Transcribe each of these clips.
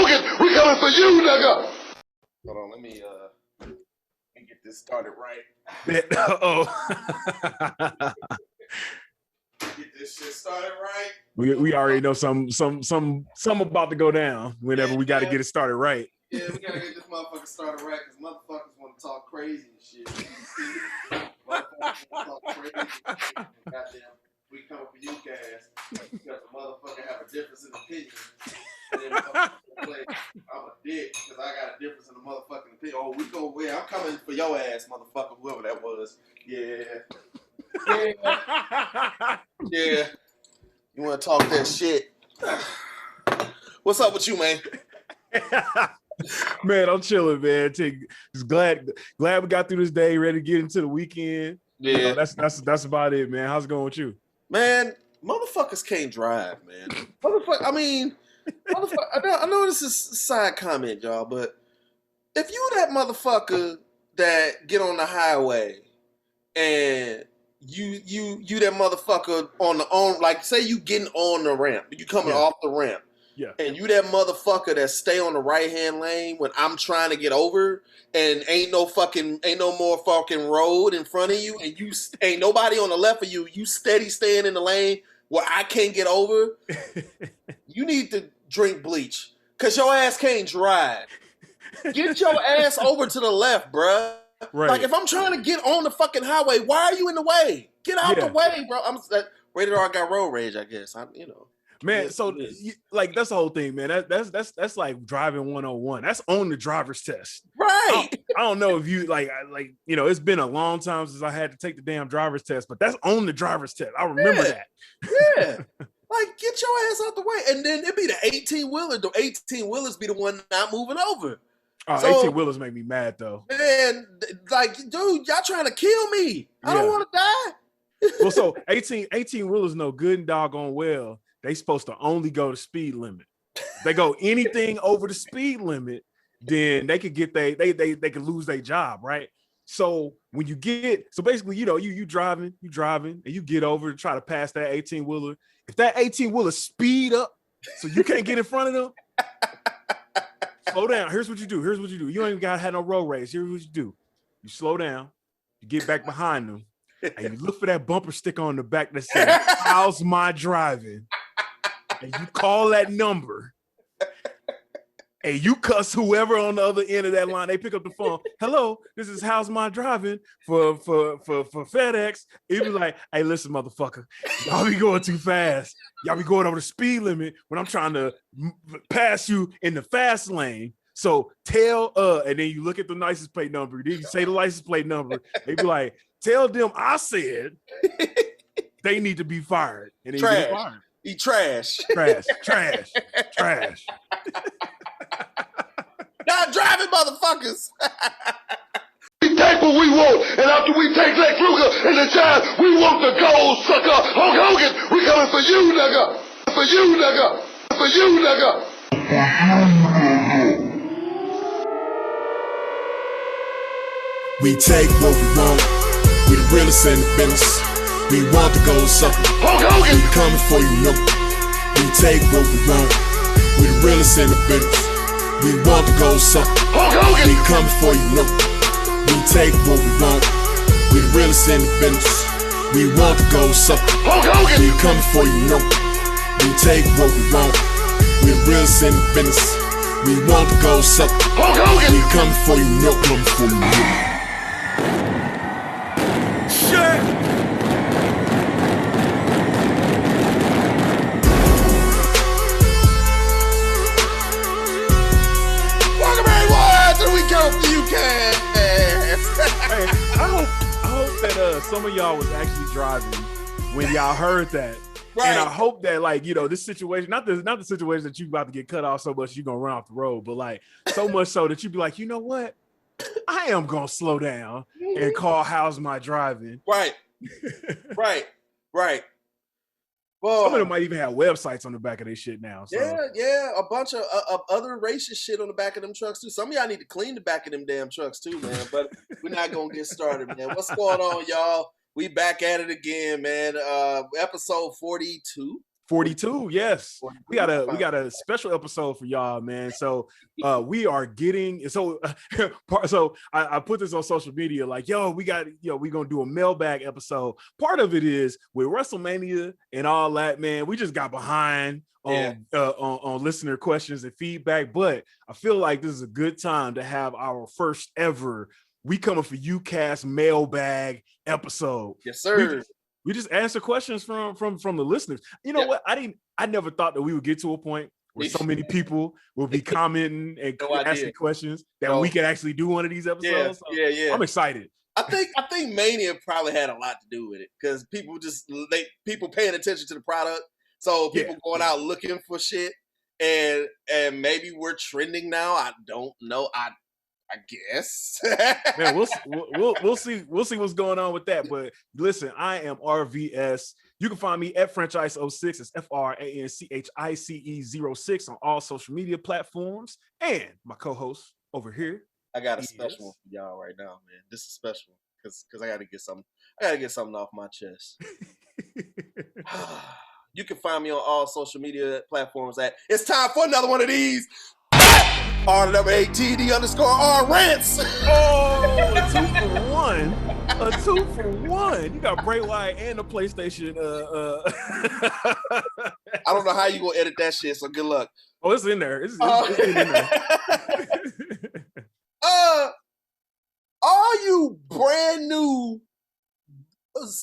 Hogan, we coming for you, nigga. Hold on, let me get this started right. Get this shit started right. We already know some about to go down whenever we got to get it started right. Yeah, we gotta get this motherfucker started right because motherfuckers want to talk crazy and shit. Motherfuckers want to talk crazy and shit. Goddamn, we coming for you guys because the motherfucker have a difference in opinion. And then I'm a dick because I got a difference in the motherfucking opinion. Oh, we go where? I'm coming for your ass, motherfucker, whoever that was. Yeah. Yeah. You want to talk that shit? What's up with you, man? Man, I'm chilling, man. Just glad we got through this day, ready to get into the weekend. Yeah, you know, that's about it, man. How's it going with you? Man, motherfuckers can't drive, man. I know this is a side comment, y'all, but if you that motherfucker that get on the highway and you that motherfucker on like say you getting on the ramp, you coming off the ramp. Yeah. And you that motherfucker that stay on the right-hand lane when I'm trying to get over and ain't no more fucking road in front of you and you ain't nobody on the left of you, you steady staying in the lane where I can't get over, you need to drink bleach because your ass can't drive. Get your ass over to the left, bruh. Right. Like if I'm trying to get on the fucking highway, why are you in the way? Get out the way, bro. I'm rated R got road rage, I guess. Man, so like that's the whole thing, man. That's like driving 101. That's on the driver's test, right? I don't know if you like you know, it's been a long time since I had to take the damn driver's test, but that's on the driver's test. I remember that. Yeah, like get your ass out the way, and then it be the 18-wheeler. The 18-wheelers be the one not moving over. Oh, so, 18-wheelers make me mad though. Man, like, dude, y'all trying to kill me. I don't want to die. Well, so 18-wheelers know good and doggone well they supposed to only go the speed limit. They go anything over the speed limit, then they could get they could lose their job, right? So when you get basically, you know, you driving, and you get over to try to pass that 18-wheeler. If that 18-wheeler speed up so you can't get in front of them, slow down. Here's what you do. You ain't got to have no road rage. Here's what you do. You slow down, you get back behind them, and you look for that bumper sticker on the back that says, "How's my driving?" And you call that number, and you cuss whoever on the other end of that line. They pick up the phone. Hello, this is How's My Driving for FedEx. It be like, hey, listen, motherfucker, y'all be going too fast. Y'all be going over the speed limit when I'm trying to pass you in the fast lane. So tell and then you look at the license plate number. Then you say the license plate number. They be like, tell them I said they need to be fired, and they get fired. He trash. Trash. Not driving, motherfuckers. We take what we want, and after we take Lex Luger and the Giant, we want the gold, sucker. Hulk Hogan, we coming for you, nigga. For you, nigga. For you, nigga. We take what we want. We the realest in the business. We want the gold sucker. Hulk Hogan, we coming for you, no. We take what we want. We the realest in the business. We want the gold sucker. Hulk Hogan, we coming for you, no. We take what we want. We the realest in the business. We want the gold sucker. Hulk Hogan, we coming for you, no. We take what we want. We the realest in the business. We want the gold sucker. Hulk Hogan, we coming for you, no. Coming for you, no. Shit. Hey, I hope that some of y'all was actually driving when y'all heard that. Right. And I hope that, like, you know, this situation, not the situation that you about to get cut off so much you're gonna run off the road, but like so much so that you be like, you know what? I am gonna slow down and call How's My Driving. Right. Well, some of them might even have websites on the back of their shit now. So. Yeah, a bunch of other racist shit on the back of them trucks too. Some of y'all need to clean the back of them damn trucks too, man. But we're not gonna get started, man. What's going on, y'all? We back at it again, man. Episode 42. 42, yes. 42. We got a special episode for y'all, man. So we are getting so I put this on social media like, yo, we gonna do a mailbag episode. Part of it is with WrestleMania and all that, man. We just got behind on listener questions and feedback, but I feel like this is a good time to have our first ever We Coming For You Cast mailbag episode. Yes, sir. We just answer questions from the listeners. You know what? I never thought that we would get to a point where so many people will be commenting and asking questions that we could actually do one of these episodes. Yeah. I'm excited. I think Mania probably had a lot to do with it because people paying attention to the product. So people going out looking for shit, and maybe we're trending now. I don't know. I guess. Man, we'll see what's going on with that. But listen, I am RVS. You can find me at FranchiseO6. It's FRANCHICE06 on all social media platforms. And my co-host over here. I got a special one for y'all right now, man. This is special because I gotta get something. I gotta get something off my chest. You can find me on all social media platforms at It's Time for Another One of These. R8TED_R rants. Oh, a 2-for-1. A 2-for-1. You got Bray Wyatt and the PlayStation. I don't know how you gonna edit that shit, so good luck. Oh, it's in there. It's in there. All you brand new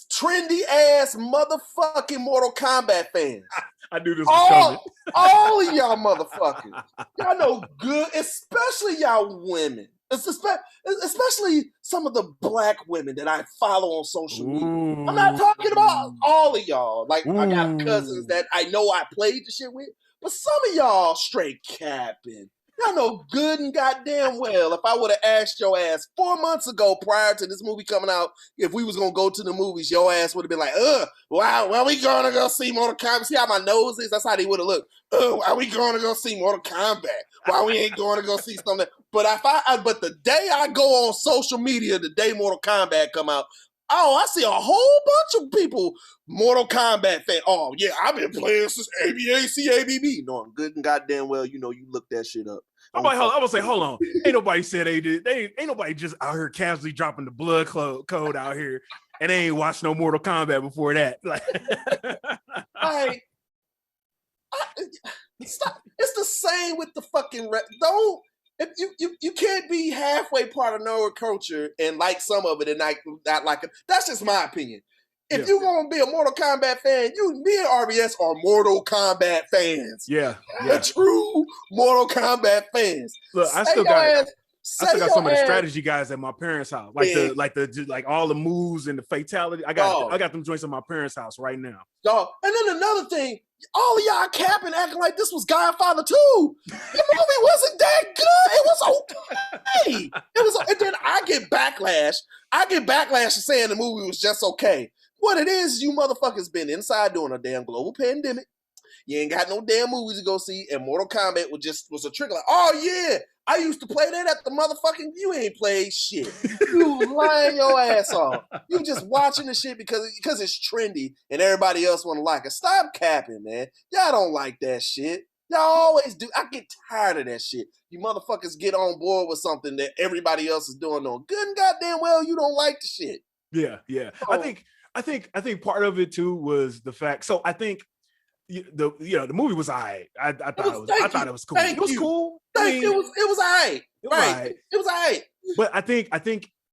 trendy ass motherfucking Mortal Kombat fans. I knew this was coming. All of y'all motherfuckers. Y'all know good, especially y'all women. Especially some of the black women that I follow on social media. I'm not talking about all of y'all. Like, I got cousins that I know I played the shit with, but some of y'all straight capping. Y'all know good and goddamn well if I would have asked your ass 4 months ago prior to this movie coming out, if we was going to go to the movies, your ass would have been like, wow, are we going to go see Mortal Kombat? See how my nose is? That's how they would have looked. Are we going to go see Mortal Kombat? Why we ain't going to go see something? But but the day I go on social media, the day Mortal Kombat come out, I see a whole bunch of people, Mortal Kombat fan. Oh, yeah, I've been playing since ABACABB. No, I'm good and goddamn well, you look that shit up. I would say, hold on. Ain't nobody said they did. Ain't nobody just out here casually dropping the blood code out here, and they ain't watched no Mortal Kombat before that. Like, stop. It's the same with the fucking don't. If you can't be halfway part of nerd culture and like some of it and not like it. That's just my opinion. If you want to be a Mortal Kombat fan, me and RVS are Mortal Kombat fans. Yeah. True Mortal Kombat fans. Look, I still got some of the strategy guys at my parents' house, like all the moves and the fatality. I got them joints at my parents' house right now. Dog. And then another thing, all of y'all capping, acting like this was Godfather 2. The movie wasn't that good. It was okay. And then I get backlash for saying the movie was just okay. What it is, you motherfuckers been inside doing a damn global pandemic. You ain't got no damn movies to go see, and Mortal Kombat was a trick. Like, oh yeah, I used to play that at the motherfucking. You ain't played shit. You lying your ass off. You just watching the shit because it's trendy and everybody else want to like it. Stop capping, man. Y'all don't like that shit. Y'all always do. I get tired of that shit. You motherfuckers get on board with something that everybody else is doing on good and goddamn well. You don't like the shit. Yeah. Oh. I think part of it too was the fact. So I think the movie was alright. I thought it was cool. It was cool. It was alright. Right. It was alright. But I think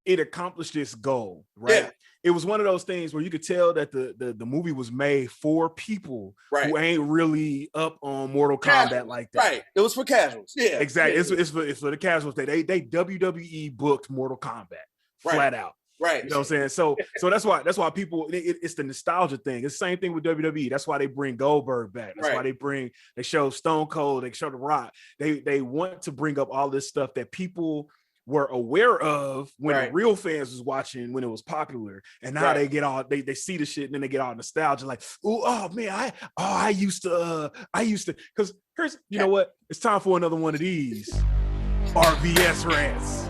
it accomplished its goal. Right. Yeah. It was one of those things where you could tell that the movie was made for people who ain't really up on Mortal Kombat like that. Right. It was for casuals. Yeah. Exactly. Yeah. It's for the casuals. They WWE booked Mortal Kombat flat out. Right. You know what I'm saying? So that's why people, it's the nostalgia thing. It's the same thing with WWE. That's why they bring Goldberg back. That's why they show Stone Cold, they show The Rock. They want to bring up all this stuff that people were aware of when the real fans was watching when it was popular. And now they get all they see the shit and then they get all nostalgia, like, oh man, I used to because here's know what? It's time for another one of these RVS rants.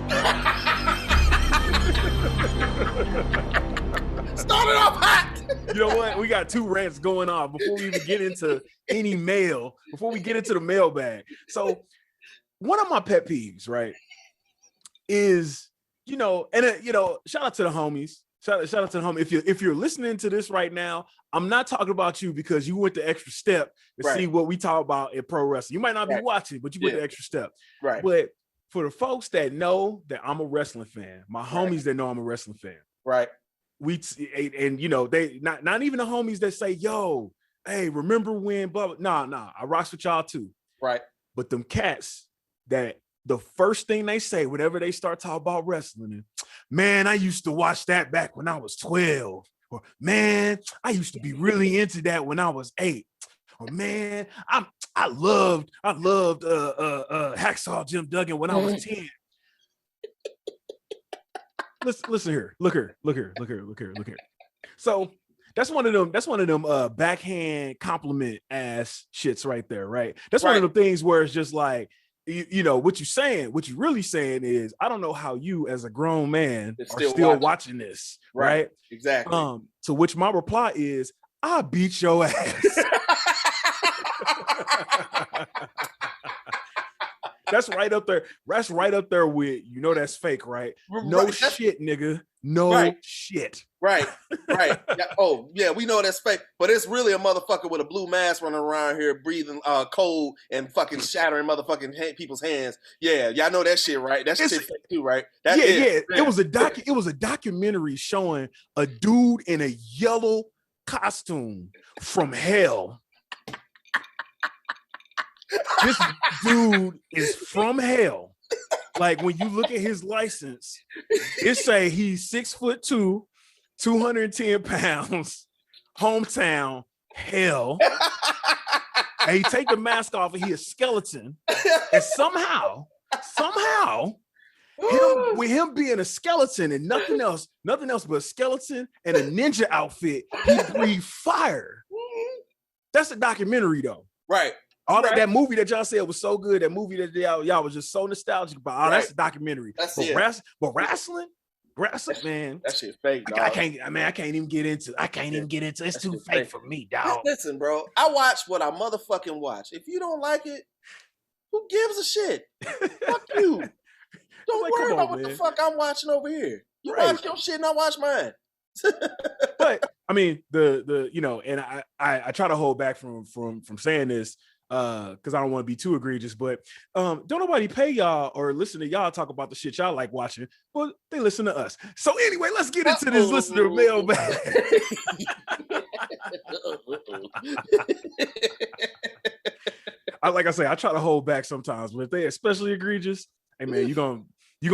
Started off hot. You know what? We got 2 rants going on before we even get into any mail, before we get into the mailbag. So one of my pet peeves, right, is, you know, and shout out to the homies. Shout out to the homie. If you're listening to this right now, I'm not talking about you because you went the extra step to see what we talk about in pro wrestling. You might not be watching, but you went the extra step. Right. But for the folks that know that I'm a wrestling fan, my homies that know I'm a wrestling fan, right? And you know, they not even the homies that say, "Yo, hey, remember when?" Blah blah. Nah, I rocks with y'all too, right? But them cats that the first thing they say whenever they start talking about wrestling, man, I used to watch that back when I was 12, or man, I used to be really into that when I was 8, or man, I loved Hacksaw Jim Duggan when I was 10. Listen here. Look here. So that's one of them backhand compliment ass shits right there, right? That's one of the things where it's just like, you know, what you really saying is, I don't know how you as a grown man are still watching this, right? Exactly. To which my reply is, I beat your ass. That's right up there. That's right up there with, you know, that's fake, right? No shit, nigga. No shit. Right. Yeah. Oh, yeah, we know that's fake, but it's really a motherfucker with a blue mask running around here breathing cold and fucking shattering motherfucking people's hands. Yeah, y'all know that shit, right? That shit fake too, right? It was a documentary showing a dude in a yellow costume from hell. This dude is from hell. Like, when you look at his license, it say he's 6'2", 210 pounds, hometown hell. And he take the mask off and he a skeleton. And somehow, with him being a skeleton and nothing else but a skeleton and a ninja outfit, he breathed fire. That's a documentary though. Right. That movie that y'all said was so good, that movie that y'all was just so nostalgic about. That's a documentary. But wrestling, man, that shit fake, dog. I can't even get into. It's too fake for me, dog. Listen, bro, I watch what I motherfucking watch. If you don't like it, who gives a shit? Fuck you. Don't worry about what the fuck I'm watching over here. You watch your shit and I watch mine. But I mean, the you know, and I try to hold back from saying this, because I don't want to be too egregious, but don't nobody pay y'all or listen to y'all talk about the shit y'all like watching, but they listen to us. So anyway, let's get into this listener mailbag. Like I say, I try to hold back sometimes, but if they especially egregious, hey man, you're gonna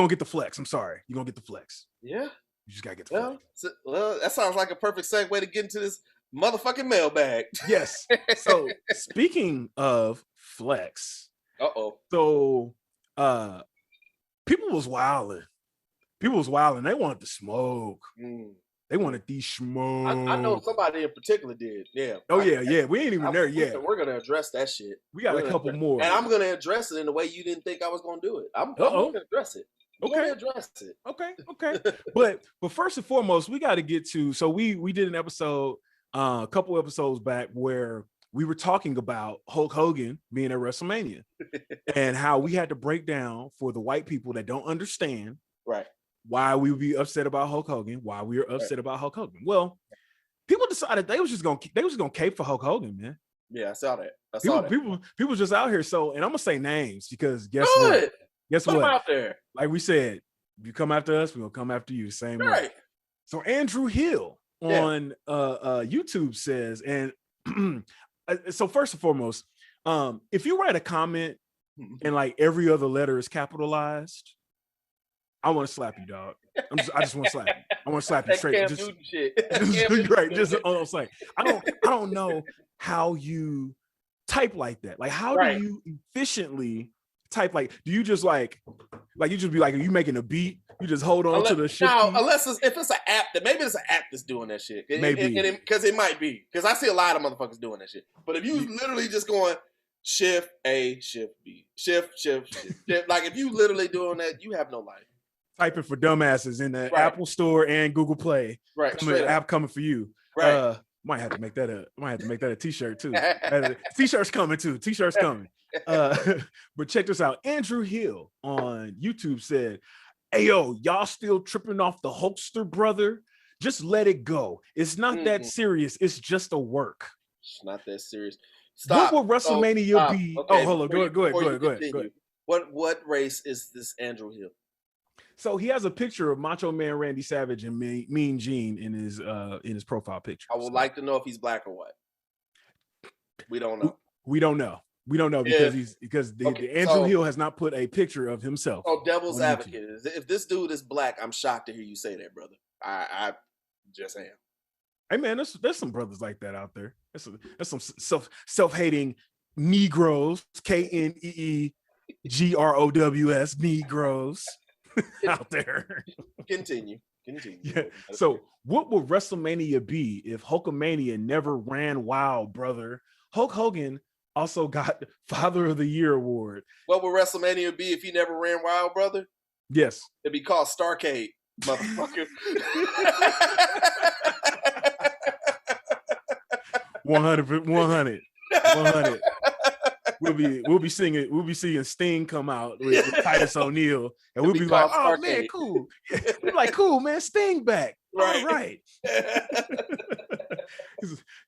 get the flex. I'm sorry, you're gonna get the flex. Yeah. You just gotta get the flex. Well, that sounds like a perfect segue to get into this motherfucking mailbag. Yes. So speaking of flex, so people was wilding. They wanted to smoke. They wanted these smoke. I know somebody in particular did. Yeah. Oh yeah. We ain't even there yet. We're gonna address that shit. We got a couple more, and I'm gonna address it in the way you didn't think I was gonna do it. I'm gonna address it. Okay. But first and foremost, we got to get to. So we did an episode, a couple episodes back, where we were talking about Hulk Hogan being at WrestleMania and how we had to break down for the white people that don't understand, right, why we would be upset about Hulk Hogan, why we were upset about Hulk Hogan. Well, people decided they was just gonna cape for Hulk Hogan, man. Yeah, I saw that. People just out here. So, and I'm gonna say names because guess what? Guess what? Out there. Like we said, if you come after us, we're gonna come after you the same way. So Andrew Hill on YouTube says, and so first and foremost, if you write a comment and like every other letter is capitalized, I want to slap you, dog. I just want to slap you. I want to slap you straight. Right. I don't know how you type like that. Like, how do you efficiently type? Like, do you just like you just be like, are you making a beat? You just hold on to the shift key? Unless if it's an app, that maybe it's an app that's doing that shit. Maybe because it might be, because I see a lot of motherfuckers doing that shit. But if you literally just going shift A, shift B, shift, like if you literally doing that, you have no life. Typing for dumbasses in the Apple Store and Google Play. Right. The app coming for you. Right. Might have to make that a t-shirt too. T-shirts coming too. T-shirts coming. But check this out. Andrew Hill on YouTube said, "Hey yo, y'all still tripping off the Hulkster brother? Just let it go. It's not that serious. It's just a work." It's not that serious. Stop. What will WrestleMania be? Okay, hold on. Go ahead. What race is this Andrew Hill? So he has a picture of Macho Man Randy Savage and Mean Gene in his profile picture. I would like to know if he's black or white. We don't know. We don't know because Andrew Hill has not put a picture of himself. Oh, devil's advocate. If this dude is black, I'm shocked to hear you say that, brother. I just am. Hey man, there's some brothers like that out there. There's some self-hating Negroes, KNEEGROWS, Negroes out there. Continue. Yeah. So what would WrestleMania be if Hulkamania never ran wild, brother? Hulk Hogan also got Father of the Year award. What would WrestleMania be if he never ran wild, brother? Yes. It'd be called Starcade, motherfucker. 100. We'll be seeing Sting come out with Titus O'Neil, and we'll be like, "Oh man, cool." We're like, "Cool, man, Sting back." Right. All right.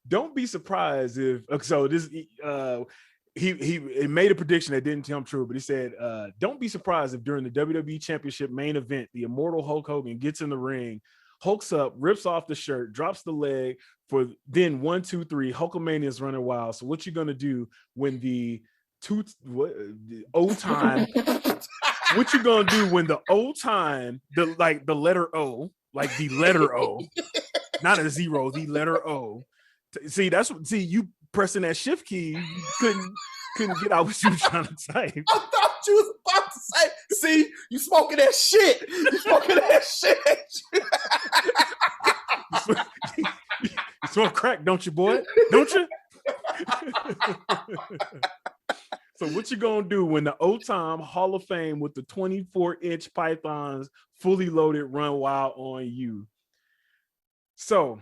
Don't be surprised if he made a prediction that didn't come true, but he said, "Don't be surprised if during the WWE Championship main event, the immortal Hulk Hogan gets in the ring, hulks up, rips off the shirt, drops the leg for then 1, 2, 3. Hulkamania is running wild. So what you gonna do when the old time? What you gonna do when the old time the letter O, like the letter O, not a zero, the letter O? See, you pressing that shift key, you couldn't get out what you were trying to type. I thought you was about to say, see, you smoking that shit. You smoking that shit. You smoke crack, don't you, boy? Don't you? So what you gonna do when the old time Hall of Fame with the 24-inch pythons fully loaded run wild on you? So,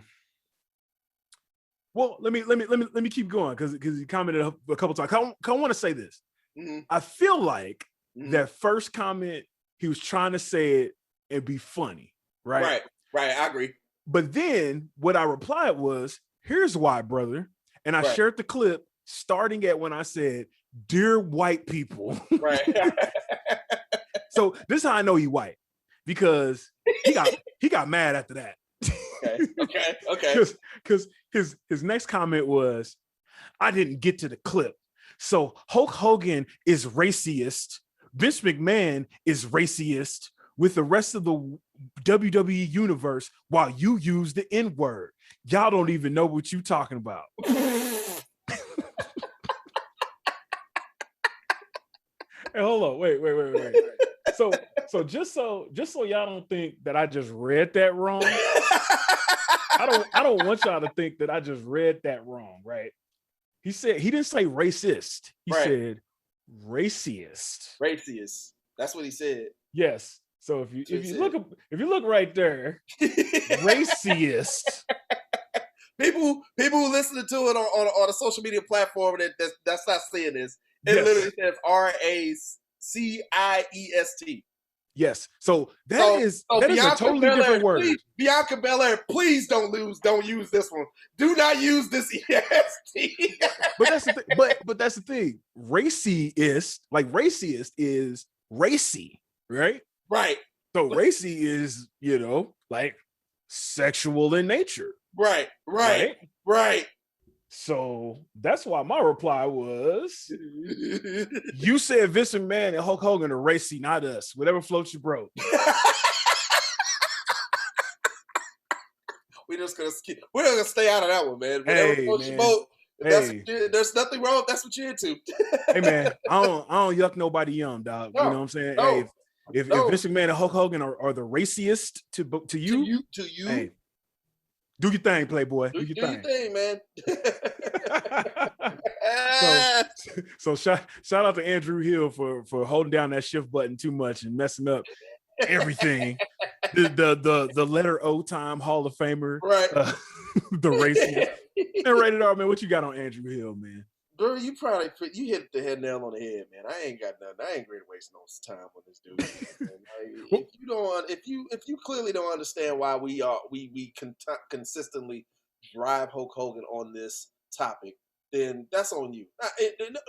well, let me keep going because he commented a couple times. I want to say this. Mm-hmm. I feel like that first comment he was trying to say it and be funny, right? Right. I agree. But then what I replied was, "Here's why, brother," and I shared the clip starting at when I said, "Dear white people." Right. So this is how I know he white, because he got mad after that. Okay. Because his next comment was, "I didn't get to the clip. So Hulk Hogan is racist. Vince McMahon is racist with the rest of the WWE universe while you use the N-word. Y'all don't even know what you talking about." Hey, hold on, wait. So just so y'all don't think that I just read that wrong. I don't want y'all to think that I just read that wrong, right? He didn't say racist. He said racist. Racist. That's what he said. Yes. So if you look right there, racist. People who listening to it on a social media platform that's not seeing this. It literally says RACIEST. Yes. So that is a totally different word. Bianca Belair, please don't use this one. Do not use this EST. But that's the thing. Racyist, like raciest is racy, right? Right. So racy is, like sexual in nature. Right. So that's why my reply was, "You said Vince McMahon and Hulk Hogan are racy, not us. Whatever floats your boat." We're gonna stay out of that one, man. Whatever floats your boat. There's nothing wrong. That's what you're into. Hey man, I don't yuck nobody yum, dog. No, you know what I'm saying? No, hey, if Vince McMahon and Hulk Hogan are the raciest to you, hey, do your thing, Playboy. Do your thing, man. So shout out to Andrew Hill for holding down that shift button too much and messing up everything. The letter O time Hall of Famer. Right. The racist. And rated R, man, what you got on Andrew Hill, man? Girl, you hit the head nail on the head, man. I ain't got nothing. I ain't ready to waste no time on this dude. Like, if you clearly don't understand why we consistently drive Hulk Hogan on this topic, then that's on you.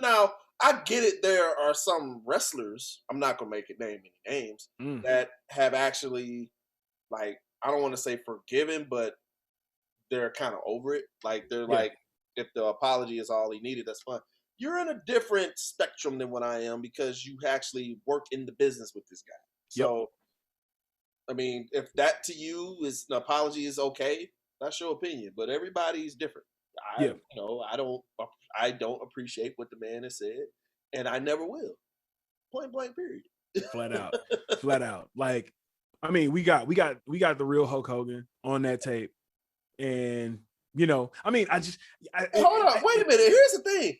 Now I get it. There are some wrestlers, I'm not gonna name any names, that have actually, like, I don't want to say forgiven, but they're kind of over it. Like, they're like, if the apology is all he needed, that's fine. You're in a different spectrum than what I am because you actually work in the business with this guy. So, I mean, if that to you is an apology is okay, that's your opinion. But everybody's different. I don't appreciate what the man has said, and I never will. Point blank, period. Flat out. Like, I mean, we got the real Hulk Hogan on that tape, and hold on, wait a minute. Here's the thing.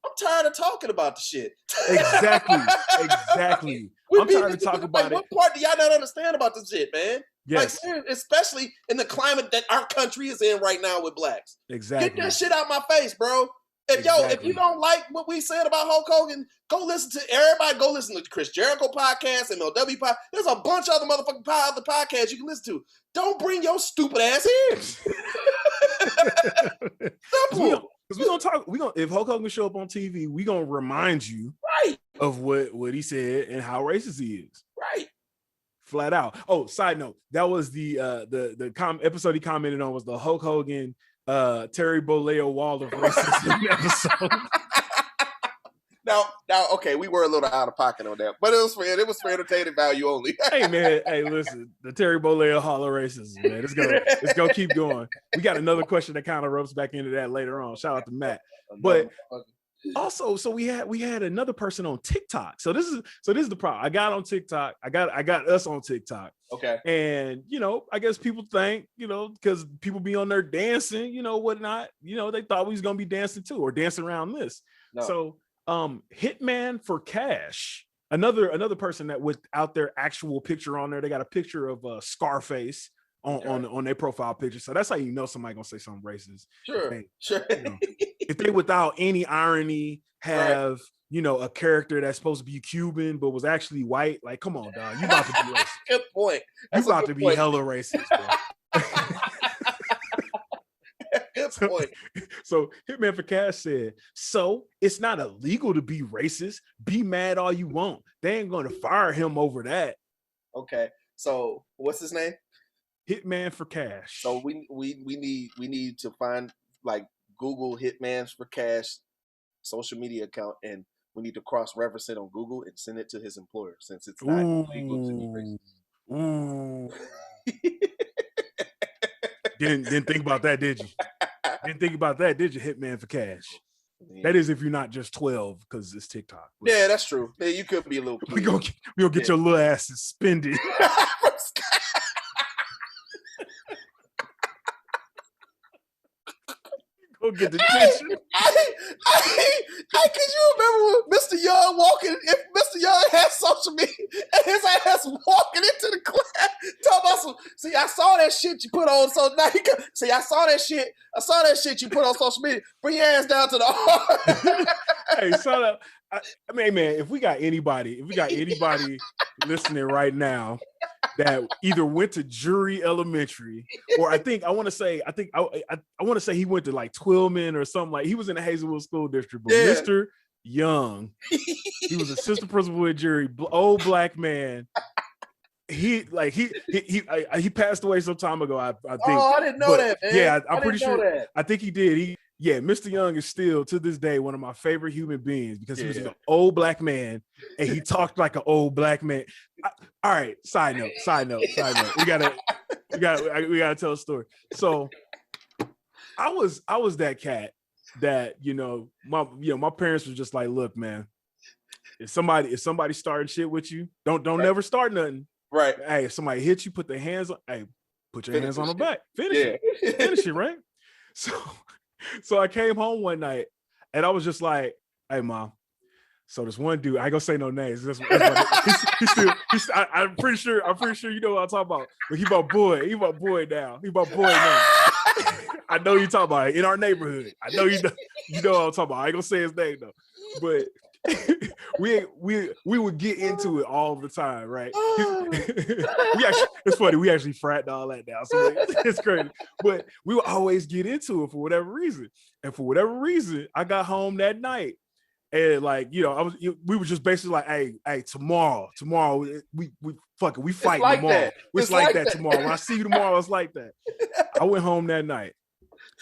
I'm tired of talking about the shit. Exactly. I'm tired of talking about it. What part do y'all not understand about this shit, man? Yes. Like, especially in the climate that our country is in right now with blacks. Exactly. Get that shit out my face, bro. If you don't like what we said about Hulk Hogan, go listen to the Chris Jericho podcast, MLW podcast. There's a bunch of other motherfucking other podcasts you can listen to. Don't bring your stupid ass here. Simple. Because if Hulk Hogan show up on TV, we gonna remind you of what he said and how racist he is. Right. Flat out. Oh, side note, that was the episode he commented on was the Hulk Hogan Terry Bollea wall of racism episode. Now, okay, we were a little out of pocket on that, but it was for entertainment value only. Hey, man, listen, the Terry Bollea hall of racism, man. It's gonna keep going. We got another question that kind of ropes back into that later on. Shout out to Matt. But also, so we had another person on TikTok. So this is the problem. I got on TikTok. I got us on TikTok. Okay. And I guess people think, because people be on there dancing, whatnot, they thought we was gonna be dancing too, or dancing around this. No. So Hitman for Cash, another person that with out their actual picture on there. They got a picture of Scarface on their profile picture. So that's how you know somebody gonna say something racist. Sure. If they without any irony have a character that's supposed to be Cuban but was actually white, like, come on, dog, you about to be racist. Good point. You about to be hella racist, bro. Good point. So Hitman for Cash said, so it's not illegal to be racist. Be mad all you want. They ain't going to fire him over that. Okay. So what's his name? Hitman for Cash. So we need to find, like, Google Hitman for Cash social media account, and we need to cross-reference it on Google and send it to his employer since it's not illegal to be racist. Didn't think about that, did you? Didn't think about that, did you? Hitman for Cash. Yeah. That is if you're not just 12 because it's TikTok. But yeah, that's true. Yeah, you could be a little. We gonna get your little ass suspended. Go get the detention. Could you remember when Mr. Young walking? If Mr. Young had social media and his ass walking into the class, talking about some. See, I saw that shit you put on. So now I saw that shit you put on social media. Bring your ass down to the. Hey, son of, I mean, man, if we got anybody listening right now that either went to Jury Elementary, or I want to say he went to like Twillman or something, like he was in the Hazelwood School District, but yeah. Mr. Young, he was assistant principal at Jury, old black man. He passed away some time ago. I think. Oh, I didn't know that, man. Yeah, I'm pretty sure. I think he did. Mr. Young is still to this day one of my favorite human beings because he was an old black man and he talked like an old black man. All right, side note. We gotta tell a story. So I was that cat that my parents were just like, look, man, if somebody started shit with you, don't never start nothing. Right. Hey, if somebody hits you, put your hands on the back. Finish it, right? So I came home one night and I was just like, hey, Mom, so this one dude, I ain't gonna say no names. I'm pretty sure you know what I'm talking about. But he my boy now. I know you talking about it, in our neighborhood. I know you know what I'm talking about. I ain't gonna say his name though, but we would get into it all the time, right? It's funny, we actually frat all that now, so it's crazy. But we would always get into it for whatever reason. And for whatever reason, I got home that night. And like, we were just basically like, hey, tomorrow, we fight like tomorrow. That. It's like that tomorrow. When I see you tomorrow, it's like that. I went home that night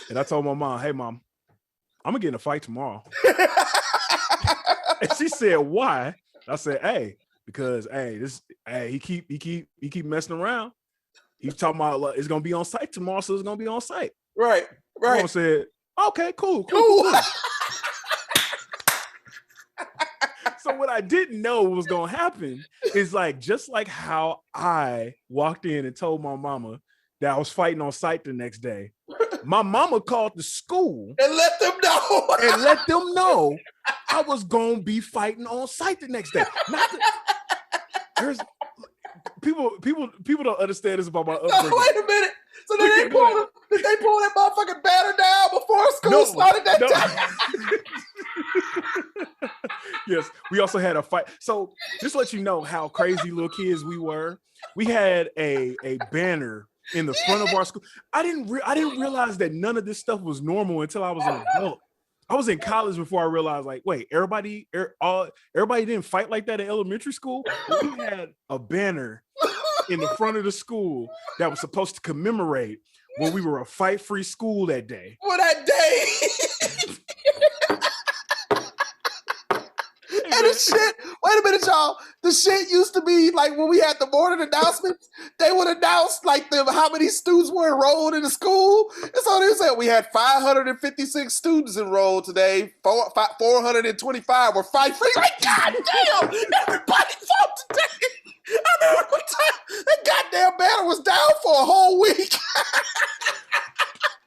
and I told my mom, hey mom, I'm gonna get in a fight tomorrow. And she said, why? I said, hey, because he keep messing around. He's talking about like, it's gonna be on site tomorrow, so it's gonna be on site. Right. Mom said, okay, cool. So what I didn't know was gonna happen is like, just like how I walked in and told my mama that I was fighting on site the next day, my mama called the school and let them know I was gonna be fighting on site the next day. There's people don't understand this about my upbringing. No, wait a minute. So did they pull that motherfucking banner down before school started that time? Yes, we also had a fight. So just to let you know how crazy little kids we were, we had a banner in the front of our school. I didn't realize that none of this stuff was normal until I was an adult. I was in college before I realized, like, wait, everybody didn't fight like that in elementary school. We had a banner in the front of the school that was supposed to commemorate when we were a fight-free school that day. For that day. And the shit, wait a minute, y'all. The shit used to be like when we had the morning announcements, they would announce like how many students were enrolled in the school. And so they said we had 556 students enrolled today. 425 were fight free. Like, God damn, everybody fought today. I remember one time that goddamn banner was down for a whole week.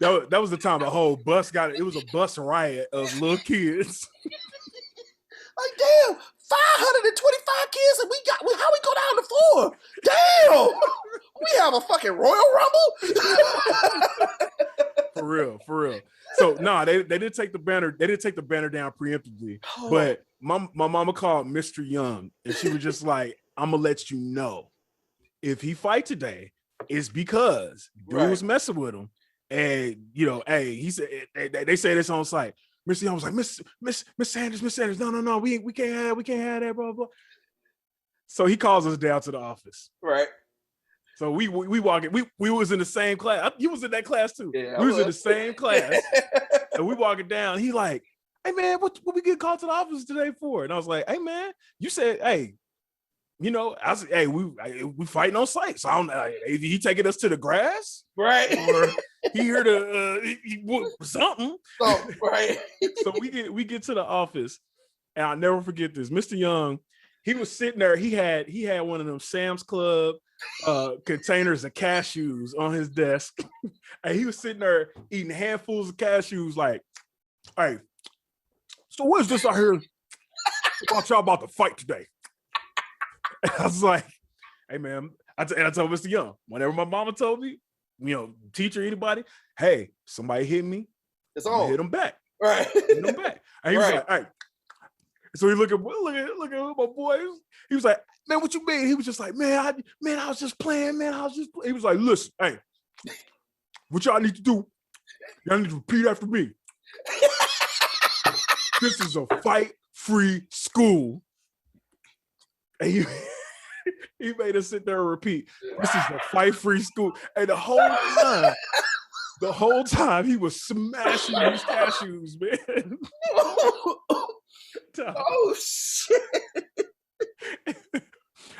That was the time the whole bus it was a bus riot of little kids. Like, damn, 525 kids, and how we go down the floor? Damn, we have a fucking Royal Rumble. For real. So they didn't take the banner. They didn't take the banner down preemptively. But my mama called Mr. Young, and she was just like, "I'm gonna let you know, if he fight today, it's because dude was messing with him, and hey, he said they say this on site." Mr. Young was like, Miss Sanders, no, we can't have that, blah, blah. So he calls us down to the office. Right. So we walk in, we was in the same class. You was in that class too. Yeah, we was in the same class. And we walking down. He like, hey man, what we get called to the office today for? And I was like, hey man, you said, hey, I said, hey, we fighting on site. So I don't know, either he taking us to the grass, right? Or he here to something. Oh, right. So we get to the office, and I'll never forget this. Mr. Young, he was sitting there. He had one of them Sam's Club containers of cashews on his desk, and he was sitting there eating handfuls of cashews. Like, hey, so what is this I hear about y'all about to fight today? And I was like, hey man, I told Mr. Young, whenever my mama told me, teacher, anybody, hey, somebody hit me, it's on. Hit him back. Right. Hit him back. And he was like, hey. So he look at my boy. He was like, man, what you mean? He was just like, man, I was just playing, man. He was like, listen, hey, what y'all need to do, y'all need to repeat after me. This is a fight-free school. And he made us sit there and repeat, this is a fight-free school. And the whole time he was smashing these cashews, man. Oh shit.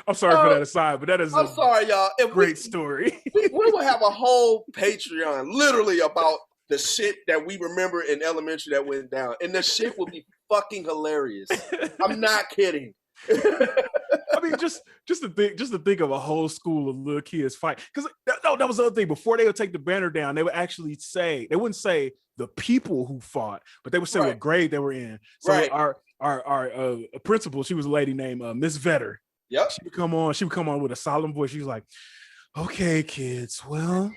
I'm sorry for that aside, but that is sorry, y'all. Great story. we will have a whole Patreon literally about the shit that we remember in elementary that went down. And the shit will be fucking hilarious. I'm not kidding. I mean, just to think of a whole school of little kids fight. Because that was the other thing. Before they would take the banner down, they would actually say, they wouldn't say the people who fought, but they would say what grade they were in. So our principal, she was a lady named Miss Vetter. Yep. She would come on with a solemn voice. She was like, okay, kids, well,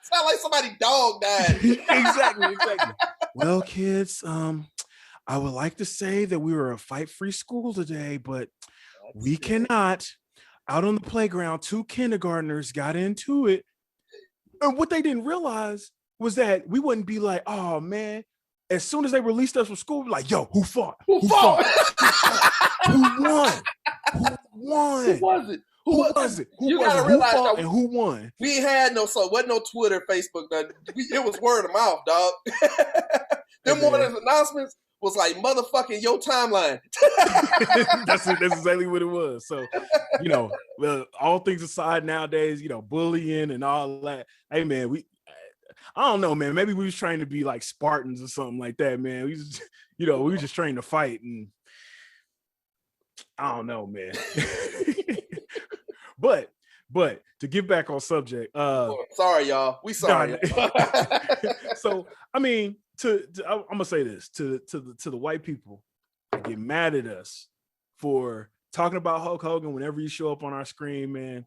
Sound like somebody's dog died. Exactly. Well, kids, I would like to say that we were a fight-free school today, but we cannot. Out on the playground, 2 kindergartners got into it. And what they didn't realize was that we wouldn't be like, oh man, as soon as they released us from school, we're like, yo, who fought? Who fought? Who won? Who won? Who was it? Who was it? You gotta realize fought and who won? We had wasn't no Twitter, Facebook, nothing. It was word of mouth, dog. Them one of those announcements was like motherfucking your timeline. That's exactly what it was. So, well, all things aside nowadays, bullying and all that. Hey man, I don't know, man. Maybe we was trying to be like Spartans or something like that, man. We just, we were just trained to fight, and I don't know, man. But to get back on subject, sorry, y'all. We sorry. So I mean, I'm gonna say this to the white people that get mad at us for talking about Hulk Hogan whenever you show up on our screen, man.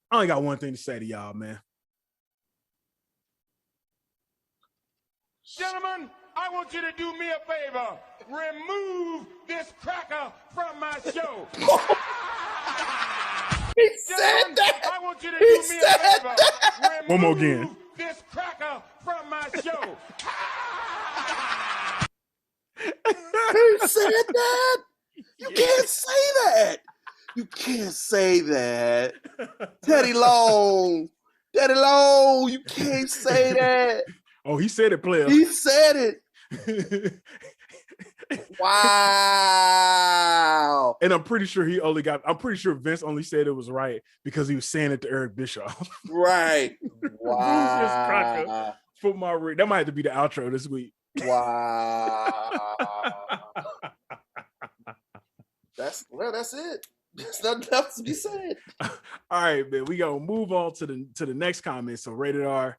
I only got one thing to say to y'all, man. Gentlemen, I want you to do me a favor. Remove this cracker from my show. He said that. I want you to do me a favor. Remove one more again. This cracker from my show. He said that. You can't say that. You can't say that. Teddy Long, you can't say that. Oh, he said it, player. He said it. Wow. And I'm pretty sure Vince only said it was right because he was saying it to Eric Bischoff. Right. Wow. That might have to be the outro this week. Wow. That's it. There's nothing else to be said. All right, man. We gonna move on to the next comment. So Rated R.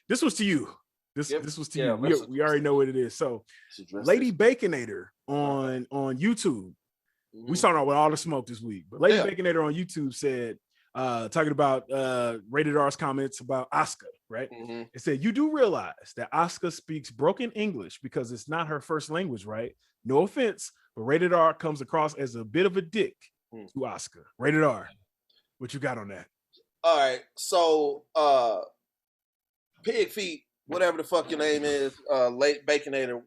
This was to you. This was to you. We already know what it is. So Lady Baconator on YouTube. We started out with all the smoke this week, but Lady Baconator on YouTube said, talking about Rated R's comments about Asuka, right? Mm-hmm. It said, you do realize that Asuka speaks broken English because it's not her first language, right? No offense, but Rated R comes across as a bit of a dick to Asuka. Rated R, what you got on that? All right, so Pig Feet, whatever the fuck your name is, Late Baconator.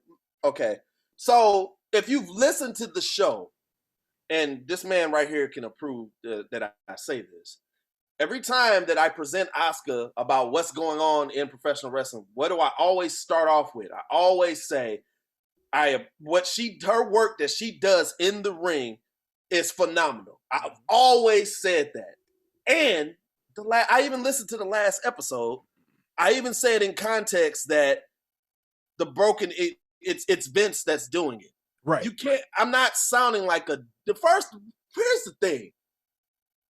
Okay, so if you've listened to the show, and this man right here can approve that I say this, every time that I present Asuka about what's going on in professional wrestling, what do I always start off with? I always say, her work that she does in the ring is phenomenal. I've always said that, and I even listened to the last episode. I even said in context that it's Vince that's doing it. Right. You can't. I'm not sounding like here's the thing.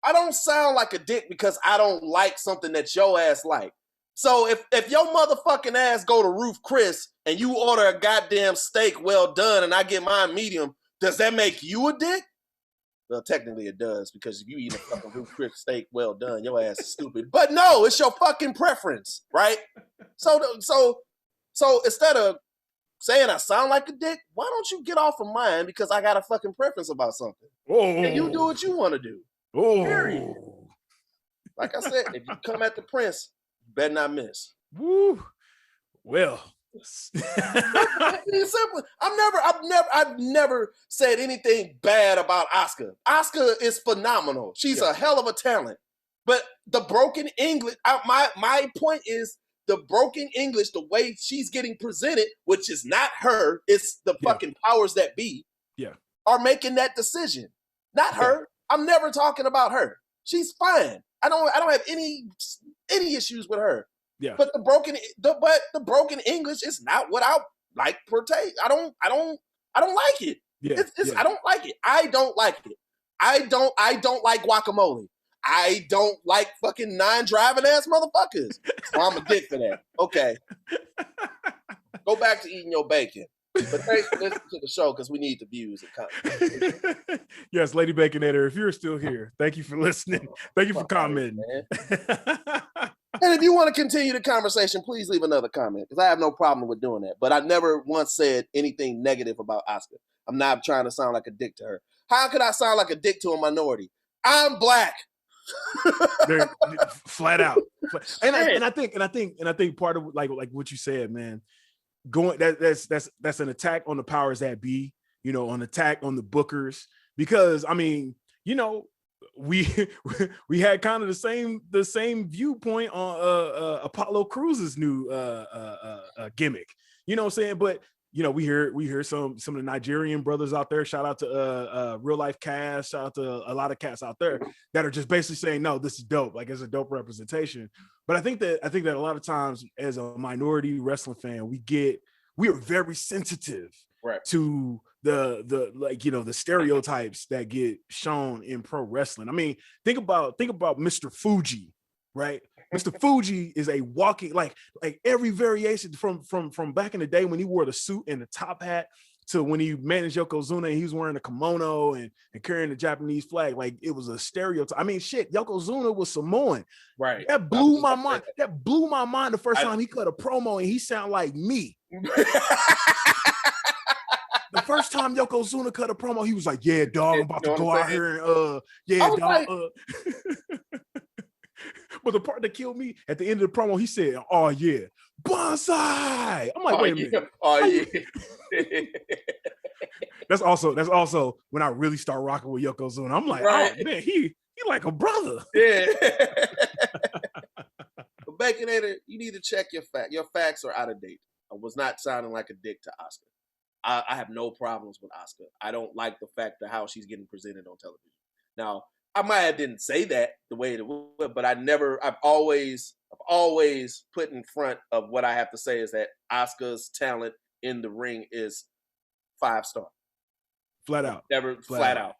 I don't sound like a dick because I don't like something that your ass like. So if your motherfucking ass go to Roof Chris and you order a goddamn steak well done and I get mine medium, does that make you a dick? Well, technically it does, because if you eat a fucking Roof Chris steak well done, your ass is stupid. But no, it's your fucking preference, right? So instead of saying I sound like a dick, why don't you get off of mine because I got a fucking preference about something? Oh. And you do what you want to do. Oh. Period. Like I said, if you come at the Prince, you better not miss. Woo. Well. It's simple. I've never said anything bad about Asuka. Asuka is phenomenal. She's a hell of a talent. But the broken English, my point is the broken English, the way she's getting presented, which is not her, it's the fucking powers that be, are making that decision. Not her. I'm never talking about her. She's fine. I don't have any issues with her. Yeah. But the broken English is not what I like per se. I don't like it. Yeah. I don't like it. I don't like it. I don't like guacamole. I don't like fucking non-driving ass motherfuckers. So I'm a dick for that. Okay. Go back to eating your bacon. But thanks for listening to the show because we need the views and comments. Yes, Lady Baconator, if you're still here, thank you for listening. Thank you for commenting. And if you want to continue the conversation, please leave another comment because I have no problem with doing that. But I never once said anything negative about Asuka. I'm not trying to sound like a dick to her. How could I sound like a dick to a minority? I'm black. Flat out. And I think part of like what you said, man, that's an attack on the powers that be, an attack on the bookers, because I mean, we had kind of the same viewpoint on Apollo Cruz's new gimmick, you know what I'm saying? But we hear some of the Nigerian brothers out there. Shout out to Real Life Cast. Shout out to a lot of cats out there that are just basically saying, no, this is dope. Like, it's a dope representation. But I think that a lot of times as a minority wrestling fan, we are very sensitive to the stereotypes that get shown in pro wrestling. I mean, think about Mr. Fuji, right? Mr. Fuji is a walking, like every variation from back in the day when he wore the suit and the top hat to when he managed Yokozuna and he was wearing a kimono and carrying the Japanese flag. Like, it was a stereotype. I mean, shit, Yokozuna was Samoan. Right. That blew my mind. That blew my mind the first time he cut a promo and he sounded like me. The first time Yokozuna cut a promo, he was like, yeah, dog, I'm about to go out here and dog. But the part that killed me at the end of the promo, he said, "Oh yeah, bonsai." I'm like, wait a minute. Oh yeah. That's also when I really start rocking with Yokozuna. I'm like, oh man, he like a brother. Yeah. But Baconator, you need to check your facts. Your facts are out of date. I was not sounding like a dick to Asuka. I have no problems with Asuka. I don't like the fact of how she's getting presented on television. Now, I might have didn't say that the way it would, but I've always put in front of what I have to say is that Asuka's talent in the ring is 5-star. Flat out. Never flat out.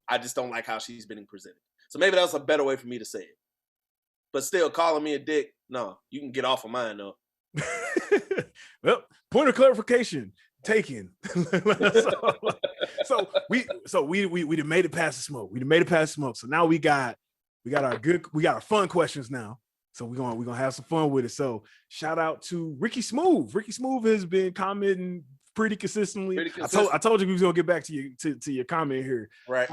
I just don't like how she's being presented. So maybe that's a better way for me to say it. But still, calling me a dick, no, you can get off of mine though. Well, point of clarification taken. so we done made it past the smoke. We done made it past the smoke. So now we got our fun questions now. So we're gonna have some fun with it. So shout out to Ricky Smooth. Ricky Smooth has been commenting pretty consistently. I told you we was gonna get back to your comment here. Right.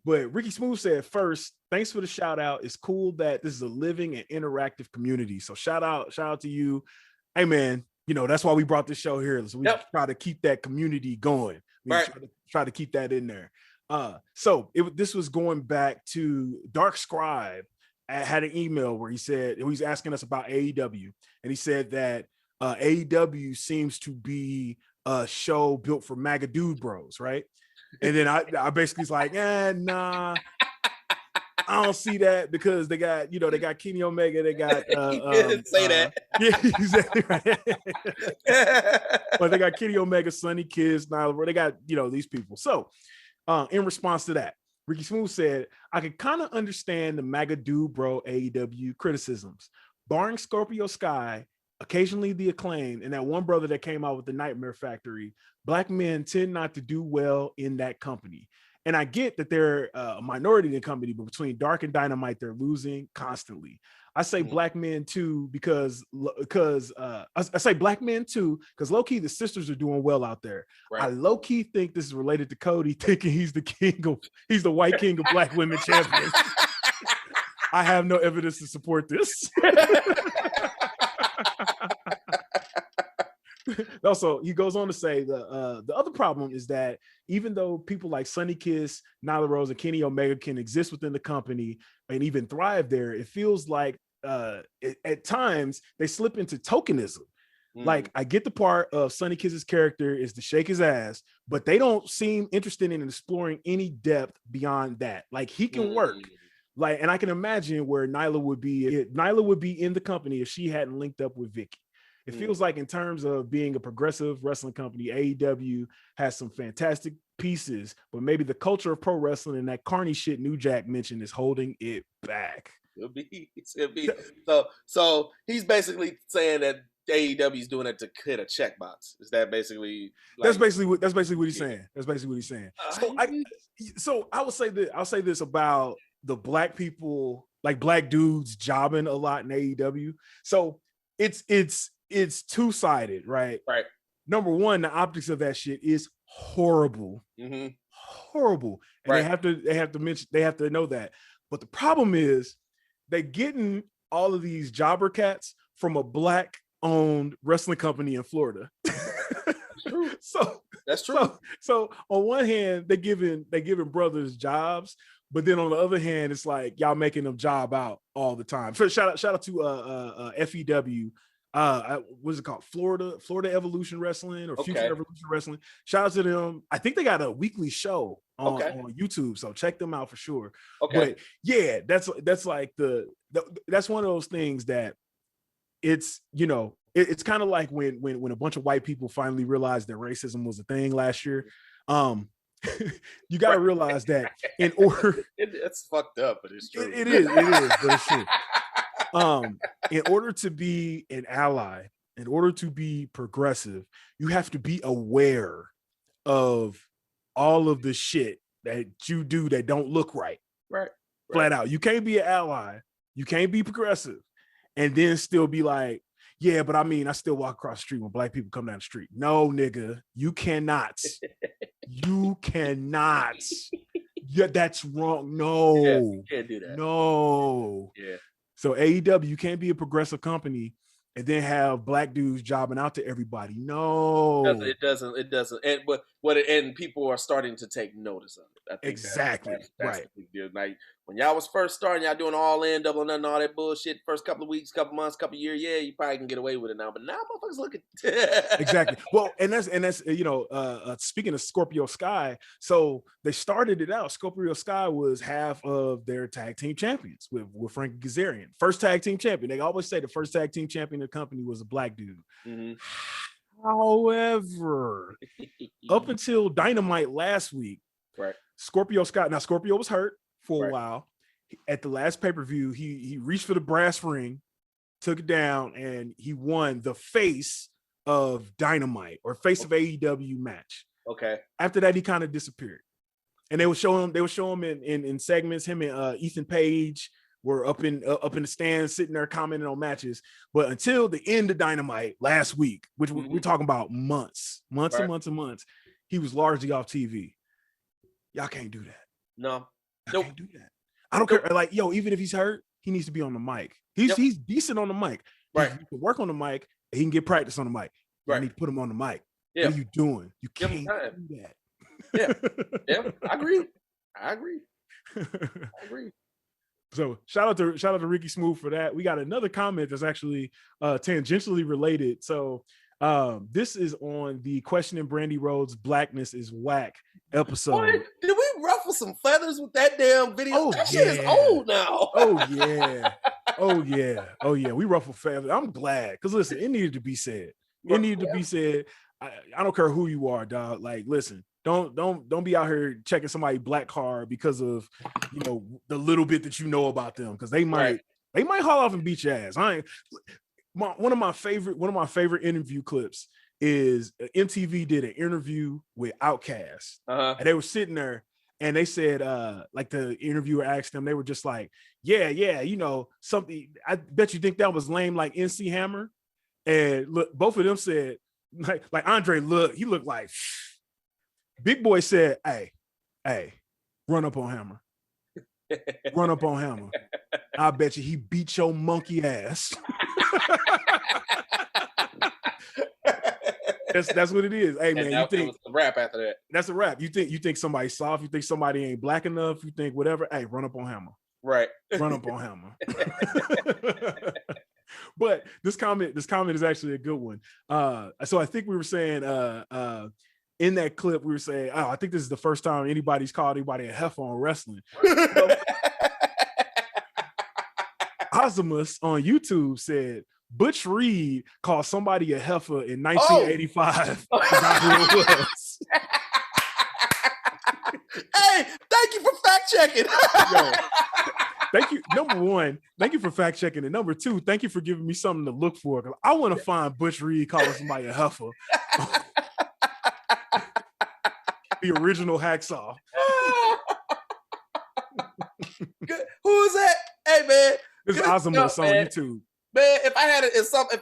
But Ricky Smooth said, first, thanks for the shout out. It's cool that this is a living and interactive community. So shout out to you. Hey man, that's why we brought this show here. So we try to keep that community going. We try to keep that in there. So this was going back to Dark Scribe. I had an email where he's asking us about AEW, and he said that AEW seems to be a show built for MAGA dude bros, right? And then I basically was like, nah, I don't see that because they got Kenny Omega, they got say that. Yeah, exactly right. But they got Kenny Omega, Sonny Kiss, Nyla, they got these people. So in response to that, Ricky Smooth said, I can kind of understand the MAGA dude bro AEW criticisms. Barring Scorpio Sky, occasionally the Acclaim, and that one brother that came out with the Nightmare Factory, black men tend not to do well in that company. And I get that they're a minority in the company, but between Dark and Dynamite, they're losing constantly. I say black men too, because I say black men too, because low-key the sisters are doing well out there. Right. I low-key think this is related to Cody thinking he's the white king of black women champion. I have no evidence to support this. Also, he goes on to say the other problem is that even though people like Sonny Kiss, Nyla Rose, and Kenny Omega can exist within the company and even thrive there, it feels like at times they slip into tokenism. Like, I get the part of Sonny Kiss's character is to shake his ass, but they don't seem interested in exploring any depth beyond that. Like, he can work. Like, and I can imagine where Nyla would be in the company if she hadn't linked up with Vicky. It feels like in terms of being a progressive wrestling company, AEW has some fantastic pieces, but maybe the culture of pro wrestling and that carny shit New Jack mentioned is holding it back. It'll be. So he's basically saying that AEW is doing it to hit a checkbox. Is that basically? That's basically what he's saying. That's basically what he's saying. So I will say this. I'll say this about the black people like black dudes jobbing a lot in AEW. So it's two-sided, right? Right. Number one, the optics of that shit is horrible. Mm-hmm. Horrible. And Right. they have to know that. But the problem is they getting all of these jobber cats from a black owned wrestling company in Florida. That's true. So that's true. So on one hand, they giving brothers jobs, but then on the other hand, it's like y'all making them job out all the time. So shout out to FEW. What's it called? Florida Evolution Wrestling or Future Evolution Wrestling. Shout out to them. I think they got a weekly show on YouTube, so check them out for sure. But yeah, that's like that's one of those things that it's, you know, it's kind of like when a bunch of white people finally realized that racism was a thing last year. You got to realize that in order, it's fucked up, but it's true. It is, but it's true. In order to be an ally, in order to be progressive, you have to be aware of all of the shit that you do that don't look right. Right. Flat out. You can't be an ally. You can't be progressive and then still be like, yeah, but I mean, I still walk across the street when black people come down the street. No, nigga, you cannot. You cannot. Yeah, that's wrong. No. Yeah, you can't do that. No. Yeah. So AEW, you can't be a progressive company and then have black dudes jobbing out to everybody. No. It doesn't. And people are starting to take notice of it. I think exactly. That's right. the big deal. Like when y'all was first starting, y'all doing all in, double or nothing, all that bullshit. First couple of weeks, couple months, couple years, yeah, you probably can get away with it now. But now, motherfuckers look at exactly. Well, and that's you know, speaking of Scorpio Sky, so they started it out. Scorpio Sky was half of their tag team champions with Frankie Kazarian, first tag team champion. They always say the first tag team champion of the company was a black dude. Mm-hmm. However, up until Dynamite last week, right? Scorpio Sky. Now Scorpio was hurt for a while. At the last pay-per-view, he reached for the brass ring, took it down, and he won the face of Dynamite or face of AEW match. Okay. After that, he kind of disappeared, and they would show him in segments. Him and Ethan Page were up in the stands, sitting there commenting on matches. But until the end of Dynamite last week, which we're talking about months and months, he was largely off TV. Y'all can't do that. No, y'all can't do that. I don't care. Like, yo, even if he's hurt, he needs to be on the mic. He's decent on the mic. Right. He can work on the mic. And he can get practice on the mic. Right. I need to put him on the mic. Yeah. What are you doing? You can't do that. Yeah. I agree. So shout out to Ricky Smooth for that. We got another comment that's actually tangentially related. So this is on the Questioning Brandy Rhodes Blackness is Whack episode. What? Did we ruffle some feathers with that damn video? That shit is old now. Oh yeah. We ruffle feathers. I'm glad because listen, it needed to be said. It needed to be said. I don't care who you are, dog. Like, listen, don't be out here checking somebody black card because of, you know, the little bit that you know about them, because they might haul off and beat your ass. One of my favorite interview clips is MTV did an interview with Outkast, and they were sitting there and they said, like the interviewer asked them, they were just like, yeah, you know, something. I bet you think that was lame, like NC Hammer. And look, both of them said, like Andre he looked like. Big Boy said, hey, run up on Hammer. Run up on Hammer. I bet you he beat your monkey ass. That's what it is. Hey man, you think a rap after that? That's a rap. You think somebody's soft? You think somebody ain't black enough? You think whatever? Hey, run up on Hammer. Right. Run up on Hammer. But this comment is actually a good one. So I think we were saying in that clip, we were saying, I think this is the first time anybody's called anybody a heifer on wrestling. Ozimus on YouTube said, Butch Reed called somebody a heifer in 1985. Who it was. Hey, thank you for fact checking. Yo, thank you. Number one, thank you for fact checking. And number two, thank you for giving me something to look for. I want to find Butch Reed calling somebody a heifer. The original Hacksaw. Who is that? Hey man, This is good Azimuth stuff, on man. YouTube. Man, if I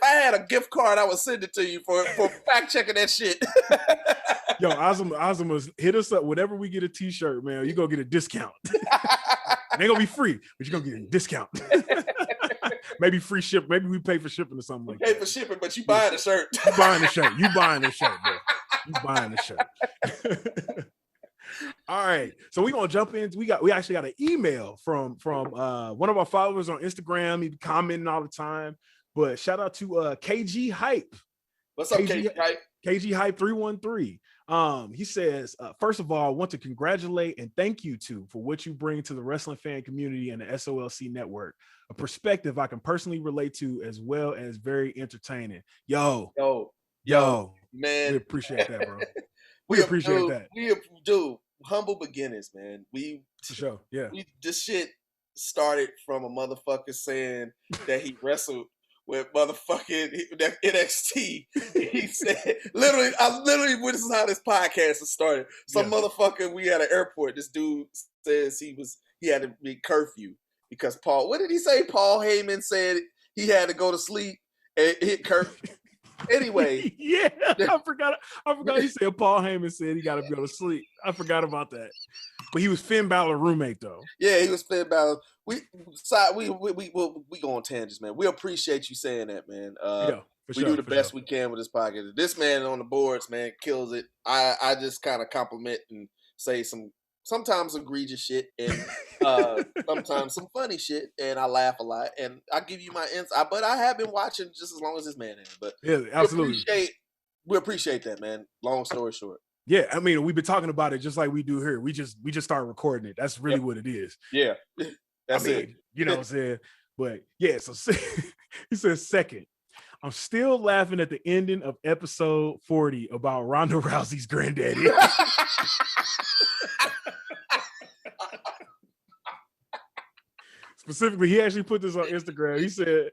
had a gift card, I would send it to you for fact checking that shit. Yo, Azimuth, hit us up. Whenever we get a t-shirt, man, you're gonna get a discount. It ain't gonna be free, but you're gonna get a discount. Maybe free ship. Maybe we pay for shipping or something like that. Pay for shipping, but you buying the shirt. You buying the shirt. You buying the shirt, bro. You buying the shirt. All right, so we're gonna jump in. We actually got an email from one of our followers on Instagram. He be commenting all the time. But shout out to KG Hype. What's up, KG Hype? KG Hype 313. He says, first of all, I want to congratulate and thank you two for what you bring to the wrestling fan community and the SOLC network. A perspective I can personally relate to, as well as very entertaining. Yo, man, we appreciate that, bro. We appreciate that. We do humble beginnings, man. For sure, yeah. This shit started from a motherfucker saying that he wrestled with motherfucking NXT. He said, this is how this podcast has started. Some motherfucker, we at an airport, this dude says he had to be curfew because what did he say? Paul Heyman said he had to go to sleep and hit curfew. Anyway. Yeah, I forgot he said Paul Heyman said he got to go to sleep. I forgot about that. But he was Finn Balor's roommate, though. Yeah, he was Finn Balor. We go on tangents, man. We appreciate you saying that, man. We do the best we can with this podcast. This man on the boards, man, kills it. I just kind of compliment and say sometimes egregious shit and sometimes some funny shit, and I laugh a lot. And I give you my insight, but I have been watching just as long as this man has. But yeah, absolutely. We appreciate that, man. Long story short. Yeah, I mean, we've been talking about it just like we do here. We just start recording it. That's really what it is. Yeah, that's it. You know what I'm saying? But yeah, so he says, second, I'm still laughing at the ending of episode 40 about Ronda Rousey's granddaddy. Specifically, he actually put this on Instagram. He said,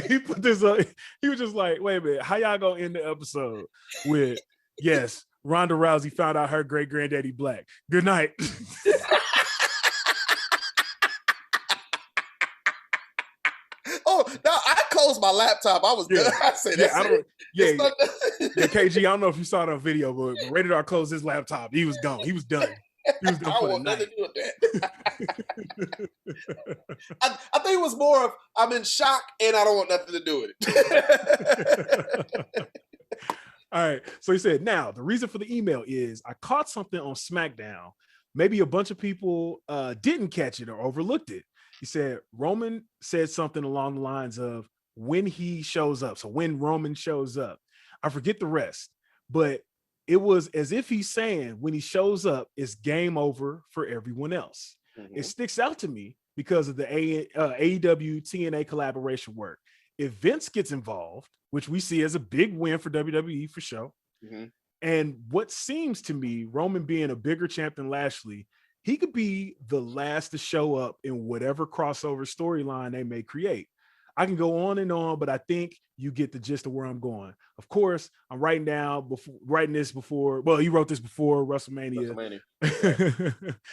he put this on, he was just like, wait a minute, how y'all gonna end the episode with, yes, Ronda Rousey found out her great granddaddy black. Good night. Oh, no, I closed my laptop. I was done. I said, KG, I don't know if you saw that video, but Rated R closed his laptop. He was gone. He was done. He was done I for want the nothing night. to do with that. I think it was more of I'm in shock and I don't want nothing to do with it. All right. So he said, now the reason for the email is I caught something on SmackDown. Maybe a bunch of people didn't catch it or overlooked it. He said Roman said something along the lines of when he shows up. So when Roman shows up, I forget the rest, but it was as if he's saying when he shows up, it's game over for everyone else. Mm-hmm. It sticks out to me because of the AEW TNA collaboration work. If Vince gets involved, which we see as a big win for WWE for sure, and what seems to me, Roman being a bigger champ than Lashley, he could be the last to show up in whatever crossover storyline they may create. I can go on and on, but I think you get the gist of where I'm going. Of course, I'm writing this before. Well, he wrote this before WrestleMania.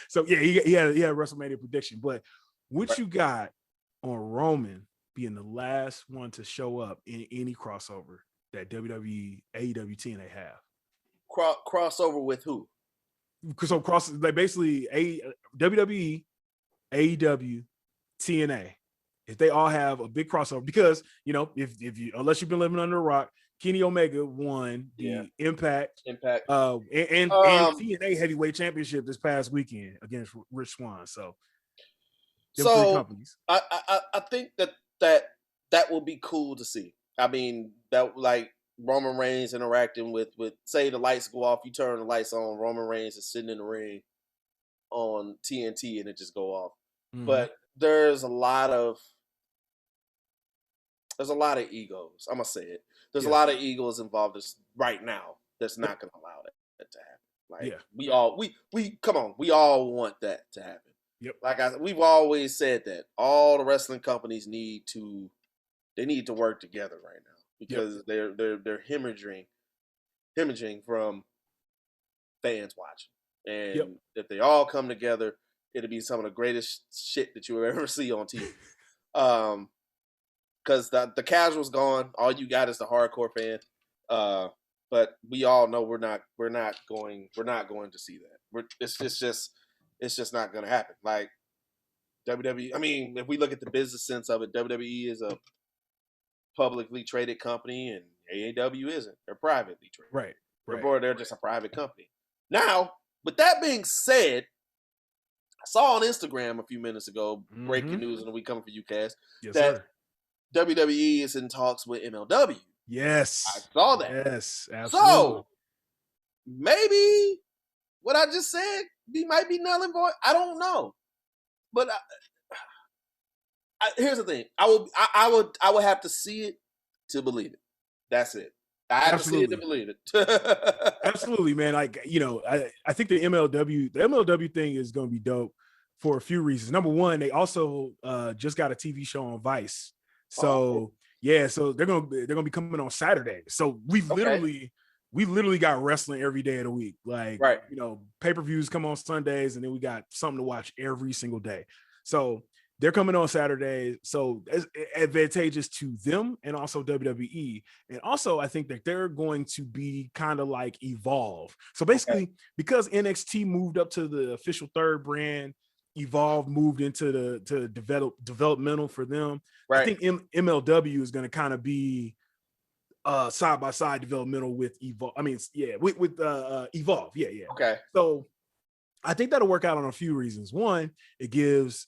So yeah, he had a WrestleMania prediction. But what you got on Roman being the last one to show up in any crossover that WWE, AEW, TNA have? Crossover with who? So basically WWE, AEW, TNA. If they all have a big crossover, because if you unless you've been living under a rock, Kenny Omega won the Impact, and TNA Heavyweight Championship this past weekend against Rich Swann. So three companies. I think that will be cool to see. I mean, that like Roman Reigns interacting with say the lights go off, you turn the lights on, Roman Reigns is sitting in the ring on TNT and it just go off. Mm-hmm. But there's a lot of egos. I'm gonna say it. There's a lot of egos involved right now that's not gonna allow that to happen. Like we all want that to happen. Yep. Like we've always said that all the wrestling companies need to work together right now because they're hemorrhaging from fans watching. And if they all come together it'll be some of the greatest shit that you'll ever see on TV. Because the casual's gone, all you got is the hardcore fan. But we all know we're not going to see that. It's just not going to happen. Like WWE. I mean, if we look at the business sense of it, WWE is a publicly traded company, and AEW isn't. They're privately traded. Right. They're just a private company. Now, with that being said, I saw on Instagram a few minutes ago, breaking news on the We Coming For You cast, that WWE is in talks with MLW. Yes. I saw that. Yes, absolutely. So, maybe what I just said might be null and void. I don't know. But here's the thing. I would have to see it to believe it. That's it. I have to see it to believe it. Absolutely, man. Like, you know, I think the MLW thing is going to be dope for a few reasons. Number one, they also just got a TV show on Vice. So so they're gonna be coming on Saturday. So we literally got wrestling every day of the week. Like, you know, pay-per-views come on Sundays, and then we got something to watch every single day. So they're coming on Saturday. So it's advantageous to them and also WWE. And also, I think that they're going to be kind of like Evolve. So basically, because NXT moved up to the official third brand, Evolve moved into the developmental for them. I think MLW is going to kind of be side by side developmental with Evolve. I mean, with Evolve. Yeah. Okay. So I think that'll work out on a few reasons. One, it gives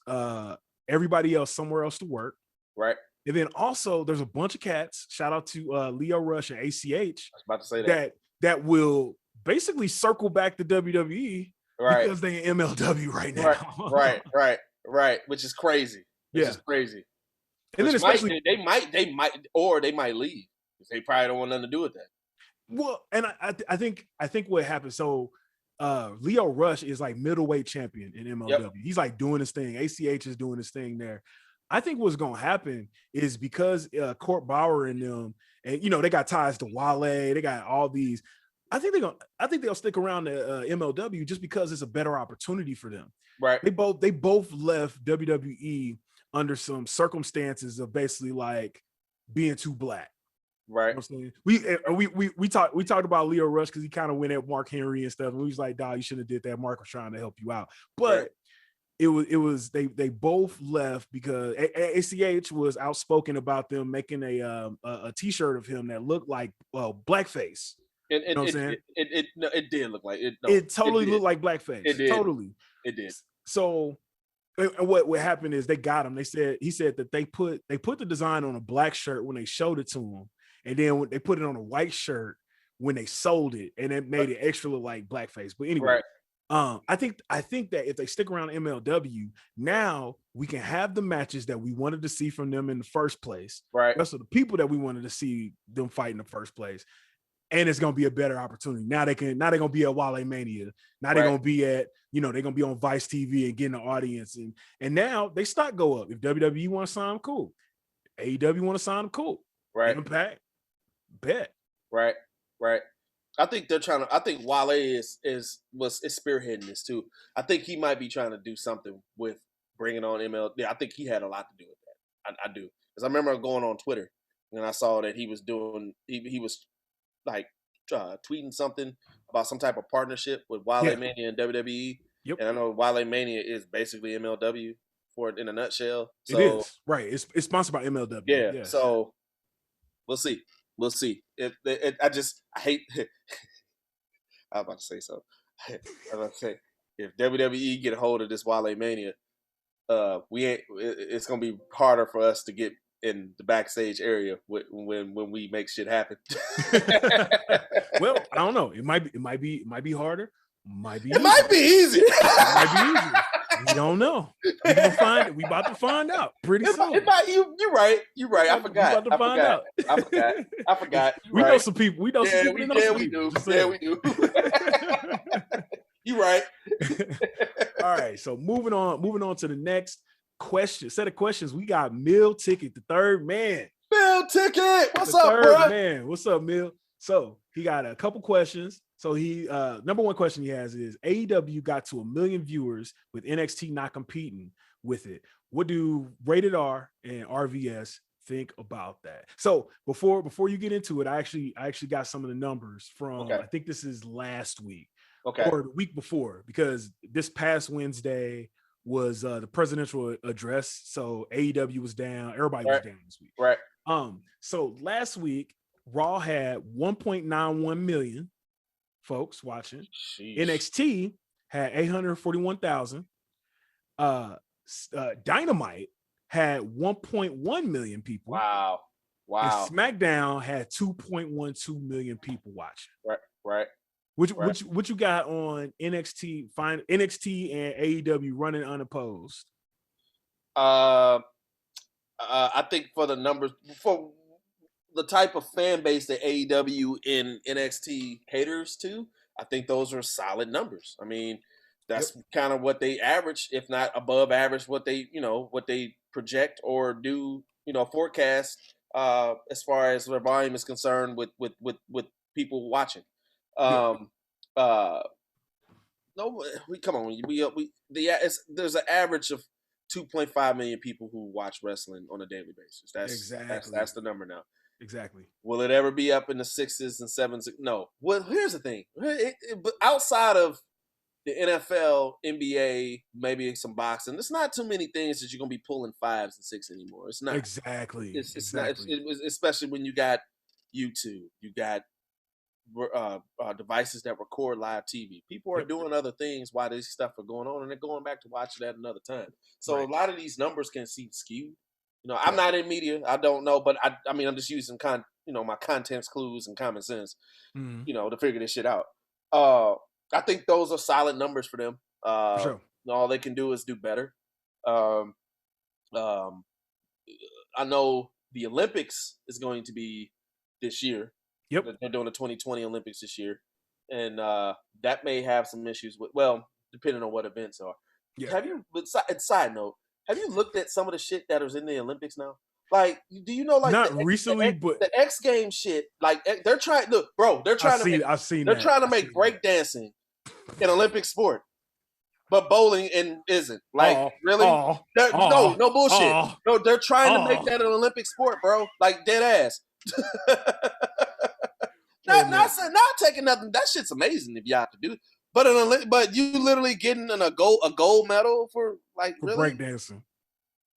everybody else somewhere else to work. Right. And then also there's a bunch of cats. Shout out to Leo Rush and ACH. I was about to say that will basically circle back to WWE. Right. Because they in MLW right now. Right. Which is crazy. Which is crazy. And then especially they might leave. They probably don't want nothing to do with that. Well, and I think what happened. So Leo Rush is like middleweight champion in MLW. Yep. He's like doing his thing. ACH is doing his thing there. I think what's gonna happen is because Court Bauer and them, and you know, they got ties to Wale, they got all these. I think they'll stick around to MLW just because it's a better opportunity for them. Right. They both left WWE under some circumstances of basically like being too black. Right. You know what I'm saying? We talked about Leo Rush because he kind of went at Mark Henry and stuff. And we was like, "Dog, you shouldn't have did that. Mark was trying to help you out." But it was they both left because ACH was outspoken about them making a t-shirt of him that looked like blackface. You know what I'm saying? It did look like it. No, it totally looked like blackface. It did. Totally. It did. So what happened is they got him. He said that they put the design on a black shirt when they showed it to him, and then when they put it on a white shirt when they sold it, and it made it extra look like blackface. But anyway, I think that if they stick around MLW, now we can have the matches that we wanted to see from them in the first place. Right. So the people that we wanted to see them fight in the first place. And it's gonna be a better opportunity. Now they're gonna be at Wale Mania. Now they're gonna be at, they're gonna be on Vice TV and getting the audience. And now they stock go up. If WWE want to sign them, cool. AEW want to sign them, cool. Right. Impact, bet. Right. I think Wale is spearheading this too. I think he might be trying to do something with bringing on ML. Yeah, I think he had a lot to do with that. I do, because I remember going on Twitter and I saw that he was doing. He was like tweeting something about some type of partnership with Wale Mania and WWE. Yep. And I know Wale Mania is basically MLW for it in a nutshell. So, it is. Right. It's sponsored by MLW. Yeah. So we'll see. I hate I was about to say something. I was about to say, if WWE get a hold of this Wale Mania, it's gonna be harder for us to get in the backstage area when we make shit happen. Well, I don't know. It might be harder. Might be easy. It might be easier. We don't know. We about to find out pretty soon. You're right. I forgot. I forgot. We know some people. We know some people. We do. You're right. All right. So moving on to the next set of questions. We got Mill Ticket, the third man. Mill Ticket, what's up, bro? Man, what's up, Mill? So he got a couple questions. So he number one question he has is AEW got to 1 million viewers with NXT not competing with it. What do Rated R and RVS think about that? So before you get into it, I actually got some of the numbers from I think this is last week or the week before, because this past Wednesday was the presidential address. So AEW was down, everybody was down this week. Right. So last week Raw had 1.91 million folks watching. Sheesh. NXT had 841,000. Dynamite had 1.1 million people. Wow. And SmackDown had 2.12 million people watching. Right. What you got on NXT? Find NXT and AEW running unopposed. I think for the numbers, for the type of fan base that AEW and NXT caters to, I think those are solid numbers. I mean, that's kind of what they average, if not above average, what they project or do, forecast as far as their volume is concerned with people watching. There's an average of 2.5 million people who watch wrestling on a daily basis. That's the number now. Exactly. Will it ever be up in the 6s and 7s? No. Well, here's the thing. But outside of the NFL, NBA, maybe some boxing, there's not too many things that you're gonna be pulling 5s and 6s anymore. It's not exactly. It's exactly. Not. Especially when you got YouTube, you got devices that record live TV. People are doing other things while this stuff are going on, and they're going back to watch it at another time. So a lot of these numbers can seem skewed. I'm not in media. I don't know, but I mean, I'm just using my context clues and common sense, to figure this shit out. I think those are solid numbers for them. For sure. All they can do is do better. I know the Olympics is going to be this year. Yep. They're doing the 2020 Olympics this year. And that may have some issues with, depending on what events are. Yeah. Side note, have you looked at some of the shit that was in the Olympics now? Like, do you know, like, not recently, but the X Games shit, like, they're trying to make breakdancing an Olympic sport, but bowling isn't. Like, really? No bullshit. No, they're trying to make that an Olympic sport, bro. Like, dead ass. Not taking nothing. That shit's amazing if you have to do it. But you literally getting a gold medal for, like, for really breakdancing.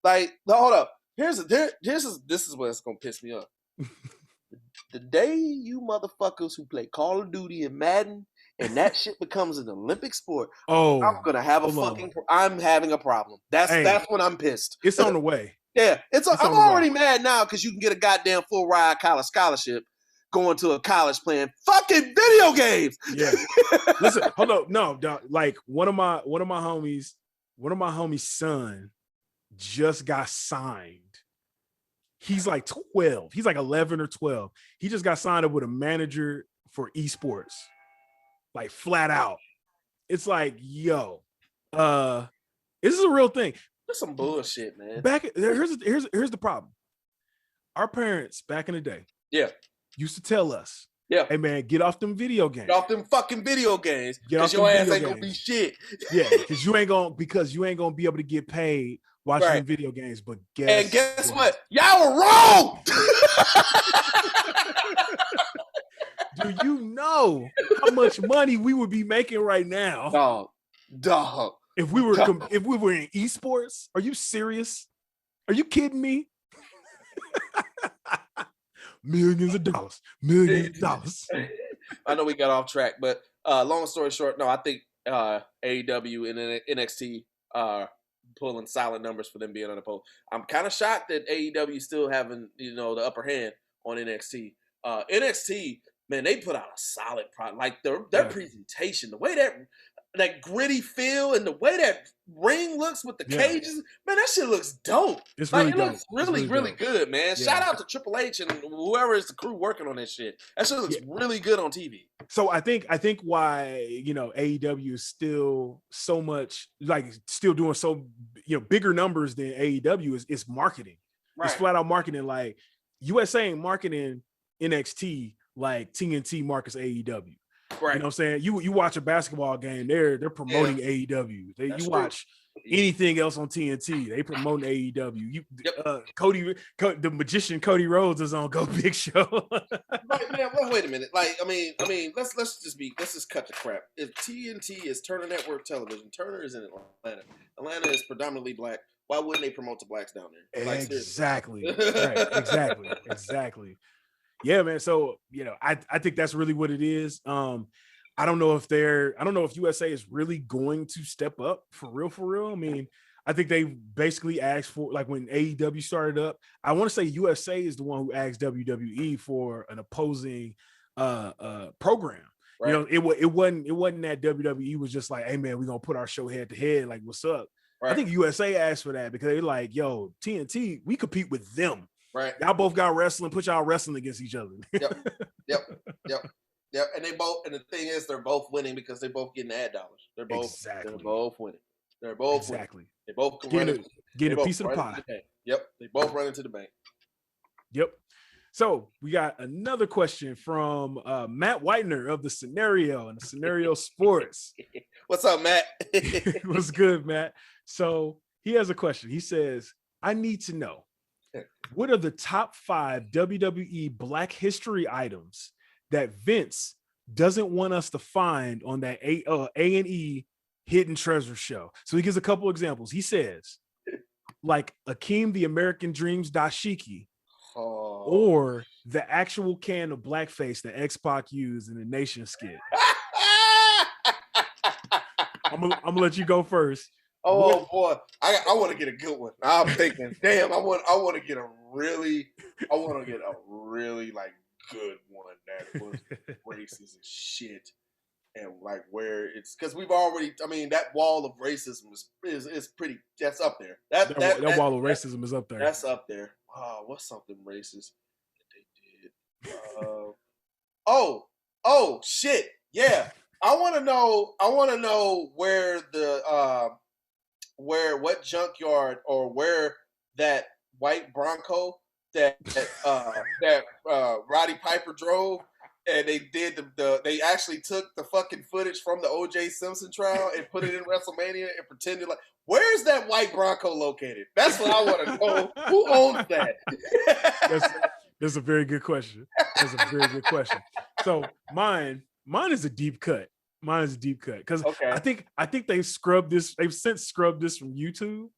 Like, hold up. This is what's gonna piss me off. The day you motherfuckers who play Call of Duty and Madden and that shit becomes an Olympic sport, I'm gonna have I'm having a problem. That's when I'm pissed. It's on the way. Yeah, I'm already mad now because you can get a goddamn full ride college scholarship going to a college playing fucking video games. Yeah. Listen, hold up. No, dog, like one of my homies' son just got signed. He's like 12. He's like 11 or 12. He just got signed up with a manager for esports. Like, flat out. It's like, yo, this is a real thing. That's some bullshit, man. Here's the problem. Our parents back in the day, used to tell us, hey man, get off them video games. Get off them fucking video games. Because your ass ain't gonna be shit. Yeah, because you ain't gonna be able to get paid watching video games. But guess what? Y'all were wrong. Do you know how much money we would be making right now? Dog. If we were in esports, are you serious? Are you kidding me? Millions of dollars. I know we got off track, but long story short, no, I think AEW and NXT are pulling solid numbers for them being on the pole. I'm kind of shocked that AEW still having the upper hand on NXT. NXT, man, they put out a solid product. Like their presentation, the way that gritty feel and the way that ring looks with the cages, man, that shit looks dope. It's really dope. It looks really good, man. Yeah. Shout out to Triple H and whoever is the crew working on this shit. That shit looks really good on TV. So I think why AEW is still so much still doing so bigger numbers than AEW is marketing. Right. It's flat out marketing. Like USA ain't marketing NXT like TNT markets AEW. Right. You know what I'm saying? You watch a basketball game, they're promoting AEW. That's You true. watch anything else on TNT, they promoting AEW. Yep. The magician Cody Rhodes is on Go Big Show. Right, man. Well, wait a minute. Like, I mean, let's just cut the crap. If TNT is Turner Network Television, Turner is in Atlanta. Atlanta is predominantly black. Why wouldn't they promote the blacks down there? Like, exactly. Right. Exactly. Yeah, man. So, you know, I think that's really what it is. I don't know if USA is really going to step up for real. I mean, I think they basically asked for, like, when AEW started up, I want to say USA is the one who asked WWE for an opposing program. Right. You know, it wasn't that WWE was just like, hey man, we're gonna put our show head to head, like, what's up? Right. I think USA asked for that because they're like, yo, TNT, we compete with them. Right. Y'all both got wrestling, put y'all wrestling against each other. Yep. And the thing is, they're both winning because they're both getting ad dollars. They're both winning. They're both winning. They both can get a piece of the pie. Yep. They both run into the bank. Yep. So we got another question from Matt Whitener of the Scenario and the Scenario Sports. What's up, Matt? What's good, Matt? So he has a question. He says, I need to know, what are the top 5 WWE Black History items that Vince doesn't want us to find on that A&E Hidden Treasure show? So he gives a couple examples. He says, like Akeem the American Dream's dashiki, or the actual can of blackface that X-Pac used in the Nation skit. I'm gonna let you go first. Boy, I want to get a good one. I'm thinking, damn, I want to get a really like good one that was racist and shit, and like where it's because we've already. I mean, that wall of racism is pretty. That's up there. That wall of racism is up there. That's up there. What's something racist that they did? Oh shit, yeah. I want to know where the what junkyard or where that white Bronco that Roddy Piper drove, and they did they actually took the fucking footage from the O.J. Simpson trial and put it in WrestleMania and pretended like, where's that white Bronco located? That's what I want to know. Who owns that? That's a very good question. So mine is a deep cut. Because I think they've scrubbed this. They've since scrubbed this from YouTube,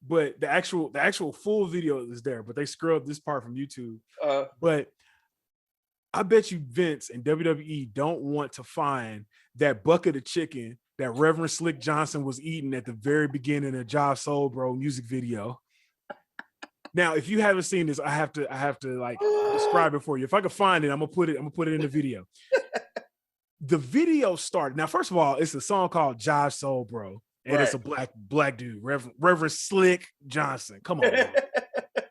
but the actual full video is there. But they scrubbed this part from YouTube. But I bet you Vince and WWE don't want to find that bucket of chicken that Reverend Slick Johnson was eating at the very beginning of Jive Soul Bro music video. Now, if you haven't seen this, I have to like describe it for you. If I can find it, I'm gonna put it in the video. The video started. Now, first of all, it's a song called Jive Soul Bro, and it's a black dude, Reverend Slick Johnson. Come on, man.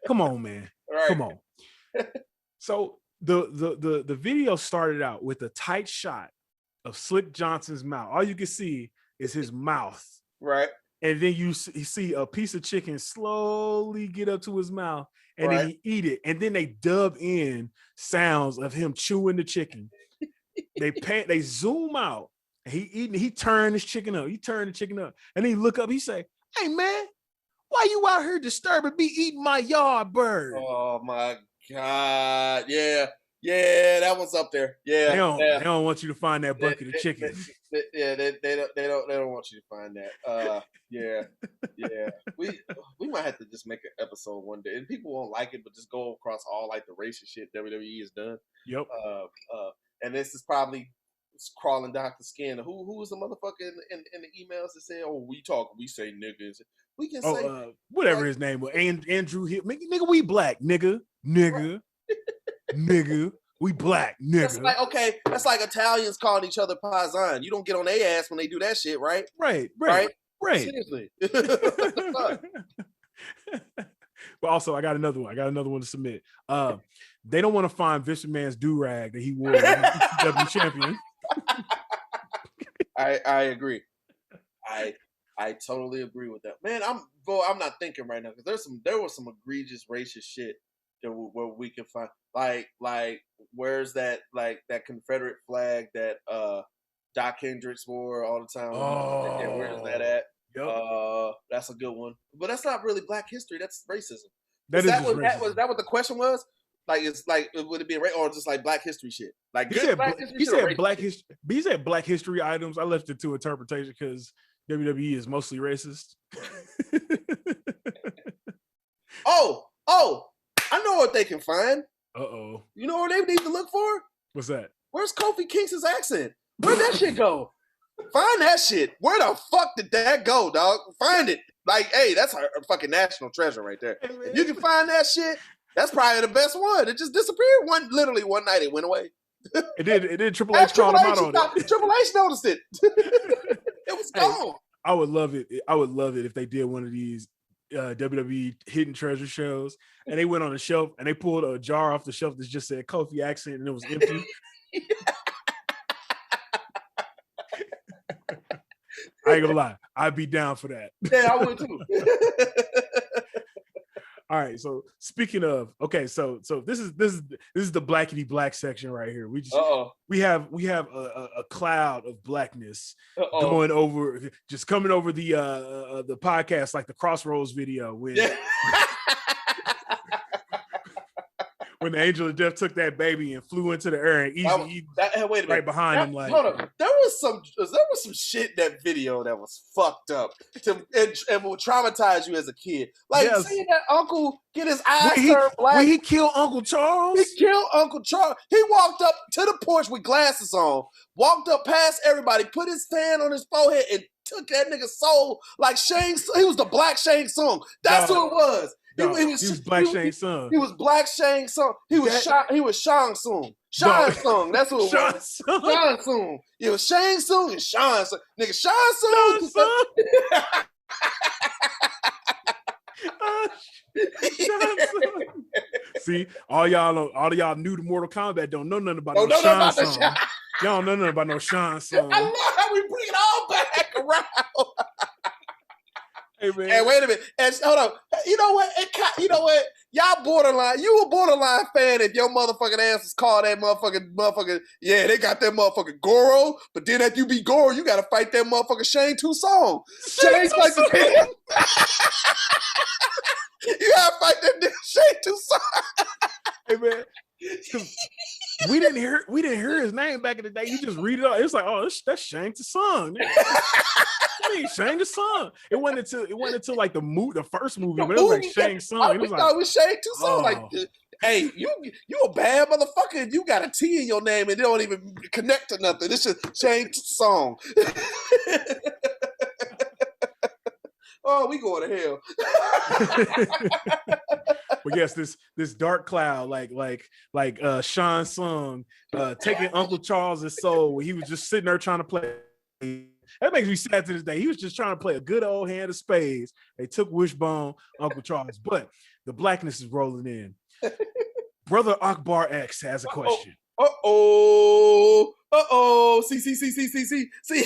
Come on, man. Right. Come on. So the video started out with a tight shot of Slick Johnson's mouth. All you can see is his mouth. Right. And then you see a piece of chicken slowly get up to his mouth, and then he eat it. And then they dub in sounds of him chewing the chicken. They zoom out, and he turned his chicken up. He turned the chicken up, and then he look up. He say, "Hey man, why you out here disturbing me eating my yard bird?" Oh my God, yeah, that was up there. Yeah, they don't want you to find that bucket of chicken. They don't want you to find that. Yeah. We might have to just make an episode one day, and people won't like it, but just go across all like the racist shit WWE has done. Yep. And this is probably crawling down the skin. Who was the motherfucker in the emails that said, "Oh, we say niggas. We can say whatever his name was, Andrew Hill. Nigga, we black, nigga, nigga, we black, nigga." That's like Italians calling each other paisan. You don't get on their ass when they do that shit, right? Right. Seriously. But also, I got another one to submit. They don't want to find Vince McMahon's do-rag that he wore as W champion. I agree. I totally agree with that. Man, I'm not thinking right now because there was some egregious racist shit where we can find like where's that Confederate flag that Doc Hendricks wore all the time? Yeah, where is that at? Yep. That's a good one, but that's not really Black history. That's racism. That is Was racism. that what the question was? Like, it's like, would it be or just like Black history shit? Like, he said Black history. But he said Black history items. I left it to interpretation because WWE is mostly racist. Oh, I know what they can find. Uh-oh. You know what they need to look for? What's that? Where's Kofi Kingston's accent? Where'd that shit go? Find that shit. Where the fuck did that go, dog? Find it. Like, hey, that's a fucking national treasure right there. If you can find that shit, that's probably the best one. It just disappeared literally one night. It went away. It did. Triple H called him out on it. Triple H noticed it. It was gone. I would love it. I would love it if they did one of these WWE hidden treasure shows and they went on a shelf and they pulled a jar off the shelf that just said Kofi accent and it was empty. I ain't gonna lie, I'd be down for that. Yeah, I would too. All right, so speaking of, okay, so this is the blackity black section right here. We have a cloud of blackness going over, just coming over the podcast, like the Crossroads video when when the angel of death took that baby and flew into the air and Easy wait a minute, right behind him. Like, hold on, there was some shit in that video that was fucked up and will traumatize you as a kid. Like seeing that uncle get his eyes turned black. When he killed Uncle Charles? He killed Uncle Charles. He walked up to the porch with glasses on, walked up past everybody, put his hand on his forehead and took that nigga's soul like Shane. He was the Black Shane Tsung. That's who it was. He was Black Shane Tsung. He was Black Shane Tsung. He was Shang Tsung. Shang Tsung. That's what it was. Shang Tsung. It was Shang Tsung and Shang Tsung. Nigga, Shang Tsung. See, all y'all new to Mortal Kombat don't know nothing about no Shang Tsung. Y'all don't know nothing about no Shang Tsung. I love how we bring it all back around. Hey, man. And wait a minute. And hold on. You know what? Y'all borderline. You a borderline fan if your motherfucking ass was called that motherfucking. Yeah, they got that motherfucking Goro. But then after you beat Goro, you got to fight that motherfucking Shane Tsung. Shane's like the king. You got to fight that nigga Shane Tsung. Hey, man. We didn't hear his name back in the day. You just read it out. It's like, oh, that's Shang Tsung. I mean, Shang Tsung. It went into like the first movie, but it was like Shang Tsung. It was Shang Tsung. Like, hey, you a bad motherfucker. You got a T in your name and they don't even connect to nothing. This is Shang Tsung. Oh, we going to hell. But yes, this dark cloud, like Shang Tsung taking Uncle Charles's soul when he was just sitting there trying to play. That makes me sad to this day. He was just trying to play a good old hand of spades. They took Wishbone, Uncle Charles, but the blackness is rolling in. Brother Akbar X has a question. See.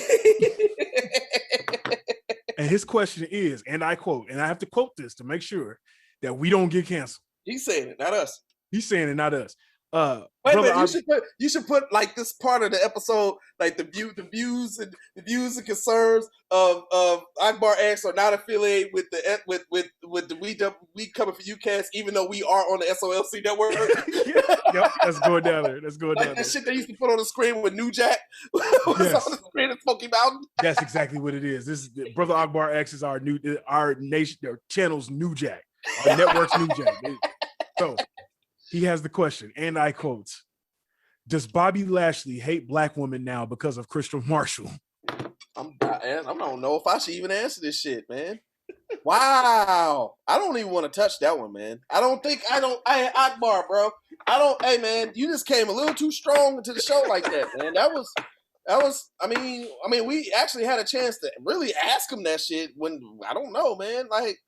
And his question is, and I quote, and I have to quote this to make sure that we don't get canceled. He's saying it, not us. He's saying it, not us. Wait a minute, you should put like this part of the episode, like the views and concerns of Akbar X are not affiliated with the We Coming For You cast, even though we are on the SOLC network. Yep, that's going down there. That's going down there. The shit they used to put on the screen with New Jack was on the screen at Smoky Mountain. That's exactly what it is. This is Brother Akbar X is our channel's New Jack, our network's New Jack. So he has the question, and I quote, does Bobby Lashley hate black women now because of Crystal Marshall? I don't know if I should even answer this shit, man. Wow. I don't even want to touch that one, man. Akbar, bro. Hey, man, you just came a little too strong into the show like that, man. That was, I mean, we actually had a chance to really ask him that shit when, I don't know, man. Like,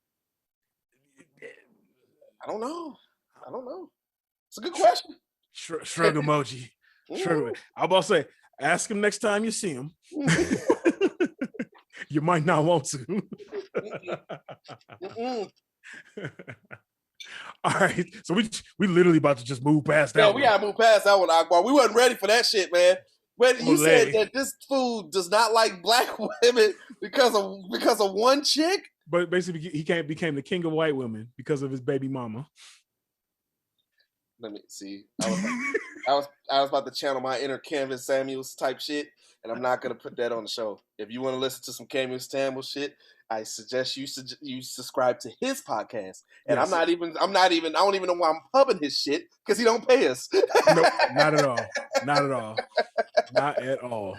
I don't know. It's a good question. Shrug emoji. Shrug. I'm about to say, ask him next time you see him. You might not want to. All right, so we literally about to just move past that. Yeah, one. we gotta move past that one, Akbar. We wasn't ready for that shit, man. When you said Olay. that this fool does not like black women because of one chick. But basically, he became the king of white women because of his baby mama. Let me see. I was about to channel my inner Canvas Samuels type shit, and I'm not gonna put that on the show. If you want to listen to some Canvas Samuels shit, I suggest you subscribe to his podcast. And Yes. I don't even know why I'm pubbing his shit because he don't pay us. Nope, not at all. Not at all. Not at all.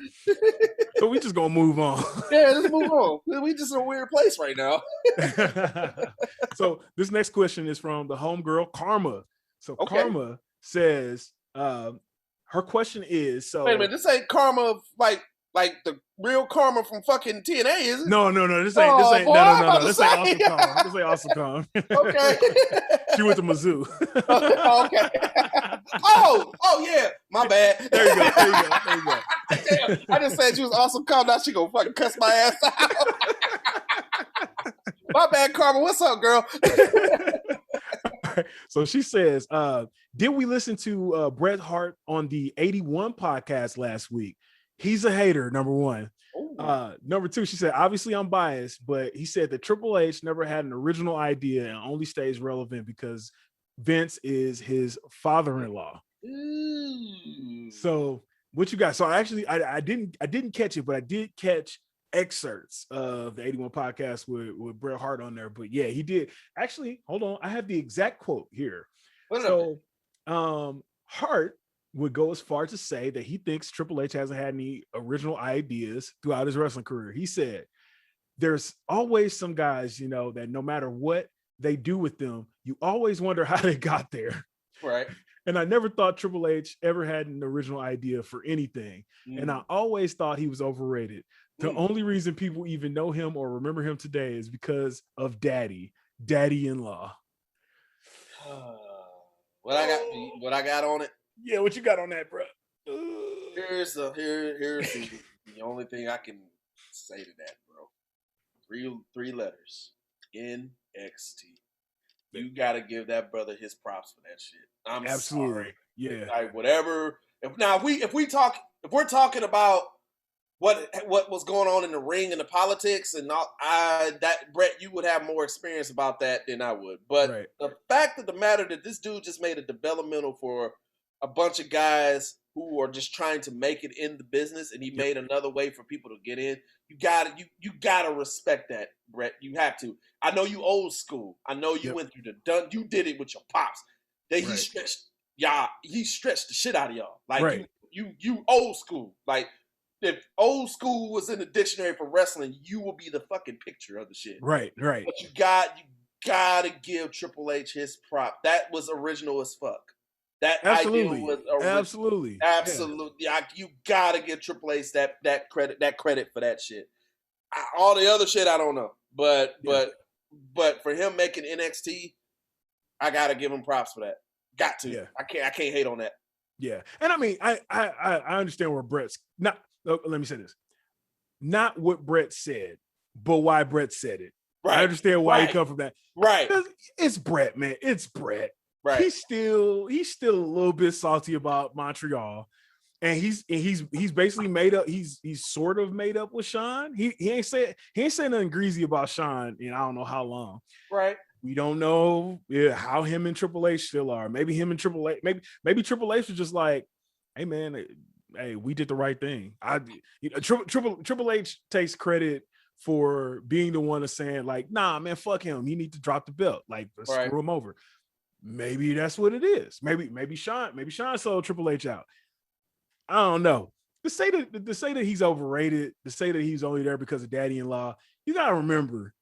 So we just gonna move on. Yeah, let's move on. We just in a weird place right now. So this next question is from the homegirl Karma. So Okay. Karma says, her question is, so Wait a minute, this ain't Karma like the real Karma from fucking TNA, is it? no, this ain't no. This ain't awesome Karma. This ain't awesome Karma. Okay. She went to Mizzou. Okay. Oh yeah. My bad. There you go. Damn, I just said she was awesome Karma. Now she gonna fucking cuss my ass out. My bad, Karma. What's up, girl? So she says, did we listen to Bret Hart on the 81 podcast last week? He's a hater, number one. Number two, she said, obviously I'm biased, but he said that Triple H never had an original idea and only stays relevant because Vince is his father-in-law. So what you got? So I didn't catch it, but I did catch excerpts of the 81 podcast with Bret Hart on there. But yeah, he did. Actually, hold on. I have the exact quote here. So Hart would go as far to say that he thinks Triple H hasn't had any original ideas throughout his wrestling career. He said, there's always some guys, that no matter what they do with them, you always wonder how they got there. Right. And I never thought Triple H ever had an original idea for anything. And I always thought he was overrated. The only reason people even know him or remember him today is because of daddy-in-law. What I got on it? Yeah, what you got on that, bro? Here's the only thing I can say to that, bro. Three letters. NXT. You gotta give that brother his props for that shit. I'm absolutely sorry. Yeah. Like whatever. If we're talking about what was going on in the ring and the politics and all, that Bret, you would have more experience about that than I would. But The fact of the matter that this dude just made a developmental for a bunch of guys who are just trying to make it in the business, and he made another way for people to get in. You gotta respect that, Bret. You have to. I know you old school. I know you went through you did it with your pops. He stretched y'all. He stretched the shit out of y'all. Like you old school. Like if old school was in the dictionary for wrestling, you will be the fucking picture of the shit. Right. But you gotta give Triple H his prop. That was original as fuck. That idea was original. Absolutely. Yeah. You gotta give Triple H that credit for that shit. All the other shit I don't know, but for him making NXT, I gotta give him props for that. Got to. Yeah. I can't hate on that. Yeah, and I mean, I understand where Bret's not. Let me say this: not what Bret said, but why Bret said it. Right. I understand why he come from that. Right. It's Bret, man. It's Bret. Right. He's still a little bit salty about Montreal, and he's basically made up. He's sort of made up with Sean. He ain't saying nothing greasy about Sean in I don't know how long. Right. We don't know how him and Triple H still are. Maybe him and Triple H. Maybe Triple H was just like, hey man, hey, we did the right thing. Triple H takes credit for being the one of saying like, nah, man, fuck him. You need to drop the belt. Like, let's screw him over. Maybe that's what it is. Maybe Sean sold Triple H out. I don't know. To say that he's overrated, to say that he's only there because of daddy-in-law, you gotta remember,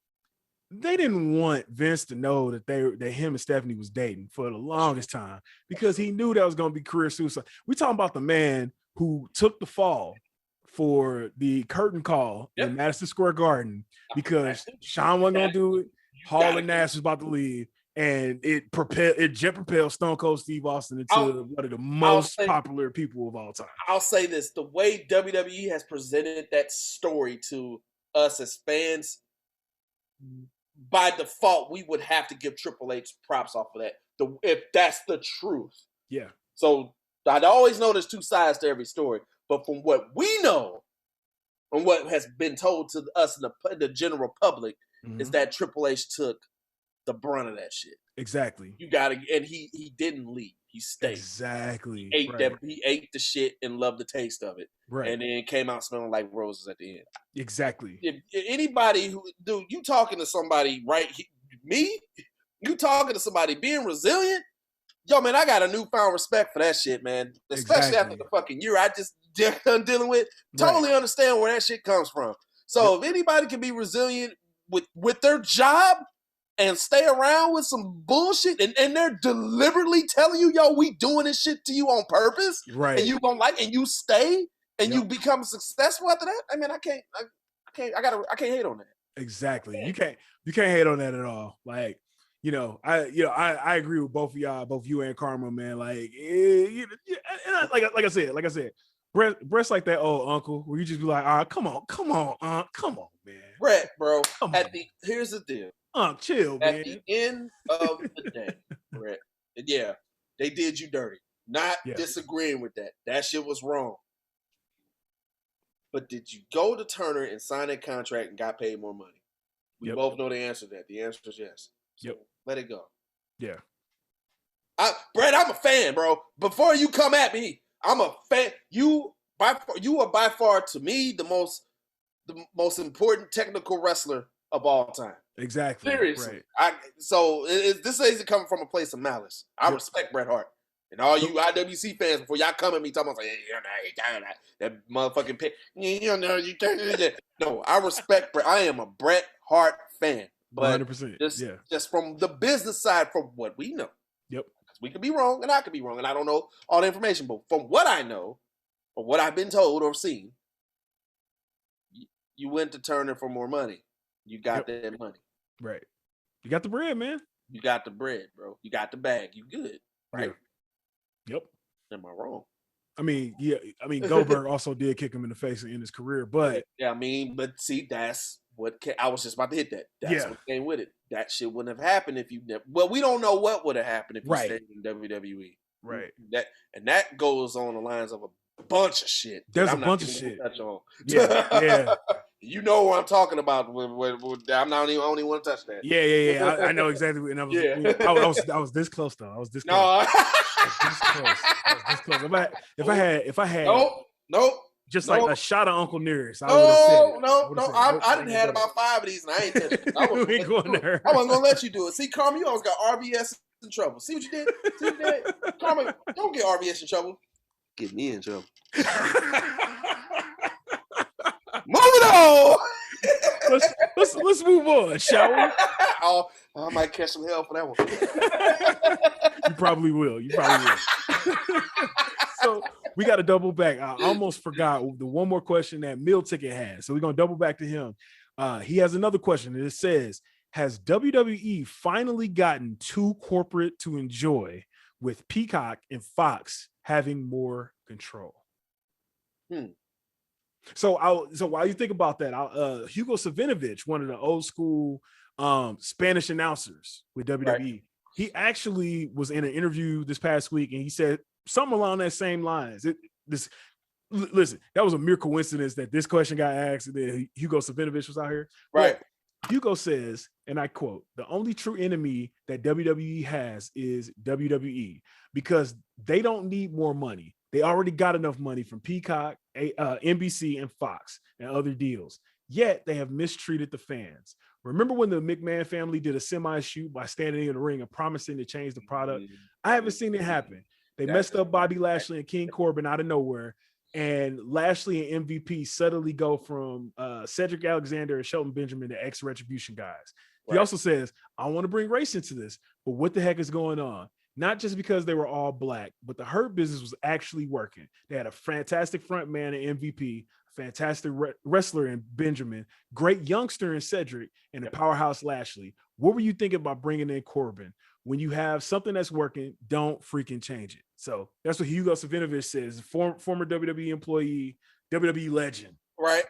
they didn't want Vince to know that him and Stephanie was dating for the longest time because he knew that was gonna be career suicide. We talking about the man who took the fall for the curtain call in Madison Square Garden because Sean wasn't gonna do it. Hall and Nash was about to leave. And it jet propelled Stone Cold Steve Austin into one of the most popular people of all time. I'll say this: the way WWE has presented that story to us as fans, by default, we would have to give Triple H props off of that. If that's the truth. Yeah. So I always know there's two sides to every story, but from what we know and what has been told to us in the general public is that Triple H took the brunt of that shit. Exactly. You gotta, and he didn't leave. He stayed. Exactly. He ate the shit and loved the taste of it. Right. And then came out smelling like roses at the end. Exactly. If anybody who, dude, you talking to somebody, right? Me? You talking to somebody being resilient? Yo, man, I got a newfound respect for that shit, man. Especially after the fucking year I just done dealing with. Totally understand where that shit comes from. So if anybody can be resilient with their job and stay around with some bullshit and they're deliberately telling you, yo, we doing this shit to you on purpose. Right. And you gonna and you stay and you become successful after that. I mean, I can't hate on that. Exactly. You can't hate on that at all. Like, I agree with both of y'all, both you and Karma, man. Like, like I said, Brett's like that old uncle where you just be like, all right, come on, man. Brett, bro. Here's the deal. Chill, man. At the end of the day, Brett, yeah, they did you dirty. Not disagreeing with that. That shit was wrong. But did you go to Turner and sign that contract and got paid more money? We both know the answer to that. The answer is yes. So let it go. Yeah. Brett, I'm a fan, bro. Before you come at me, I'm a fan. You are by far, to me, the most important technical wrestler of all time. Exactly. Seriously. Right. This isn't coming from a place of malice. I respect Bret Hart. And all you IWC fans, before y'all come at me talking about, that motherfucking pick. No, I respect Bret. I am a Bret Hart fan. But 100%. Just from the business side, from what we know. Yep. We could be wrong and I could be wrong. And I don't know all the information. But from what I know, or what I've been told or seen, you went to Turner for more money. You got that money. Right. You got the bread, man. You got the bread, bro. You got the bag. You good. Right. Yep. Am I wrong? I mean, Goldberg also did kick him in the face in his career, but but see, that's what I was just about to hit that. That's what came with it. That shit wouldn't have happened if you never. Well, we don't know what would have happened if you stayed in WWE. Right. That goes on the lines of a bunch of shit. There's a bunch of shit. Touch on. Yeah. You know what I'm talking about. I don't even want to touch that. Yeah. I know exactly. And I was this close though. I was this close. I was this close. If I had. Nope. Just like a shot of Uncle Nearest. No. I didn't have about 5 of these, and I ain't touching it. I wasn't gonna let you do it. See, Carmen, you always got RVS in trouble. See what you did? Carmen, don't get RVS in trouble. Get me in trouble. Moving on. Let's move on, shall we? I might catch some hell for that one. You probably will. So we got to double back. I almost forgot the one more question that Meal Ticket has. So we're going to double back to him. He has another question. And it says, has WWE finally gotten too corporate to enjoy with Peacock and Fox having more control? So while you think about that, Hugo Savinovich, one of the old school Spanish announcers with WWE, he actually was in an interview this past week and he said something along that same lines. Listen, that was a mere coincidence that this question got asked and then Hugo Savinovich was out here. Right. But Hugo says, and I quote, "The only true enemy that WWE has is WWE because they don't need more money. They already got enough money from Peacock, NBC, and Fox and other deals. Yet they have mistreated the fans. Remember when the McMahon family did a semi-shoot by standing in the ring and promising to change the product? I haven't seen it happen. They messed up Bobby Lashley and King Corbin out of nowhere. And Lashley and MVP suddenly go from Cedric Alexander and Shelton Benjamin to ex-Retribution guys." He also says, "I want to bring race into this, but what the heck is going on? Not just because they were all black, but the Hurt Business was actually working. They had a fantastic front man in MVP, a fantastic wrestler in Benjamin, great youngster in Cedric, and a powerhouse Lashley. What were you thinking about bringing in Corbin? When you have something that's working, don't freaking change it." So that's what Hugo Savinovich says, former WWE employee, WWE legend. Right.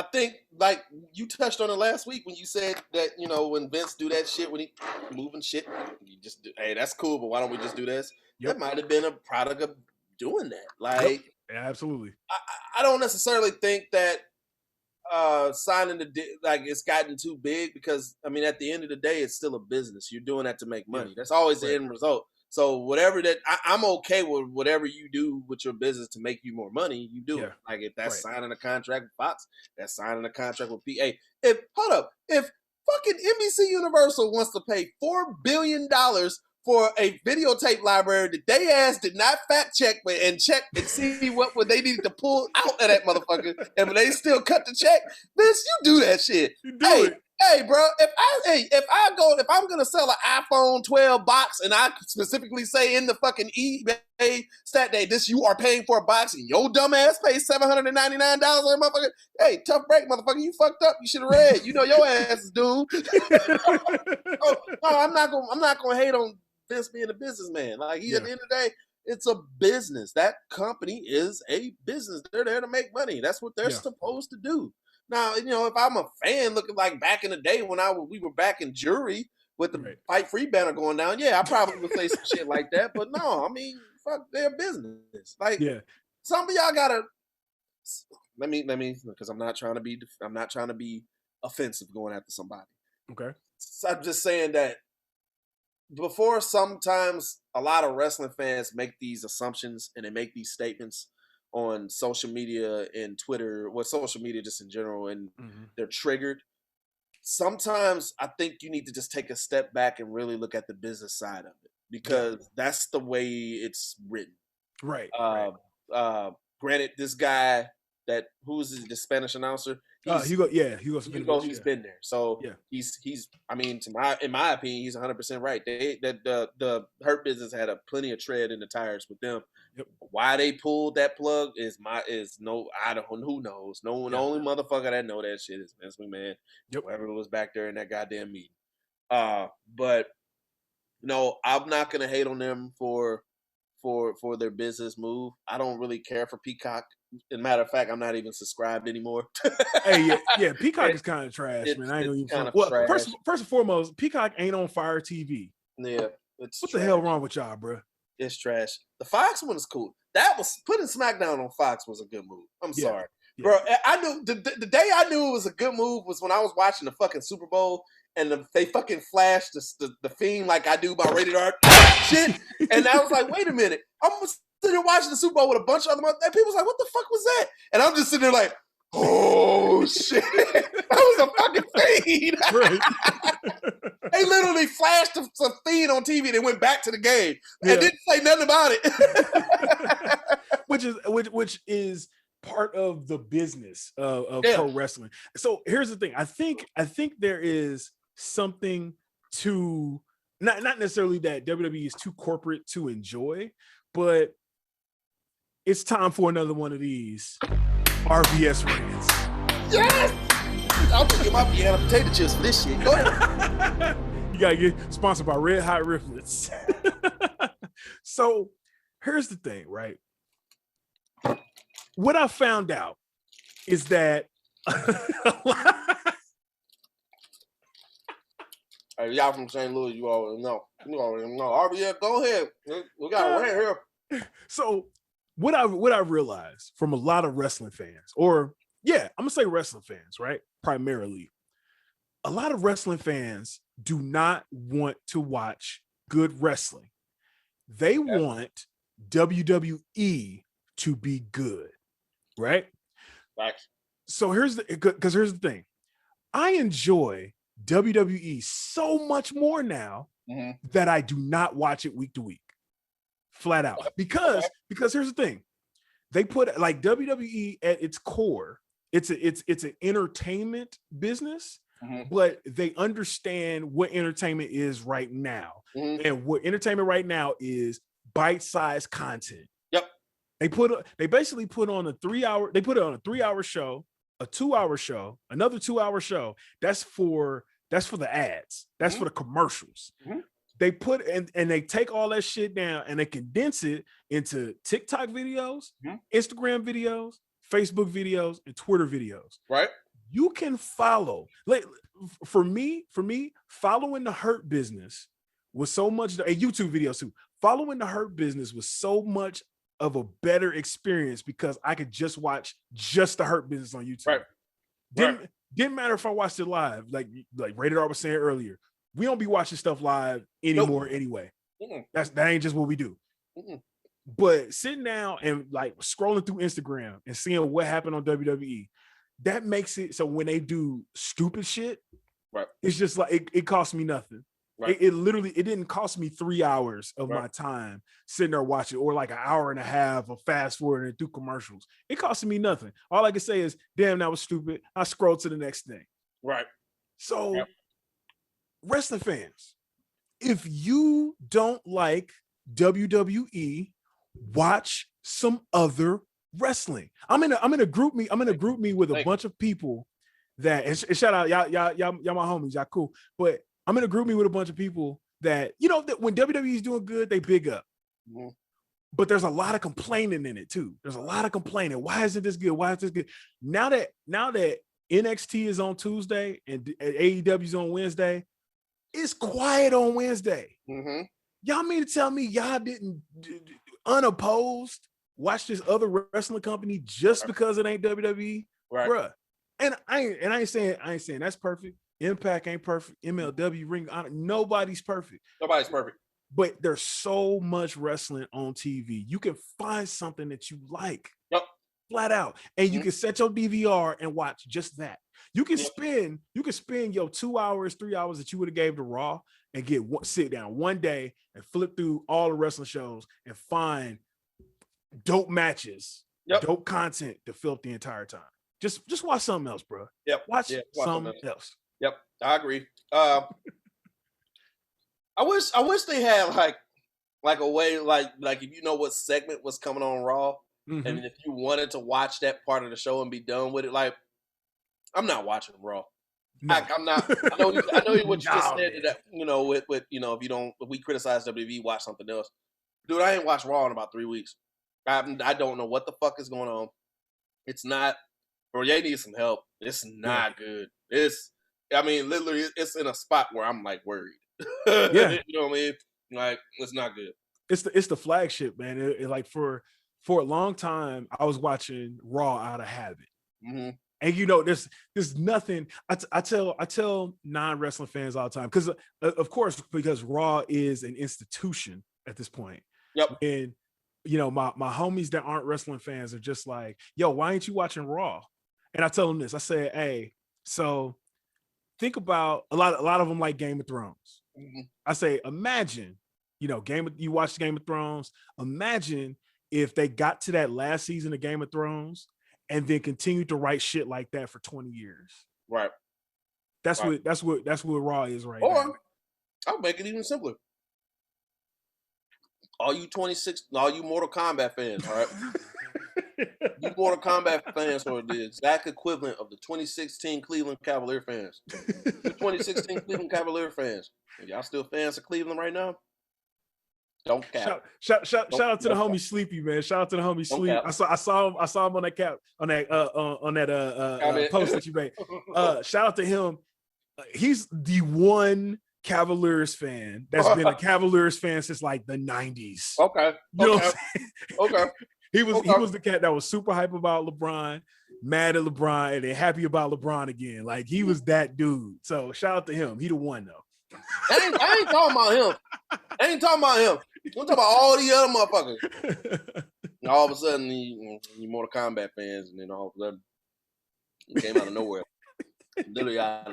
I think like you touched on it last week when you said that, you know, when Vince do that shit, when he moving shit, you just do, hey, that's cool, but why don't we just do this? Yep. That might have been a product of doing that. Like, Yeah, absolutely. I don't necessarily think that signing like it's gotten too big, because I mean, at the end of the day, it's still a business. You're doing that to make money. That's always the end result. So whatever that, I'm okay with whatever you do with your business to make you more money. You do it. Like if that's signing a contract with Fox, that's signing a contract with PA. If fucking NBC Universal wants to pay $4 billion for a videotape library that they ass did not fact check and check and see what they needed to pull out of that motherfucker, and when they still cut the check, Vince, you do that shit. You do it. Hey, bro, if I'm gonna sell an iPhone 12 box and I specifically say in the fucking eBay stat day, this you are paying for a box and your dumb ass pays $799 on a motherfucker. Hey, tough break, motherfucker. You fucked up. You should have read. You know your ass is doomed. No, I'm not gonna hate on Vince being a businessman. Like at the end of the day, it's a business. That company is a business. They're there to make money. That's what they're supposed to do. Now, you know, if I'm a fan looking like back in the day when we were back in jury with the Fight Free banner going down, I probably would say some shit like that. But no, I mean, fuck their business. Like, some of y'all gotta let me because I'm not trying to be offensive going after somebody. Okay. So I'm just saying that before sometimes a lot of wrestling fans make these assumptions and they make these statements on social media and Twitter, social media just in general, and they're triggered. Sometimes I think you need to just take a step back and really look at the business side of it, because that's the way it's written. Right. Granted, this guy who's the Spanish announcer, he's been there. So he's I mean, in my opinion, he's 100% right. The Hurt Business had plenty of tread in the tires with them. Yep. Why they pulled that plug who knows? No one, the only motherfucker that know that shit is Vince McMahon. Yep. Whoever was back there in that goddamn meeting. But no, I'm not gonna hate on them for their business move. I don't really care for Peacock. As a matter of fact, I'm not even subscribed anymore. Hey, Peacock is kind of trash, man. I ain't even kind of trash. First and foremost, Peacock ain't on Fire TV. Yeah, what the hell wrong with y'all, bro? It's trash. The Fox one is cool. That was putting SmackDown on Fox was a good move. I'm sorry, bro. I knew the day I knew it was a good move was when I was watching the fucking Super Bowl and they fucking flashed the Fiend like I do by rated R shit, and I was like, wait a minute, I'm sitting there watching the Super Bowl with a bunch of other and people was like, what the fuck was that? And I'm just sitting there like, oh shit, that was a fucking Fiend. They literally flashed some Fiend on TV and they went back to the game and didn't say nothing about it. which is part of the business of pro wrestling. So here's the thing. I think there is something to not necessarily that WWE is too corporate to enjoy, but it's time for another one of these RVS rants. Yes! I'm gonna get my piano potato chips for this shit. Go ahead. You gotta get sponsored by Red Hot Riflets. So here's the thing, right? What I found out is that hey, y'all from St. Louis, you already know. RVS, go ahead. We got a rant here. So what I realized from a lot of wrestling fans, or I'm gonna say wrestling fans, right? Primarily, a lot of wrestling fans do not want to watch good wrestling. They want WWE to be good, right? Facts. So here's the thing. I enjoy WWE so much more now that I do not watch it week to week. Flat out. Because here's the thing. They put like WWE at its core, it's an entertainment business, but they understand what entertainment is right now. And what entertainment right now is bite-sized content. Yep. They basically put on a 3-hour show, a 2-hour show, another 2-hour show. That's for the ads. That's for the commercials. They put and they take all that shit down and they condense it into TikTok videos, Instagram videos, Facebook videos, and Twitter videos. Right. You can follow. Like for me, following the Hurt Business was so much a YouTube videos too. Following the Hurt Business was so much of a better experience because I could just watch just the Hurt Business on YouTube. Right. Didn't matter if I watched it live, like Rated R was saying earlier. We don't be watching stuff live anymore anyway. That ain't just what we do. But sitting down and like scrolling through Instagram and seeing what happened on WWE, that makes it so when they do stupid shit, it's just like it costs me nothing. Right. It literally didn't cost me 3 hours of my time sitting there watching, or like an hour and a half of fast forwarding through commercials. It cost me nothing. All I can say is, damn, that was stupid. I scroll to the next thing. Right. So, wrestling fans, if you don't like WWE, watch some other wrestling. I'm in a group me. I'm in a group me with a bunch of people that, and shout out y'all my homies, y'all cool, but I'm in a group me with a bunch of people that, you know, that when WWE is doing good, they big up. But there's a lot of complaining in it too. There's a lot of complaining. Why isn't this good? Why is this good? Now that NXT is on Tuesday and AEW is on Wednesday, it's quiet on Wednesday. Y'all mean to tell me y'all didn't unopposed watch this other wrestling company just because it ain't WWE? Bruh. And I ain't saying that's perfect. Impact ain't perfect. MLW, Ring of Honor, nobody's perfect. Nobody's perfect. But there's so much wrestling on TV. You can find something that you like. Flat out. And you can set your DVR and watch just that. You can spend your 2 hours, 3 hours that you would have gave to Raw and sit down one day and flip through all the wrestling shows and find dope matches, dope content to fill up the entire time. Just watch something else, bro. Watch something else. Yep, I agree. I wish they had like a way like if you know what segment was coming on Raw, and if you wanted to watch that part of the show and be done with it, like I'm not watching Raw. No. I'm not. I know what you just said. That you know, with you know, if we criticize WWE, watch something else. Dude, I ain't watched Raw in about 3 weeks. I don't know what the fuck is going on. It's not. Bro, they need some help. It's not good. I mean, literally, it's in a spot where I'm like worried. You know what I mean? Like, it's not good. It's the flagship, man. It like for a long time, I was watching Raw out of habit. And you know, there's nothing. I tell non-wrestling fans all the time because, of course, because Raw is an institution at this point. And you know, my homies that aren't wrestling fans are just like, yo, why ain't you watching Raw? And I tell them this. I said, hey, so think about a lot of them like Game of Thrones. I say, imagine, you know, you watch Game of Thrones. Imagine if they got to that last season of Game of Thrones and then continued to write shit like that for 20 years. Right. That's what Raw is right now. Or I'll make it even simpler. All you Mortal Kombat fans, all right? You Mortal Kombat fans are the exact equivalent of the 2016 Cleveland Cavalier fans. The 2016 Cleveland Cavalier fans. Y'all still fans of Cleveland right now? Don't cap. Shout out to the homie Sleepy, man. Shout out to the homie Sleep. I saw him on that post that you made. Shout out to him. He's the one Cavaliers fan that's been a Cavaliers fan since like the 90s. Okay. You know what I'm saying? Okay. He was the cat that was super hype about LeBron, mad at LeBron, and then happy about LeBron again. Like he was that dude. So shout out to him. He the one though. I ain't talking about him. I'm talking about all the other motherfuckers. And all of a sudden, you Mortal Kombat fans, and then all of a sudden, it came out of nowhere. Literally out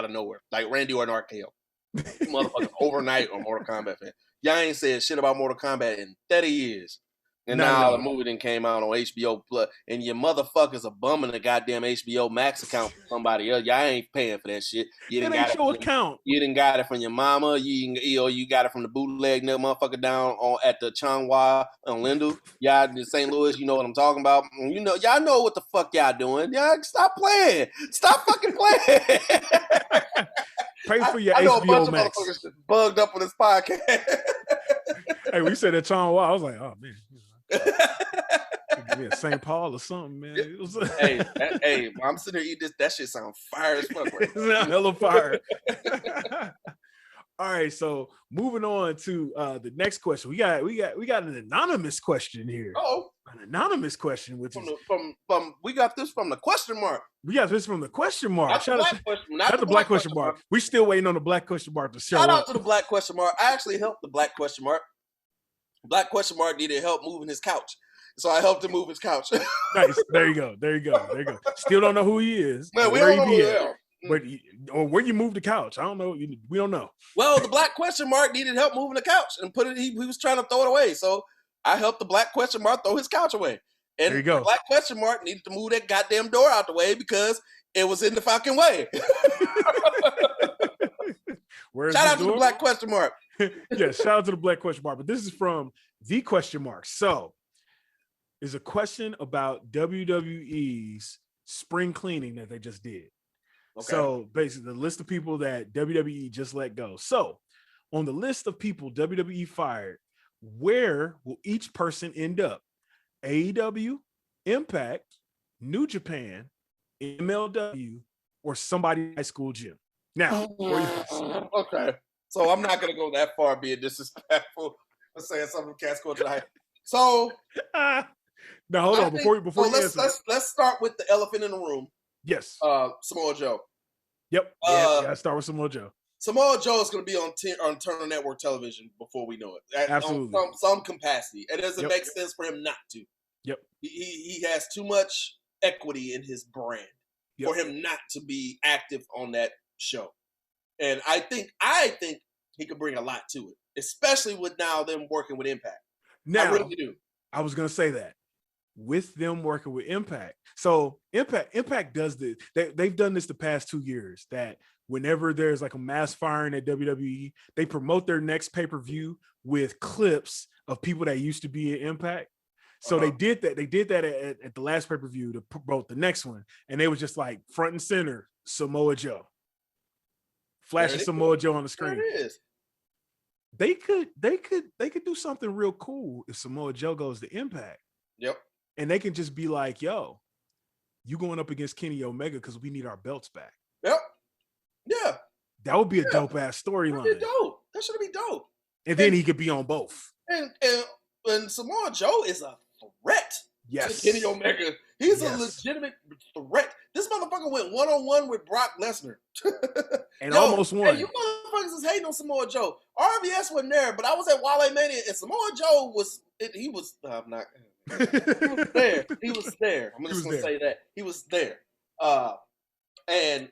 of nowhere. Like Randy Orton RKO. Motherfuckers overnight on Mortal Kombat fan. Y'all ain't said shit about Mortal Kombat in 30 years. And now the movie then came out on HBO Plus, and your motherfuckers are bumming the goddamn HBO Max account from somebody else. Y'all ain't paying for that shit. You didn't got your account. You didn't got it from your mama. You got it from the bootleg motherfucker down at the Changhua on Lindell. Y'all in St. Louis, you know what I'm talking about. You know, y'all know what the fuck y'all doing. Y'all stop playing. Stop fucking playing. Pay for your HBO a bunch Max. Of motherfuckers bugged up with this podcast. Hey, we said that Changhua. I was like, oh man. Yeah, St. Paul or something, man. It was hey, I'm sitting there eating this. That shit sounds fire as fuck. Right it's hella fire. All right, so moving on to the next question. We got an anonymous question here. Oh, an anonymous question, which is from we got this from the question mark. We got this from the question mark. Not Shout out the black question mark. We still waiting on the black question mark to show Shout up. out to the black question mark. I actually helped the black question mark. Black question mark needed help moving his couch, so I helped him move his couch. Nice. There you go. Still don't know who he is. Man, we don't know who he is. Or where you moved the couch. I don't know. We don't know. Well, the black question mark needed help moving the couch and he was trying to throw it away. So I helped the black question mark throw his couch away. And there you go. The black question mark needed to move that goddamn door out the way because it was in the fucking way. Shout out to the black question mark. Yeah, shout out to the black question mark. But this is from the question mark. So is a question about WWE's spring cleaning that they just did. Okay. So basically the list of people that WWE just let go. So on the list of people WWE fired, where will each person end up? AEW, Impact, New Japan, MLW, or somebody in high school gym? Now, okay. So I'm not gonna go that far being disrespectful. Let's say something cats go to the high. So now hold on before you answer. Let's start with the elephant in the room. Yes. Samoa Joe. Yep. Yeah, start with Samoa Joe. Samoa Joe is going to be on Turner Network television before we know it. Absolutely. Some capacity. It doesn't make sense for him not to. Yep. He has too much equity in his brand for him not to be active on that show. And I think he could bring a lot to it, especially with now them working with Impact. Now, I really do. I was going to say that. With them working with Impact. So Impact does this. They've done this the past 2 years, that whenever there's like a mass firing at WWE, they promote their next pay-per-view with clips of people that used to be at Impact. So they did that. They did that at the last pay-per-view to promote the next one. And they was just like front and center, Samoa Joe. Flashing Samoa Joe on the screen. There it is. They could do something real cool if Samoa Joe goes to Impact. Yep. And they can just be like, yo, you going up against Kenny Omega because we need our belts back. Yep. Yeah. That would be a dope ass storyline. That'd be dope. That should be dope. And then he could be on both. And Samoa Joe is a threat to Kenny Omega. He's a legitimate threat. This motherfucker went one-on-one with Brock Lesnar. And almost won. Hey, you motherfuckers is hating on Samoa Joe. RVS wasn't there, but I was at Wale Mania, and Samoa Joe was there. He was there. I'm just going to say that. He was there. And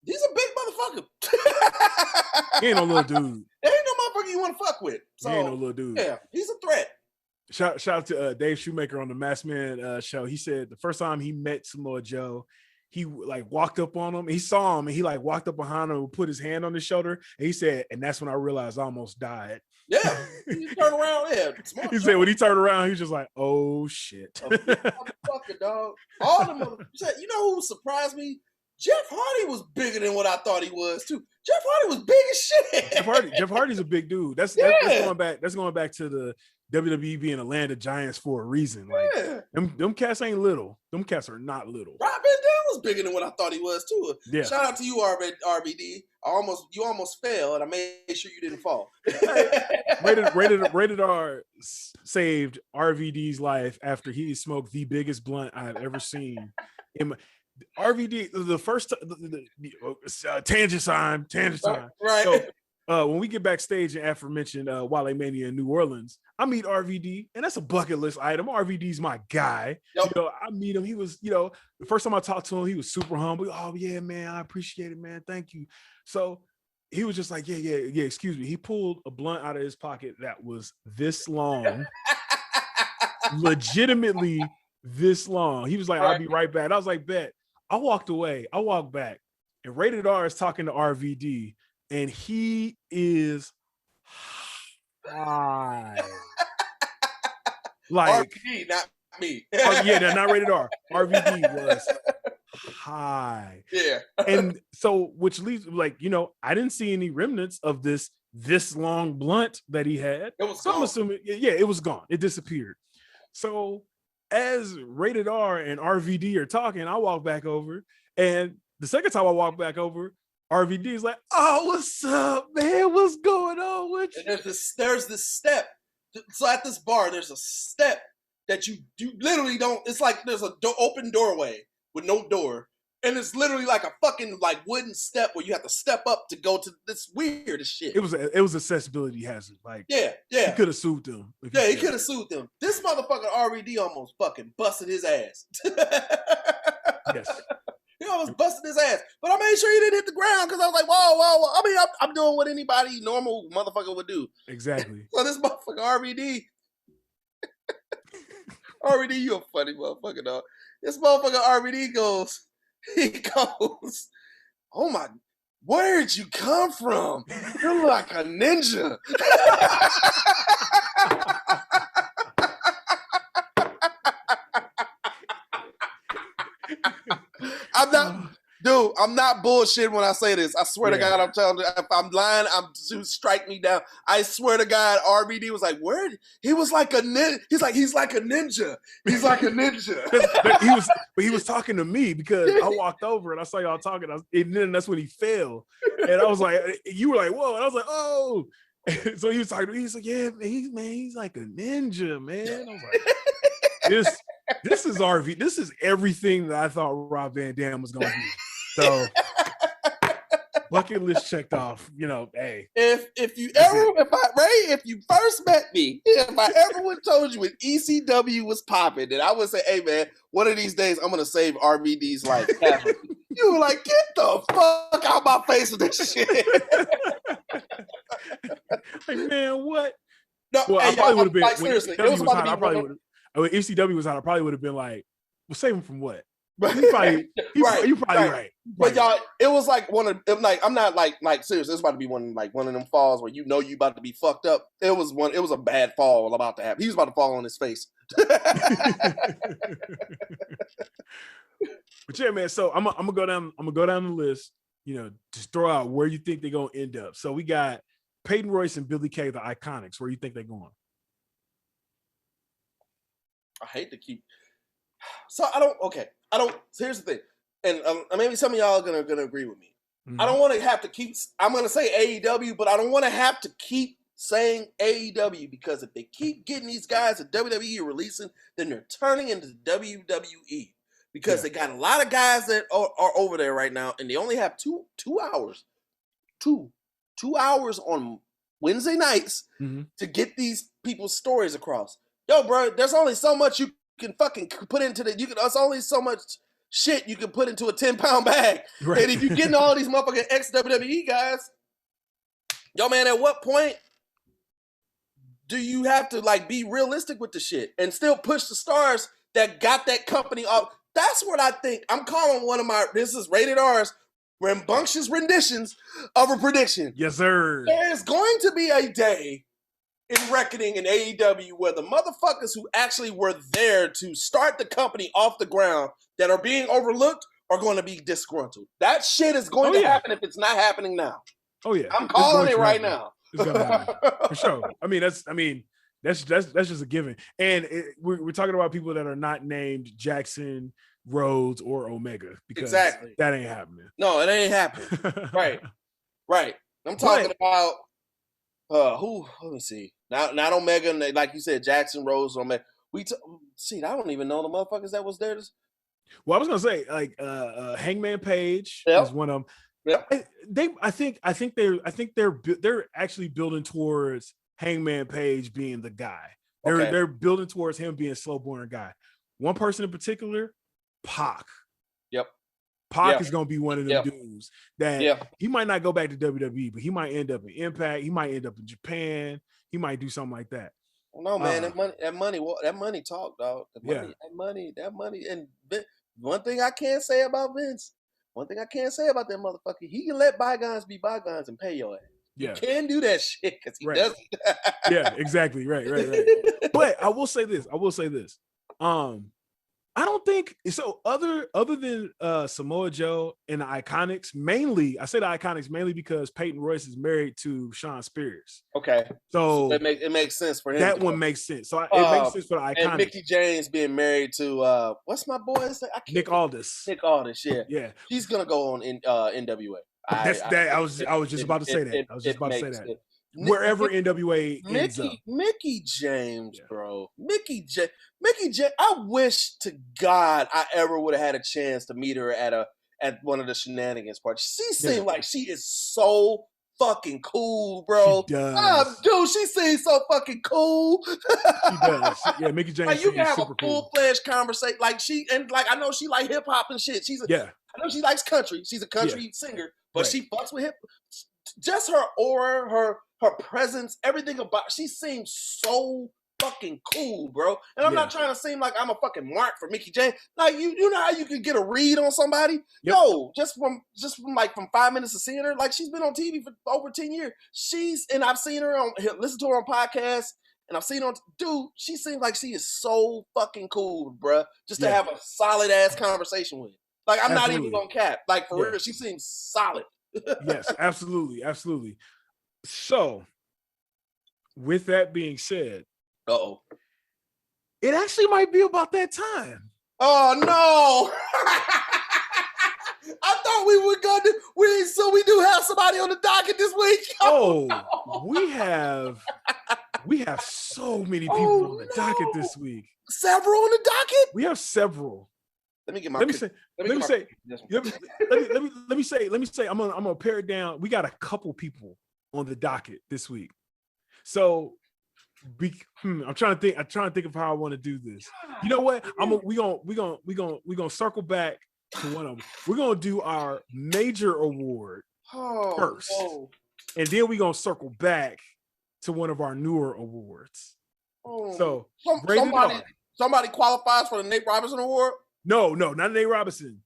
he's a big motherfucker. He ain't no little dude. There ain't no motherfucker you want to fuck with. So, he ain't no little dude. Yeah, he's a threat. Shout out to Dave Shoemaker on the Masked Man show. He said the first time he met Samoa Joe, he like walked up on him. He saw him and he like walked up behind him and put his hand on his shoulder. And he said, and that's when I realized I almost died. Yeah, he turned around. Yeah, he said when he turned around, he was just like, "Oh shit!" Motherfucker, dog. All the motherfuckers. You know who surprised me? Jeff Hardy was bigger than what I thought he was too. Jeff Hardy was big as shit. Jeff Hardy's a big dude. That's going back. That's going back to the WWE being a land of giants for a reason. Like them cats ain't little. Them cats are not little. Rob Van Dam was bigger than what I thought he was too. Yeah. Shout out to you, RVD. You almost fell, and I made sure you didn't fall. Rated R saved RVD's life after he smoked the biggest blunt I've ever seen. RVD, the first tangent time. Right. So, when we get backstage in aforementioned Wale Mania in New Orleans, I meet RVD, and that's a bucket list item. RVD's my guy. Yep. You know, I meet him. He was, the first time I talked to him, he was super humble. Oh yeah, man, I appreciate it, man. Thank you. So he was just like, yeah. Excuse me. He pulled a blunt out of his pocket that was this long, legitimately this long. He was like, I'll be right back. I was like, bet. I walked away. I walked back, and Rated R is talking to RVD, and he is high. Like RVD, not me. Yeah, not Rated R. RVD was high. Yeah. And so, which leaves, I didn't see any remnants of this long blunt that he had. It was so I'm assuming, it was gone. It disappeared. So as Rated R and RVD are talking, I walk back over, and the second time I walk back over, RVD is like, "Oh, what's up, man? What's going on with you?" And there's this step. So at this bar, there's a step that you literally don't. It's like there's a open doorway with no door, and it's literally like a fucking like wooden step where you have to step up to go to this weird as shit. It was accessibility hazard. Like, yeah. He could have sued them. Yeah, he could have sued them. This motherfucker RVD almost fucking busted his ass. Yes. He almost busted his ass. But I made sure he didn't hit the ground because I was like, whoa. I mean, I'm doing what anybody normal motherfucker would do. Exactly. So this motherfucker RVD, RVD, you a funny motherfucker, dog. This motherfucker RVD goes, oh my, where did you come from? You're like a ninja. I'm not bullshitting when I say this. I swear to God, I'm telling you, if I'm lying, strike me down. I swear to God, RVD was like, where? He was like a ninja. He's like a ninja. He's like a ninja. he was talking to me because I walked over and I saw y'all talking, and then that's when he fell. And I was like, you were like, whoa. And I was like, oh. And so he was talking to me. He's like, yeah, man, he's like a ninja, man. I was like, this is RV. This is everything that I thought Rob Van Dam was going to be. So bucket list checked off. You know, hey. If you first met me, if I ever would have told you when ECW was popping, then I would say, hey man, one of these days I'm gonna save RVD's life. You were like, get the fuck out my face with this shit. Like, man, what? No, well, I probably would have been like, seriously. It was about to be when ECW was out, I probably would have been like, well, save him from what? You're probably right. But y'all, it was like one of them, like, I'm not like seriously, it's about to be one of them falls where you about to be fucked up. It was a bad fall about to happen. He was about to fall on his face. But yeah, man. So I'm gonna go down the list. You know, just throw out where you think they're gonna end up. So we got Peyton Royce and Billy Kay, the Iconics. Where you think they're going? I hate to keep. So so here's the thing, and maybe some of y'all are gonna agree with me. Mm-hmm. I don't want to have to keep. I'm gonna say AEW, but I don't want to have to keep saying AEW because if they keep getting these guys at WWE releasing, then they're turning into WWE because they got a lot of guys that are over there right now, and they only have two hours on Wednesday nights to get these people's stories across. Yo, bro, there's only so much you can fucking put into there's only so much shit you can put into a 10-pound bag. Right. And if you're getting all these motherfucking ex-WWE guys, yo, man, at what point do you have to like be realistic with the shit and still push the stars that got that company off? That's what I think. I'm calling one of this is Rated R's rambunctious renditions of a prediction. Yes, sir. There's going to be a day in reckoning in AEW where the motherfuckers who actually were there to start the company off the ground that are being overlooked are going to be disgruntled. That shit is going to happen if it's not happening now. Oh yeah, I'm calling it right now. It's gonna happen for sure. That's just a given. And we're talking about people that are not named Jackson, Rhodes, or Omega because that ain't happening. No, it ain't happening. Right. I'm talking about who? Let me see. Not Omega, like you said, Jackson, Rhodes, Omega. I don't even know the motherfuckers that was there. Well, I was gonna say like Hangman Page is one of them. Yep. I think they're actually building towards Hangman Page being the guy. They're building towards him being a slow-burner guy. One person in particular, Pac. Yep. Pac is gonna be one of them dudes that he might not go back to WWE, but he might end up in Impact. He might end up in Japan. He might do something like that. Well, no, man, that money talk, dog. That money. And one thing I can't say about Vince, one thing I can't say about that motherfucker, he can let bygones be bygones and pay your ass. Yeah. He can do that shit because he doesn't. Yeah, exactly. Right. But I will say this. I don't think so. Other than Samoa Joe and the Iconics, mainly I say the Iconics mainly because Peyton Royce is married to Shawn Spears. Okay, so it makes sense for him. That one makes sense. So it makes sense for the Iconics. And Mickie James being married to what's my boy's name? Nick Aldis. Nick Aldis, yeah. He's gonna go on in NWA. I was just about to say that. I was just about to say that. Wherever NWA ends up. Mickie James, bro. Mickie James. I wish to God I ever would have had a chance to meet her at one of the shenanigans parties. She seemed like she is so fucking cool, bro. She does. Dude, she seems so fucking cool. She does. Yeah, Mickie James. Like you can have a full-fledged conversation. Like I know she like hip hop and shit. I know she likes country. She's a country singer, but she fucks with hip. Just her aura, her presence, everything about. She seems so fucking cool, bro. And I'm not trying to seem like I'm a fucking mark for Mickie James. Like you know how you can get a read on somebody? Yep. No, just from 5 minutes of seeing her, like she's been on TV for over 10 years. And I've seen her listen to her on podcasts, and I've seen her dude, she seems like she is so fucking cool, bro. Just to have a solid ass conversation with. Like I'm not even gonna cap. Like for real, she seems solid. Yes, absolutely. So, with that being said, it actually might be about that time. Oh no! I thought we were gonna. We do have somebody on the docket this week. We have so many people on the docket this week. Several on the docket. We have several. Let me say. I'm gonna pare it down. We got a couple people on the docket this week. So I'm trying to think of how I want to do this. You know what? We're gonna circle back to one of them. We're gonna do our major award first. And then we're gonna circle back to one of our newer awards. So somebody qualifies for the Nate Robinson Award? No, not Nate Robinson.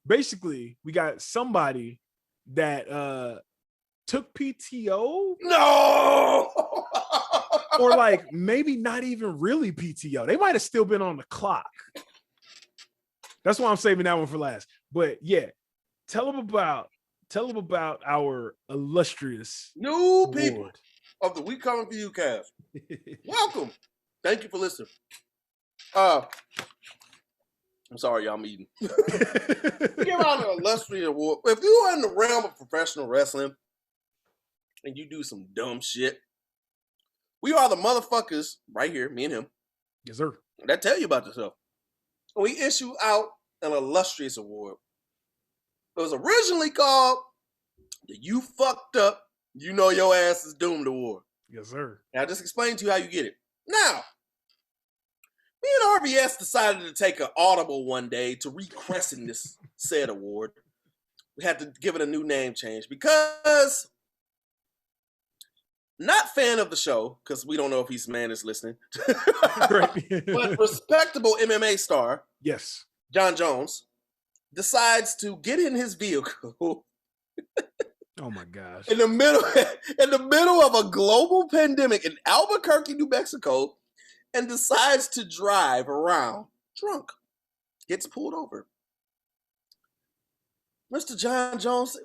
Basically, we got somebody that took PTO. No, or like maybe not even really PTO. They might have still been on the clock. That's why I'm saving that one for last. But yeah, tell them about our illustrious new people of the We Coming For You cast. Welcome. Thank you for listening. I'm sorry, y'all. I'm eating. Give out an illustrious award. If you are in the realm of professional wrestling and you do some dumb shit, we are the motherfuckers right here, me and him. Yes, sir. That tell you about yourself. We issue out an illustrious award. It was originally called the You Fucked Up, You Know Your Ass Is Doomed Award. Yes, sir. Now, I'll just explain to you how you get it. Now, me and RVS decided to take an audible one day to recresting this said award. We had to give it a new name change because not fan of the show, because we don't know if he's man is listening. But respectable MMA star, yes, John Jones, decides to get in his vehicle. Oh my gosh. In the middle of a global pandemic in Albuquerque, New Mexico, and decides to drive around drunk. Gets pulled over. Mr. John Jones,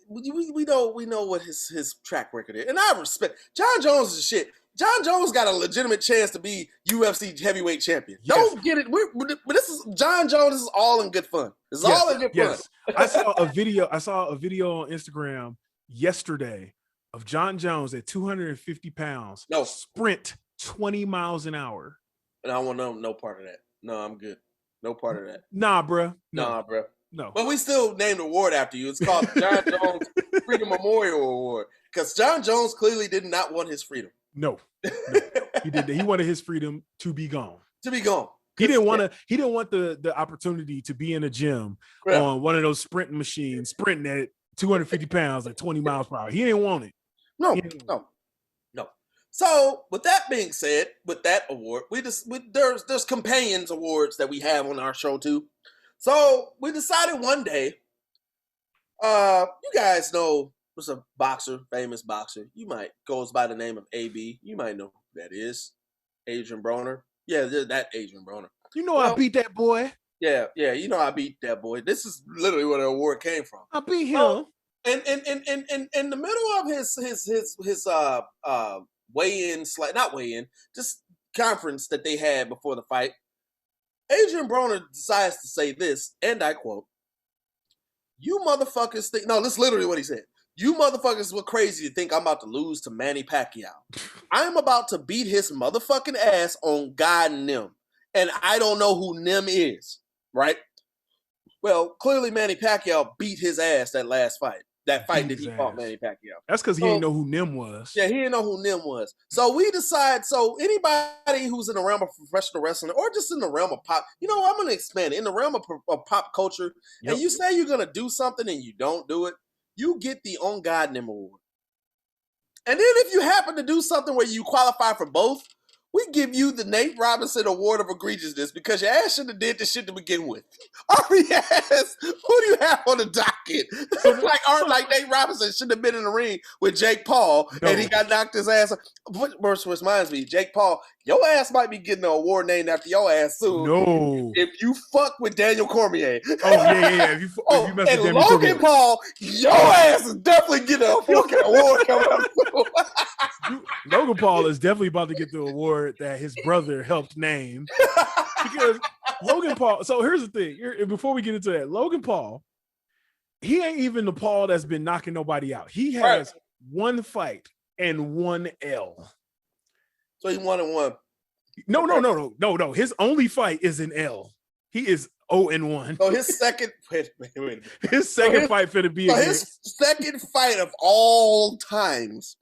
we know what his track record is. And I respect John Jones is shit. John Jones got a legitimate chance to be UFC heavyweight champion. Yes. Don't get it. But this is John Jones. This is all in good fun. This is all in good fun. I saw a video on Instagram yesterday of John Jones at 250 pounds. No. Sprint 20 miles an hour. And I don't want no part of that. No, I'm good. No part of that. Nah, bro. Nah, bro. No. But we still named the award after you. It's called John Jones Freedom Memorial Award. Because John Jones clearly did not want his freedom. No. He did. He wanted his freedom to be gone. To be gone. He didn't want the opportunity to be in a gym on one of those sprinting machines, sprinting at 250 pounds at 20 miles per hour. He didn't want it. No. So, with that being said, with that award, there's companions awards that we have on our show too. So we decided one day, you guys know there's a boxer, famous boxer. You might goes by the name of AB. You might know who that is, Adrian Broner. Yeah, that Adrian Broner. You know, I beat that boy. Yeah, you know I beat that boy. This is literally where the award came from. I beat him. Oh, and in the middle of his weigh-in, not weigh-in, just conference that they had before the fight, Adrian Broner decides to say this, and I quote, "You motherfuckers think..." No, this is literally what he said. "You motherfuckers were crazy to think I'm about to lose to Manny Pacquiao. I'm about to beat his motherfucking ass on God Nim. And I don't know who Nim is." Right? Well, clearly Manny Pacquiao beat his ass that last fight. That fight that he fought Manny Pacquiao. That's because he didn't know who Nim was. Yeah, he didn't know who Nim was. So we decide, anybody who's in the realm of professional wrestling or just in the realm of pop, I'm going to expand it. In the realm of pop culture, and you say you're going to do something and you don't do it, you get the On God Nim Award. And then if you happen to do something where you qualify for both, we give you the Nate Robinson Award of Egregiousness because your ass shouldn't have did this shit to begin with. RVS, who do you have on the docket? like Nate Robinson shouldn't have been in the ring with Jake Paul and he got knocked his ass. Which reminds me, Jake Paul, your ass might be getting an award named after your ass soon. No. If you fuck with Daniel Cormier. Oh, yeah. If you mess with Daniel Logan Cormier. Paul, your ass is definitely getting a fucking award coming up soon. Logan Paul is definitely about to get the award that his brother helped name. Because Logan Paul, so here's the thing. Before we get into that, Logan Paul, he ain't even the Paul that's been knocking nobody out. He has one fight and one L. So he won and one. No. His only fight is an L. He is 0-1. So his second wait. His second fight finna be his second fight of all times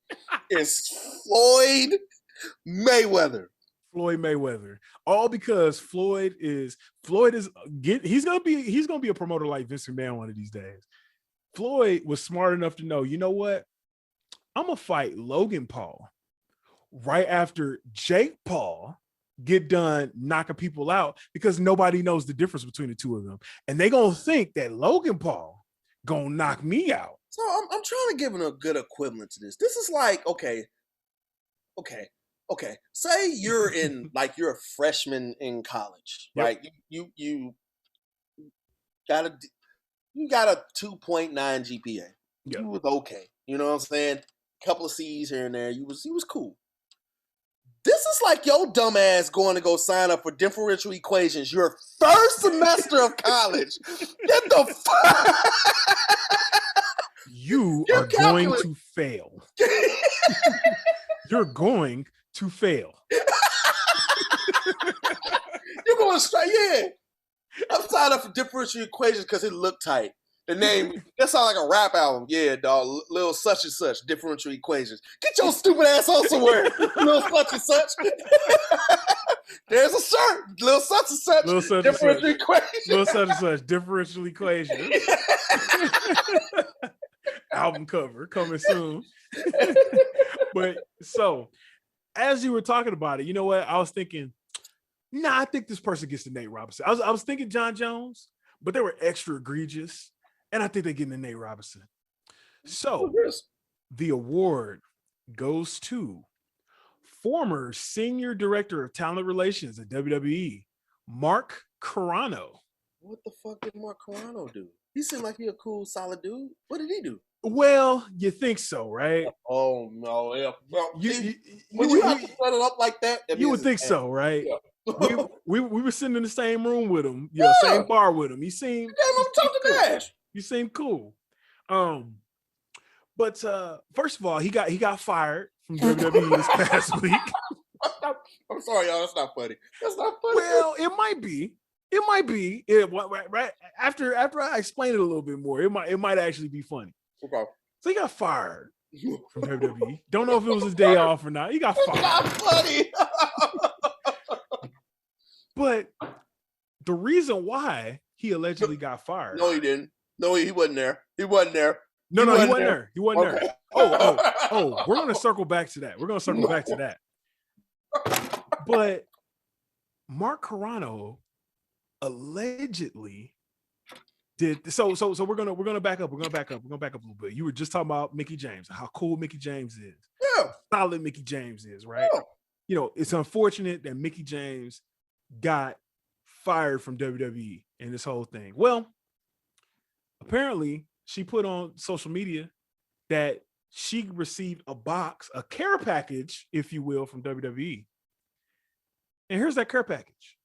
is Floyd Mayweather. All because Floyd is he's gonna be a promoter like Vince McMahon one of these days. Floyd was smart enough to know, you know what? I'm gonna fight Logan Paul right after Jake Paul get done knocking people out because nobody knows the difference between the two of them. And they gonna think that Logan Paul gonna knock me out. So I'm trying to give him a good equivalent to this. This is like, okay. Say you're in you're a freshman in college, right? You got a 2.9 GPA. Yep. You was okay. You know what I'm saying? Couple of C's here and there. He was cool. This is like your dumb ass going to go sign up for differential equations your first semester of college. Get the fuck. You are going to fail. You're going to fail. You're going straight, yeah. I'm signed up for differential equations because it looked tight. The name, that sounds like a rap album. Yeah, dog. Little such and such, differential equations. Get your stupid ass on somewhere. Little such and such. There's a shirt. Little such and such, differential equations. Little such and such, differential equations. Album cover coming soon. But so, as you were talking about it, you know what? I was thinking, I think this person gets the Nate Robinson. I was thinking John Jones, but they were extra egregious. And I think they're getting the Nate Robinson. So the award goes to former senior director of talent relations at WWE, Mark Carrano. What the fuck did Mark Carrano do? He seemed like he a cool, solid dude. What did he do? Well, you think so, right? Oh no, yeah. Well, when you have to set it up like that, you would think so, right? Yeah. we were sitting in the same room with him, same bar with him. He seemed You seem cool. But first of all, he got fired from WWE this past week. I'm sorry, y'all. That's not funny. Well, it might be. Right after I explain it a little bit more, it might actually be funny. Okay. So he got fired from WWE. Don't know if it was his day off or not. He got fired. Not funny. But the reason why he allegedly got fired. No, he didn't. No, he wasn't there. He wasn't there. He wasn't there. Oh, we're going to circle back to that. But Mark Carrano allegedly did so we're gonna back up a little bit. You were just talking about Mickie James, how cool Mickie James is. Yeah. Solid Mickie James is, right? Yeah. It's unfortunate that Mickie James got fired from WWE in this whole thing? Well, apparently she put on social media that she received a box, a care package, if you will, from WWE. And here's that care package.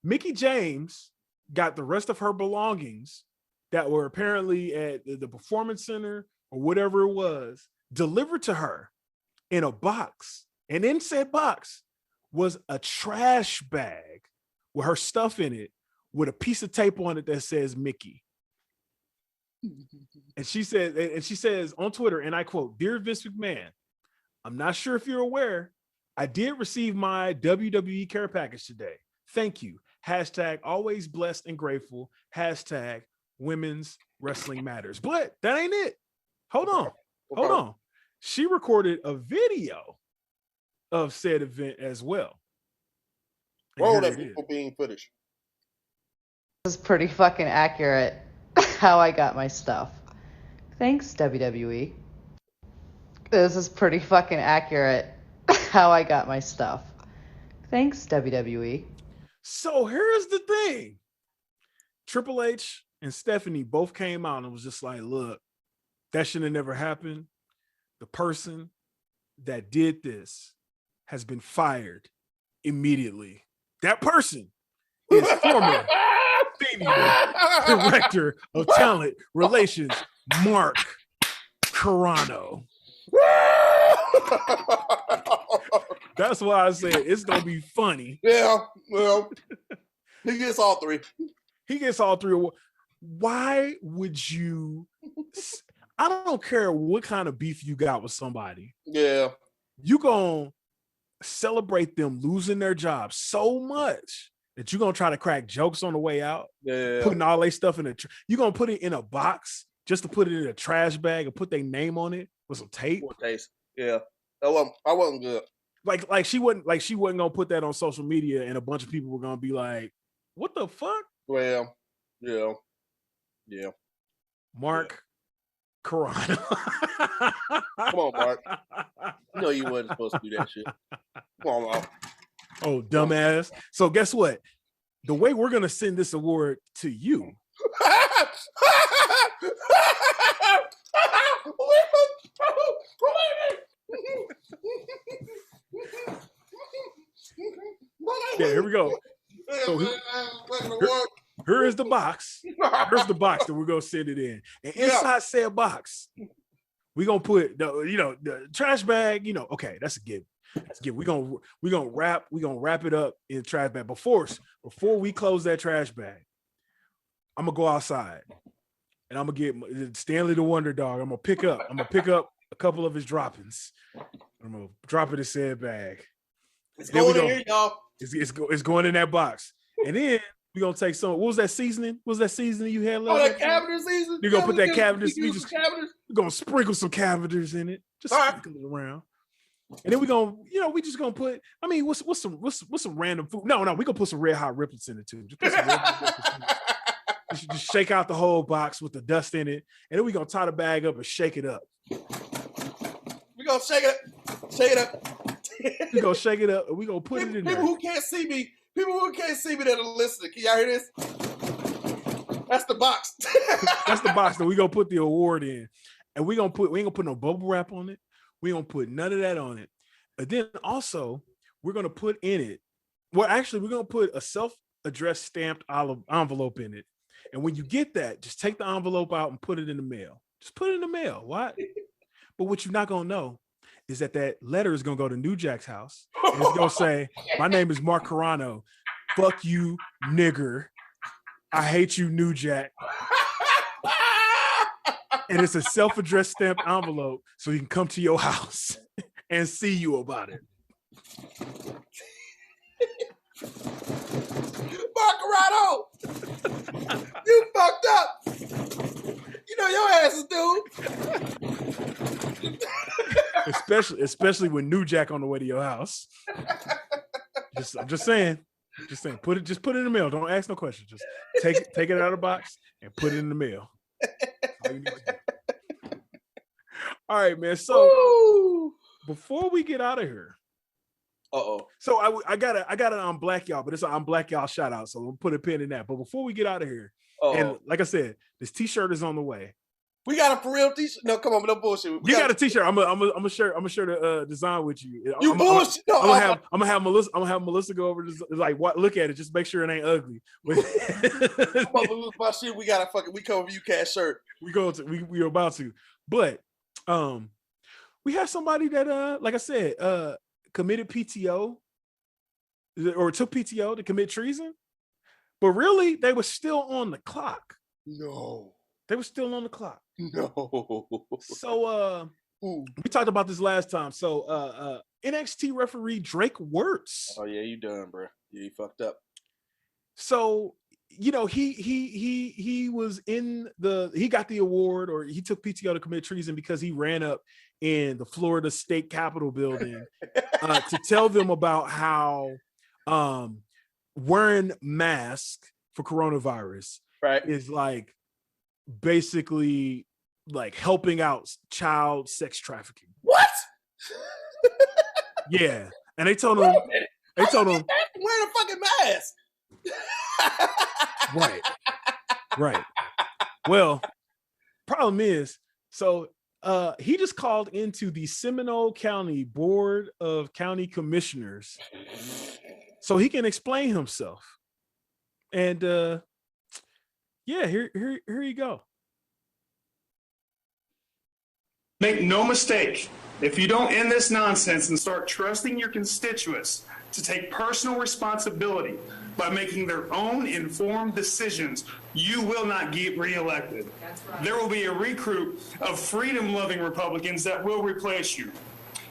Mickie James got the rest of her belongings that were apparently at the Performance Center or whatever it was delivered to her in a box. And in said box was a trash bag with her stuff in it with a piece of tape on it that says Mickie. And she says on Twitter, and I quote, "Dear Vince McMahon, I'm not sure if you're aware, I did receive my WWE care package today. Thank you. Hashtag always blessed and grateful. Hashtag women's wrestling matters." But that ain't it. Hold on. She recorded a video of said event as well. Roll that people being footage. This is pretty fucking accurate how I got my stuff. Thanks, WWE. This is pretty fucking accurate how I got my stuff. Thanks, WWE. So here's the thing. Triple H and Stephanie both came out and was just like, look, that should have never happened. The person that did this has been fired immediately. That person is former senior director of talent relations, Mark Carrano. That's why I said it's gonna be funny. Yeah, well, he gets all three. He gets all three. Why would you? I don't care what kind of beef you got with somebody. Yeah, you gonna celebrate them losing their job so much that you're gonna try to crack jokes on the way out. Yeah, putting all their stuff in you're gonna put it in a box just to put it in a trash bag and put their name on it with some tape. Yeah, I wasn't good. Like she wasn't gonna put that on social media and a bunch of people were gonna be like, what the fuck? Well, yeah. Mark Carrano. Come on, Mark. You know you wasn't supposed to do that shit. Come on, Mark. Oh, dumbass. So guess what? The way we're gonna send this award to you. Yeah, here we go. So here is the box. Here's the box that we're gonna send it in. And inside said box, we're gonna put the trash bag, okay, that's a given. That's a given. We're gonna wrap it up in the trash bag. Before we close that trash bag, I'm gonna go outside and I'm gonna get Stanley the Wonder Dog. I'm gonna pick up a couple of his droppings. I'm gonna drop it in said bag. It's going in here, y'all. It's going in that box. And then we're gonna take some. What was that seasoning? What was that seasoning you had left? Oh, that Cavender seasoning? You're gonna put that Cavender. We're gonna sprinkle some Cavenders in it. Just sprinkle it around. And then we're gonna, we just gonna put, what's some random food? No, we're gonna put some Red Hot Riplets in it too. Just put some Red Hot Riplets in it. Just shake out the whole box with the dust in it. And then we're gonna tie the bag up and shake it up. We're gonna shake it up. We're gonna shake it up and we're gonna put it in there. People who can't see me that are listening, can y'all hear this? That's the box. That's the box that we're gonna put the award in. And we ain't gonna put no bubble wrap on it. We don't put none of that on it. But then also, we're going to put in it. Well, actually, we're going to put a self-addressed stamped envelope in it. And when you get that, just take the envelope out and put it in the mail. Just put it in the mail. What? But what you're not going to know is that letter is going to go to New Jack's house. And it's going to say, my name is Mark Carrano. Fuck you, nigger. I hate you, New Jack. And it's a self-addressed stamped envelope so he can come to your house and see you about it. Mark Carrano, you fucked up. You know your ass is due. Especially when New Jack on the way to your house. I'm just saying. Put it in the mail. Don't ask no questions. Just take it out of the box and put it in the mail. All right, man. So before we get out of here, Uh-oh. So I got it on Black Y'all, but it's on Black Y'all shout out. So we'll put a pin in that. But before we get out of here, and like I said, this t-shirt is on the way. We got a for real t-shirt. No, come on, no bullshit. You got a t-shirt. I'm gonna share the design with you. You bullshit. I'm gonna have Melissa go over to like look at it, just make sure it ain't ugly. I'm about to lose my shit. We got a fucking We Cover You Cast shirt. We're about to. But we have somebody that like I said, committed PTO or took PTO to commit treason, but really they were still on the clock. No. They were still on the clock. No. So we talked about this last time. So NXT referee Drake Wuertz. Oh yeah, you done, bro. Yeah, you fucked up. So he was he got the award, or he took PTO to commit treason because he ran up in the Florida State Capitol building to tell them about how wearing masks for coronavirus is like basically like helping out child sex trafficking. What? Yeah, and they told him wearing a fucking mask. Right. Well, problem is, so he just called into the Seminole County Board of County Commissioners so he can explain himself. And yeah, here you go. Make no mistake, if you don't end this nonsense and start trusting your constituents to take personal responsibility by making their own informed decisions, you will not get reelected. Right. There will be a recruit of freedom-loving Republicans that will replace you.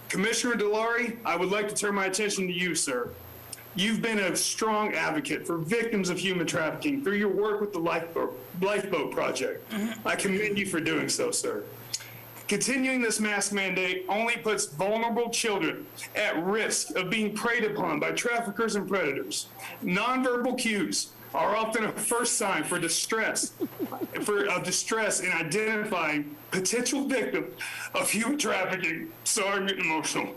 Commissioner DeLaurie, I would like to turn my attention to you, sir. You've been a strong advocate for victims of human trafficking through your work with the Lifeboat Project. I commend you for doing so, sir. Continuing this mask mandate only puts vulnerable children at risk of being preyed upon by traffickers and predators. Nonverbal cues are often a first sign for distress in identifying potential victims of human trafficking. Sorry, I'm getting emotional.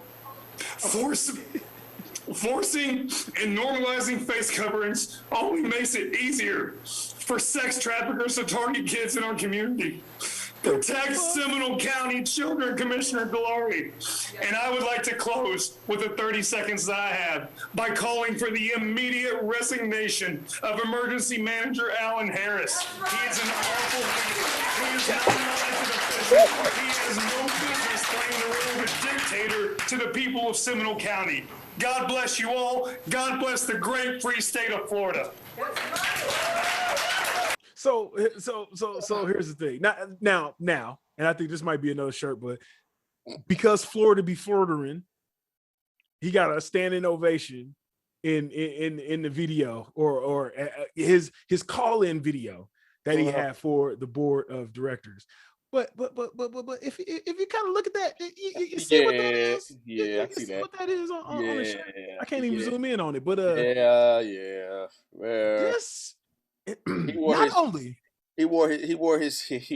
Forcing and normalizing face coverings only makes it easier for sex traffickers to target kids in our community. Protect Seminole County children, Commissioner DeLaurie. And I would like to close with the 30 seconds that I have by calling for the immediate resignation of Emergency Manager Alan Harris. He is an awful leader. He is not an elected official. He has no business playing the role of a dictator to the people of Seminole County. God bless you all. God bless the great free state of Florida. So here's the thing. Now, and I think this might be another shirt, but because Florida be Floridering, he got a standing ovation in the video or his call-in video that he had for the board of directors. But if you kind of look at that, you see what that is. Yeah, I see that. What that is on the shirt. I can't even zoom in on it, but this. He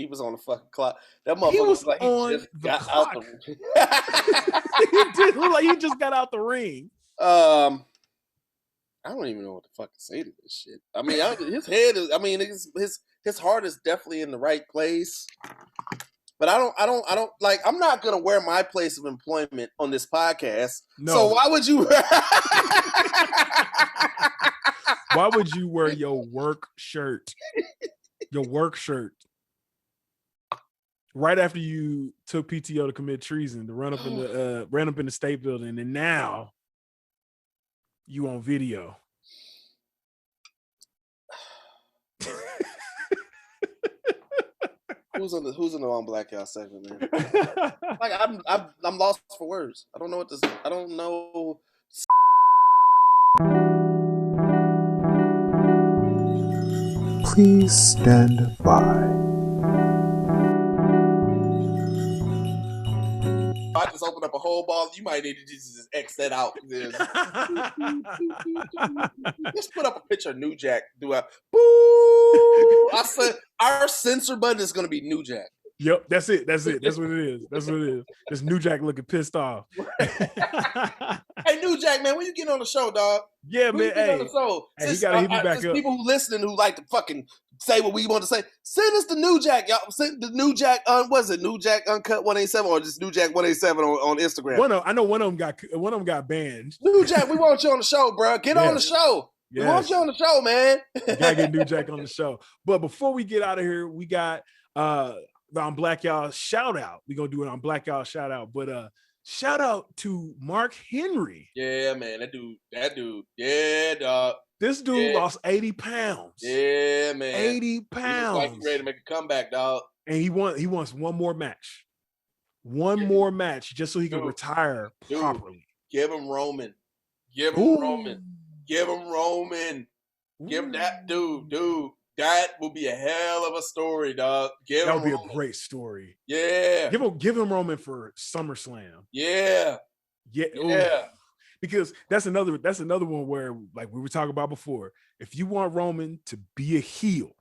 was on the fucking clock. That motherfucker was like he just got out the ring. He did look like he just got out the ring. I don't even know what the fuck to say to this shit. I mean, his head is. I mean, his heart is definitely in the right place. But I don't like. I'm not gonna wear my place of employment on this podcast. No. So why would you? Why would you wear your work shirt? Your work shirt right after you took PTO to commit treason, to run up in the state building, and now you on video. Who's in the on Black Y'all segment, man? Like I'm lost for words. I don't know what this. I don't know. Please stand by. I just opened up a whole ball. You might need to just X that out. Just put up a picture of New Jack. Do a boo. I said our censor button is going to be New Jack. Yep, that's it. That's it. That's what it is. That's what it is. This New Jack looking pissed off. Hey, New Jack, man, when you get on the show, dog? Yeah, When man. you get on the show, Hey, he gotta hit me back up. People who listening who like to fucking say what we want to say, send us the New Jack, y'all. Send the New Jack. Was it New Jack Uncut 187 or just New Jack 187 on Instagram? I know one of them got banned. New Jack, we want you on the show, bro. Get on the show. Yes. We want you on the show, man. Gotta get New Jack on the show. But before we get out of here, we got on Black Y'all shout out. We're gonna do it on Black Y'all shout out. But shout out to Mark Henry. Yeah, man. That dude. Yeah, dog. This dude lost 80 pounds. Yeah, man. 80 pounds. Like he's ready to make a comeback, dog. And he wants one more match. One more match just so he can retire properly. Give him Roman. Give him Roman. Give him Roman. Give him that dude. That will be a hell of a story, dog. That would be a great story. Yeah. Give him Roman for SummerSlam. Yeah. Yeah. Yeah. Because that's another one where, like we were talking about before, if you want Roman to be a heel,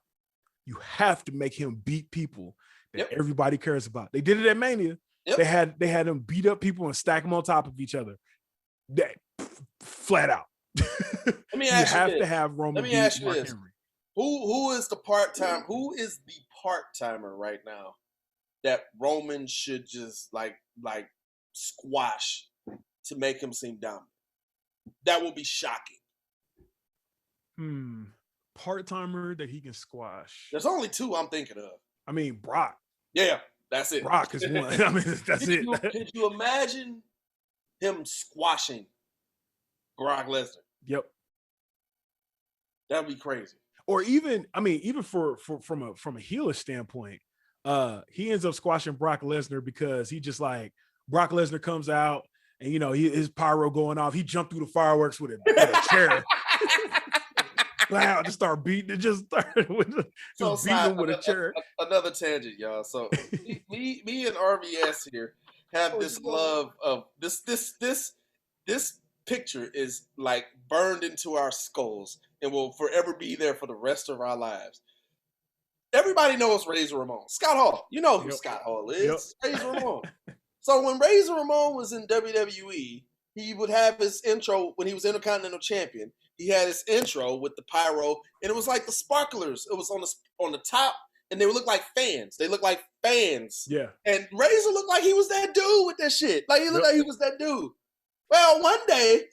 you have to make him beat people that everybody cares about. They did it at Mania. Yep. They had him beat up people and stack them on top of each other. That flat out. Let me ask you this. To have Roman. Let me ask you this. Who is the part-timer right now that Roman should just like squash to make him seem dominant? That will be shocking. Part-timer that he can squash. There's only two I'm thinking of. I mean, Brock. Yeah, that's it. Brock is one. I mean, that's it. Could you imagine him squashing Brock Lesnar? Yep. That'd be crazy. Or even from a heelish standpoint, he ends up squashing Brock Lesnar because he just like Brock Lesnar comes out and his pyro going off. He jumped through the fireworks with a chair. Wow, just start beating it. Just started beating him with a chair. Another tangent, y'all. So me and RVS here have this love of this picture is like burned into our skulls and will forever be there for the rest of our lives. Everybody knows Razor Ramon. Scott Hall. You know who Scott Hall is. Razor Ramon. So when Razor Ramon was in WWE, he would have his intro when he was Intercontinental Champion. He had his intro with the pyro, and it was like the sparklers. It was on the top, and they would look like fans. They look like fans. Yeah. And Razor looked like he was that dude with that shit. Like he looked like he was that dude. Well, one day,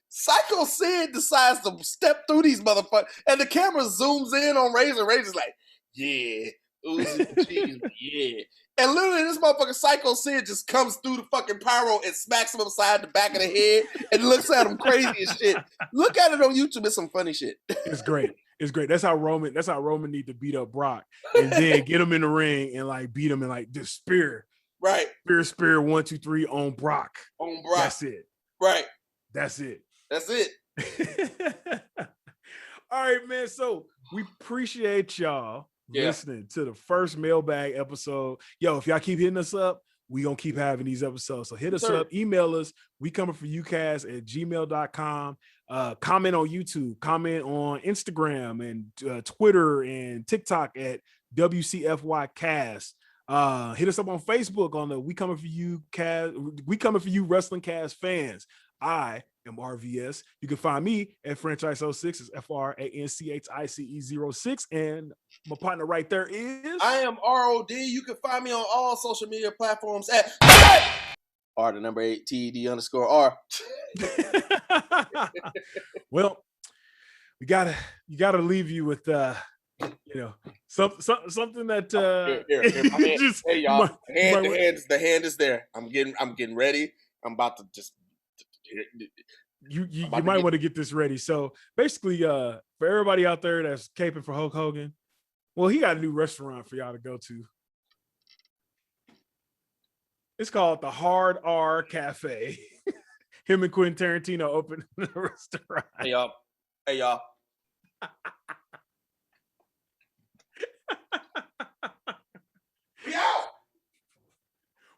Psycho Sid decides to step through these motherfuckers, and the camera zooms in on Razor. Razor's like, yeah, yeah. And literally, this motherfucker Psycho Sid just comes through the fucking pyro and smacks him upside the back of the head and looks at him crazy as shit. Look at it on YouTube. It's some funny shit. It's great. It's great. That's how Roman need to beat up Brock and then get him in the ring and like beat him and like this spear. Right. Spear 1, 2, 3 on Brock. On Brock. That's it. Right. That's it. That's it. All right, man. So we appreciate y'all listening to the first mailbag episode. Yo, if y'all keep hitting us up, we gonna keep having these episodes. So hit us up, email us, WeCominForYouCast@gmail.com. Comment on YouTube, comment on Instagram and Twitter and TikTok at WCFY Cast. Hit us up on Facebook on the We Coming For You Wrestling Cast fans. I am RVS. You can find me at Franchise06. It's FRANCHICE06. And my partner right there is I am ROD. You can find me on all social media platforms at R8TED_R. Well, you gotta leave you with something that just, hey y'all, the hand is there. I'm getting ready. I'm about to just you might want to get this ready. So basically, for everybody out there that's caping for Hulk Hogan, well, he got a new restaurant for y'all to go to. It's called the Hard R Cafe. Him and Quentin Tarantino opened the restaurant. Hey y'all.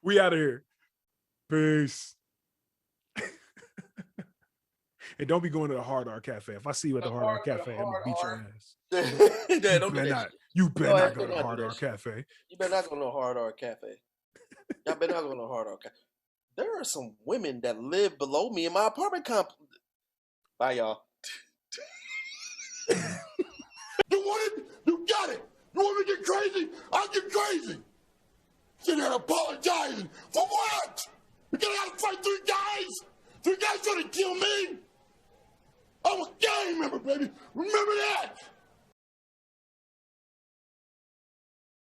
We out of here. Peace. Hey, don't be going to the Hard R Cafe. If I see you at the Hard R Cafe, I'm gonna beat your ass. Yeah, don't do that. You better not go to the Hard R Cafe. You better not go to a Hard R Cafe. Y'all better not go to a Hard R Cafe. There are some women that live below me in my apartment complex. Bye, y'all. You want it? You got it. You want me to get crazy? I'll get crazy. Sitting there apologizing. For what? You gotta fight 3 guys? 3 guys trying to kill me? I'm a gang member, baby. Remember that.